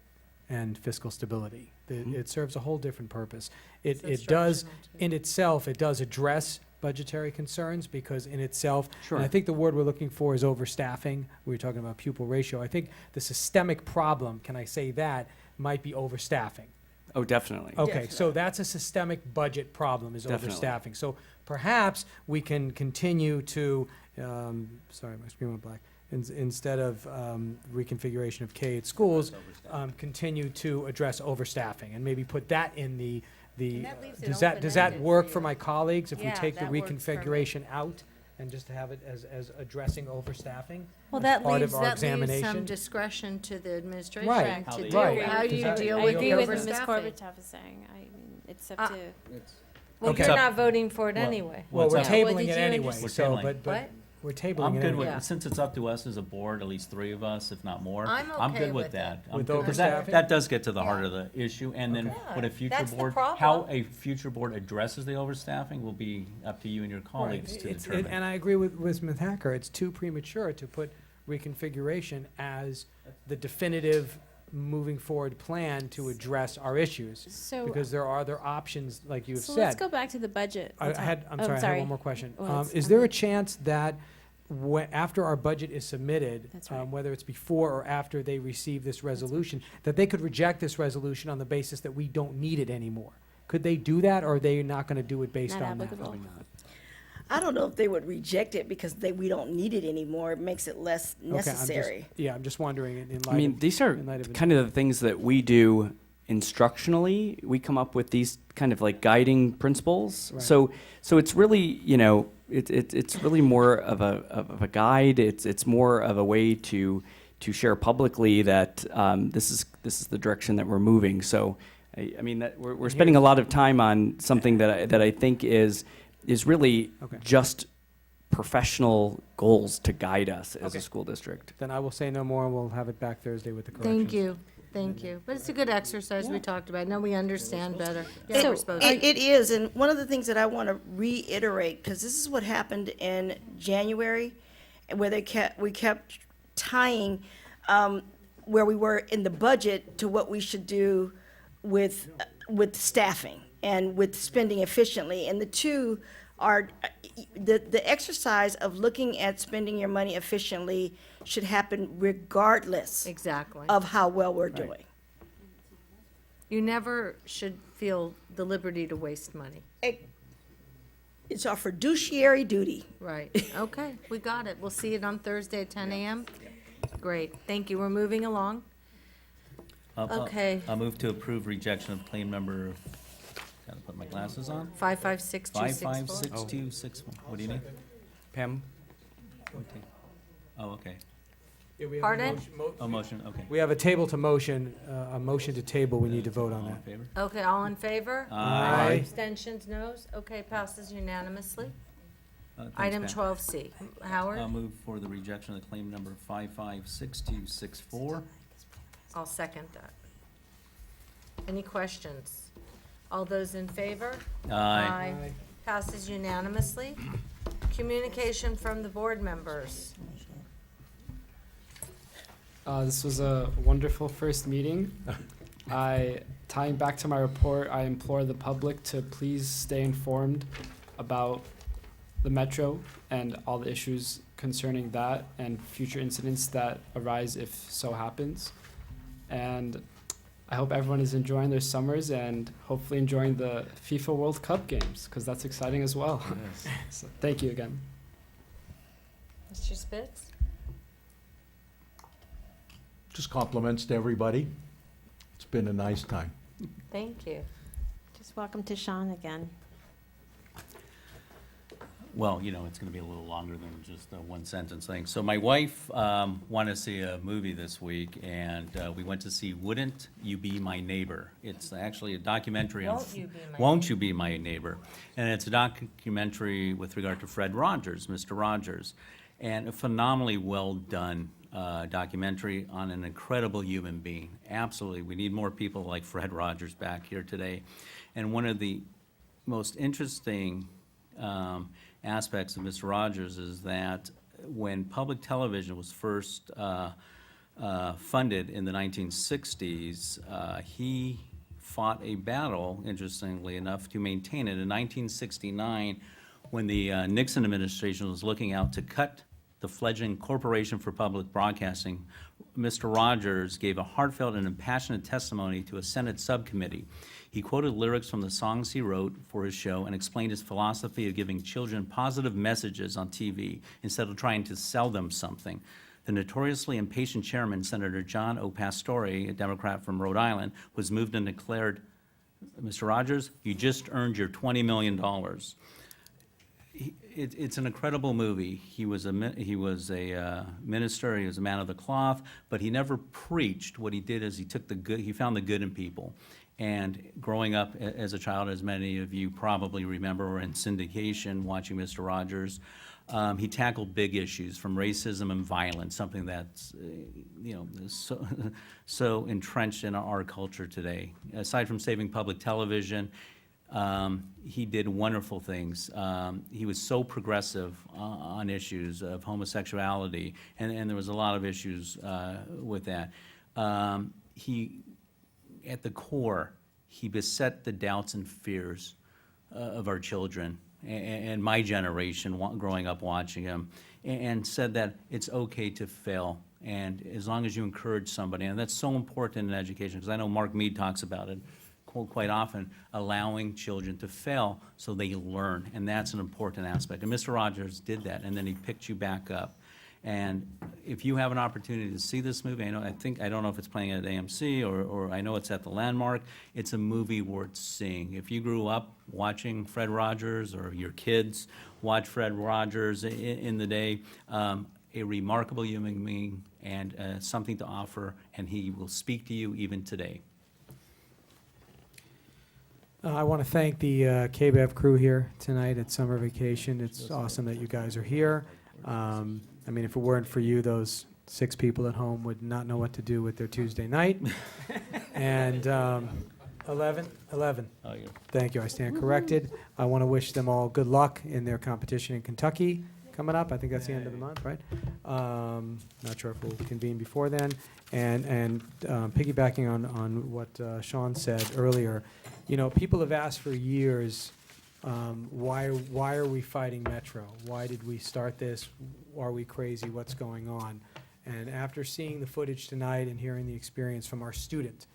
and fiscal stability. It serves a whole different purpose. It does, in itself, it does address budgetary concerns because in itself, Sure. and I think the word we're looking for is overstaffing. We were talking about pupil ratio. I think the systemic problem, can I say that, might be overstaffing. Oh, definitely. Okay, so that's a systemic budget problem, is Definitely. overstaffing. So perhaps we can continue to, sorry, my screen went black. Instead of reconfiguration of K at schools, continue to address overstaffing and maybe put that in the, And that leaves it does that open-ended work for for you. my colleagues? If we Yeah, take the that works for me. reconfiguration out and just have it as addressing overstaffing? Well, as that part leaves, of our that leaves some examination? discretion to the administration Right, How to they deal, right. how Does you that- deal I with agree the with what Ms. overstaffing. Corbett is saying. I mean, it's up Uh, to, Well, Okay. you're not voting for it Well, anyway. Well, we're What's up? What tabling did it you anyway, We're so, tabling. but What? we're tabling I'm it good anyway. with, since it's up to us as a board, at least 3 of us, if not more. I'm okay good with with that. it. With Because overstaffing? that does get to the heart of the issue, and then Okay. what a future That's the board, problem. how a future board addresses the overstaffing will be up to you and your colleagues Right. to It's- determine. And I agree with Ms. Hacker, it's too premature to put reconfiguration as the definitive moving forward plan to address our issues. So, Because there are other options, like you have so said. let's go back to the budget. I'm sorry, I had one more question. Well, Is there a chance that after our budget is submitted, That's right. whether it's before or after they receive this resolution, that they could reject this resolution on the basis that we don't need it anymore? Could they do that, or are they not going to do it based Not on that? applicable. I don't know if they would reject it because we don't need it anymore. It makes it less Okay, necessary. I'm just wondering in light I mean, of, these are in light of kind of the things that we do instructionally. We come up with these kind of like guiding principles. Right. So it's really, it's really more of a guide. It's more of a way to share publicly that this is the direction that we're moving. So I mean that we're spending a lot of time on something that I think is really Okay. just professional goals to guide us as Okay. a school district. then I will say no more, and we'll have it back Thursday with the corrections. Thank you. But it's a good exercise we talked about. Now we understand better. Yeah, So, we're supposed to. It is, and one of the things that I want to reiterate, because this is what happened in January, where we kept tying where we were in the budget to what we should do with staffing and with spending efficiently. And the two are, the exercise of looking at spending your money efficiently should happen regardless Exactly. of how well we're doing. You never should feel the liberty to waste money. It's our fiduciary duty. Right. Okay, we got it. We'll see it on Thursday at 10 a.m. Great. Thank you. We're moving along. Okay. I'll move to approve rejection of claim number, gotta put my glasses on. 556264. 556261. What do you need? Pam? Oh, okay. Pardon? Oh, motion, okay. We have a table to motion, a motion to table, we need to vote on All in that. favor? Okay, all in favor? Aye. Abstentions, noes? Okay, passes unanimously. Thanks, Item Pat. 12C. Howard? I'll move for the rejection of claim number 556264. I'll second that. Any questions? All those in favor? Aye. Passes unanimously. Communication from the board members. This was a wonderful first meeting. Tying back to my report, I implore the public to please stay informed about the metro and all the issues concerning that and future incidents that arise if so happens. And I hope everyone is enjoying their summers and hopefully enjoying the FIFA World Cup games, because that's exciting as well. So, thank you again. Mr. Spitz? Just compliments to everybody. It's been a nice time. Thank you. Just welcome to Sean again. Well, it's going to be a little longer than just a one-sentence thing. So my wife wanted to see a movie this week, and we went to see Wouldn't You Be My Neighbor? It's actually a documentary on... Won't You Be My Won't You Be My Neighbor? And it's a documentary with regard to Fred Rogers, Mr. Rogers, and a phenomenally well-done documentary on an incredible human being. Absolutely. We need more people like Fred Rogers back here today. And one of the most interesting aspects of Mr. Rogers is that when public television was first funded in the 1960s, he fought a battle, interestingly enough, to maintain it. In 1969, when the Nixon administration was looking out to cut the fledgling Corporation for Public Broadcasting, Mr. Rogers gave a heartfelt and impassioned testimony to a Senate subcommittee. He quoted lyrics from the songs he wrote for his show and explained his philosophy of giving children positive messages on TV instead of trying to sell them something. The notoriously impatient chairman, Senator John O. Pastore, a Democrat from Rhode Island, was moved and declared, "Mr. Rogers, you just earned your $20 million." It's an incredible movie. He was a minister, he was a man of the cloth, but he never preached. What he did is he took the good, he found the good in people. And growing up as a child, as many of you probably remember, were in syndication watching Mr. Rogers, he tackled big issues from racism and violence, something that's so entrenched in our culture today. Aside from saving public television, he did wonderful things. He was so progressive on issues of homosexuality, and there was a lot of issues with that. he, at the core, he beset the doubts and fears of our children and my generation growing up watching him, and said that it's okay to fail, and as long as you encourage somebody, and that's so important in education, because I know Mark Mead talks about it quite often, allowing children to fail so they learn, and that's an important aspect. And Mr. Rogers did that, and then he picked you back up. And if you have an opportunity to see this movie, I don't know if it's playing at AMC or I know it's at the Landmark. It's a movie worth seeing. If you grew up watching Fred Rogers, or your kids watch Fred Rogers in the day, a remarkable human being and something to offer, and he will speak to you even today. I want to thank the Kbev crew here tonight at summer vacation. It's awesome that you guys are here. I mean, if it weren't for you, those 6 people at home would not know what to do with their Tuesday night. And 11. Oh, yeah. Thank you. I stand corrected. I want to wish them all good luck in their competition in Kentucky coming up. I think that's the end of the month, right? Not sure if we'll convene before then. And piggybacking on what Sean said earlier, you know, people have asked for years, why are we fighting Metro? Why did we start this? Are we crazy? What's going on? And after seeing the footage tonight and hearing the experience from our student,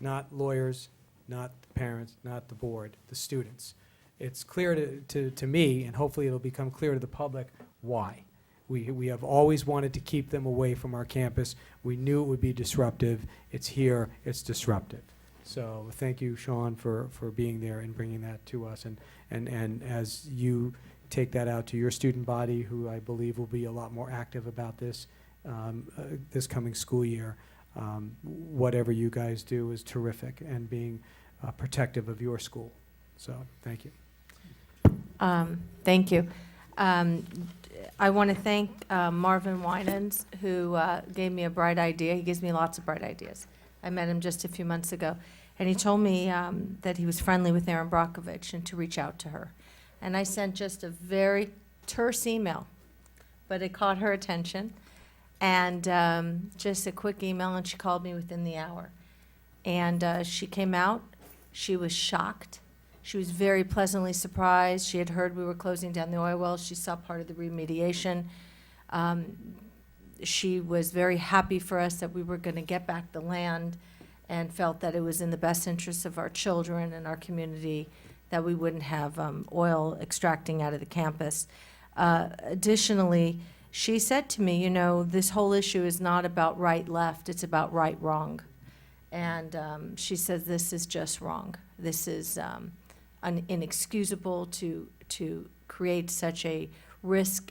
not lawyers, not the parents, not the board, the students, it's clear to me, and hopefully it'll become clear to the public, why. We have always wanted to keep them away from our campus. We knew it would be disruptive. It's here. It's disruptive. So thank you, Sean, for being there and bringing that to us. And as you take that out to your student body, who I believe will be a lot more active about this this coming school year, whatever you guys do is terrific, and being protective of your school. So thank you. Thank you. I want to thank Marvin Winans, who gave me a bright idea. He gives me lots of bright ideas. I met him just a few months ago, and he told me that he was friendly with Erin Brockovich and to reach out to her. And I sent just a very terse email, but it caught her attention, and just a quick email, and she called me within the hour. And she came out. She was shocked. She was very pleasantly surprised. She had heard we were closing down the oil wells. She saw part of the remediation. She was very happy for us that we were going to get back the land, and felt that it was in the best interest of our children and our community that we wouldn't have oil extracting out of the campus. Additionally, she said to me, you know, this whole issue is not about right-left, it's about right-wrong. And she says this is just wrong. This is inexcusable to create such a risk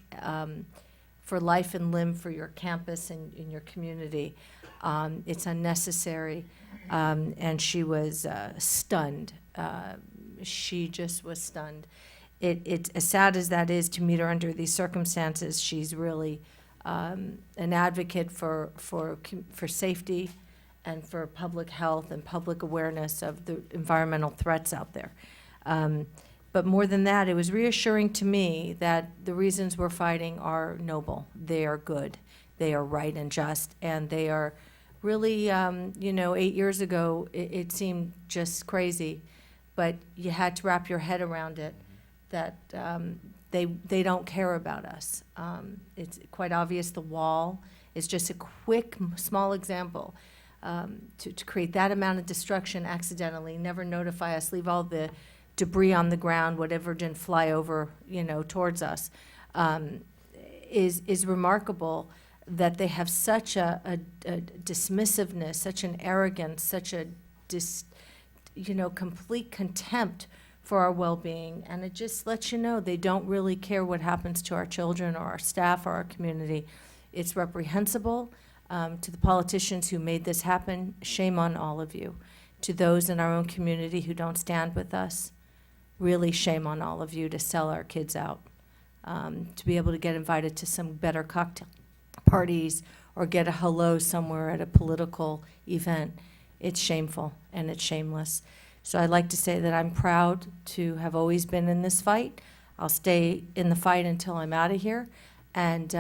for life and limb for your campus and in your community. It's unnecessary, and she was stunned. She just was stunned. It's as sad as that is to meet her under these circumstances. She's really an advocate for safety and for public health and public awareness of the environmental threats out there. But more than that, it was reassuring to me that the reasons we're fighting are noble. They are good. They are right and just. And they are really, 8 years ago, it seemed just crazy. But you had to wrap your head around it, that they don't care about us. It's quite obvious the wall is just a quick, small example. To create that amount of destruction accidentally, never notify us, leave all the debris on the ground, whatever didn't fly over, towards us, is remarkable. That they have such a dismissiveness, such an arrogance, such a complete contempt for our well-being, and it just lets you know they don't really care what happens to our children or our staff or our community. It's reprehensible. To the politicians who made this happen, shame on all of you. To those in our own community who don't stand with us, really shame on all of you to sell our kids out. To be able to get invited to some better cocktail parties or get a hello somewhere at a political event, it's shameful and it's shameless. So I'd like to say that I'm proud to have always been in this fight. I'll stay in the fight until I'm out of here. And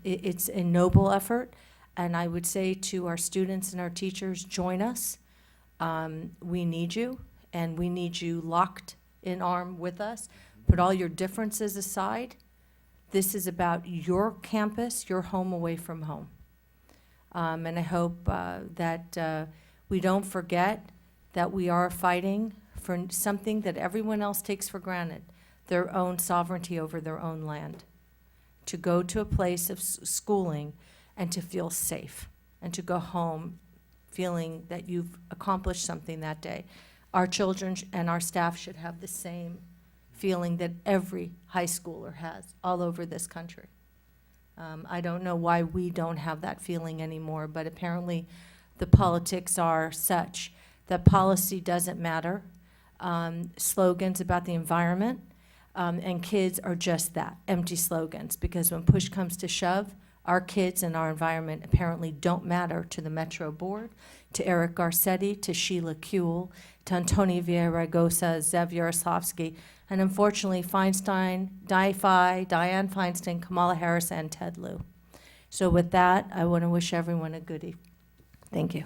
it's a noble effort. And I would say to our students and our teachers, join us. We need you, and we need you locked in arm with us. Put all your differences aside. This is about your campus, your home away from home. And I hope that we don't forget that we are fighting for something that everyone else takes for granted, their own sovereignty over their own land. To go to a place of schooling and to feel safe, and to go home feeling that you've accomplished something that day. Our children and our staff should have the same feeling that every high schooler has all over this country. I don't know why we don't have that feeling anymore, but apparently the politics are such that policy doesn't matter. Slogans about the environment, and kids are just that, empty slogans, because when push comes to shove, our kids and our environment apparently don't matter to the Metro Board, to Eric Garcetti, to Sheila Kuehl, to Antonia Vieira-Gosa, Zev Yaroslavsky, and unfortunately Feinstein, Dianne Feinstein, Kamala Harris, and Ted Lieu. So with that, I want to wish everyone a good evening. Thank you.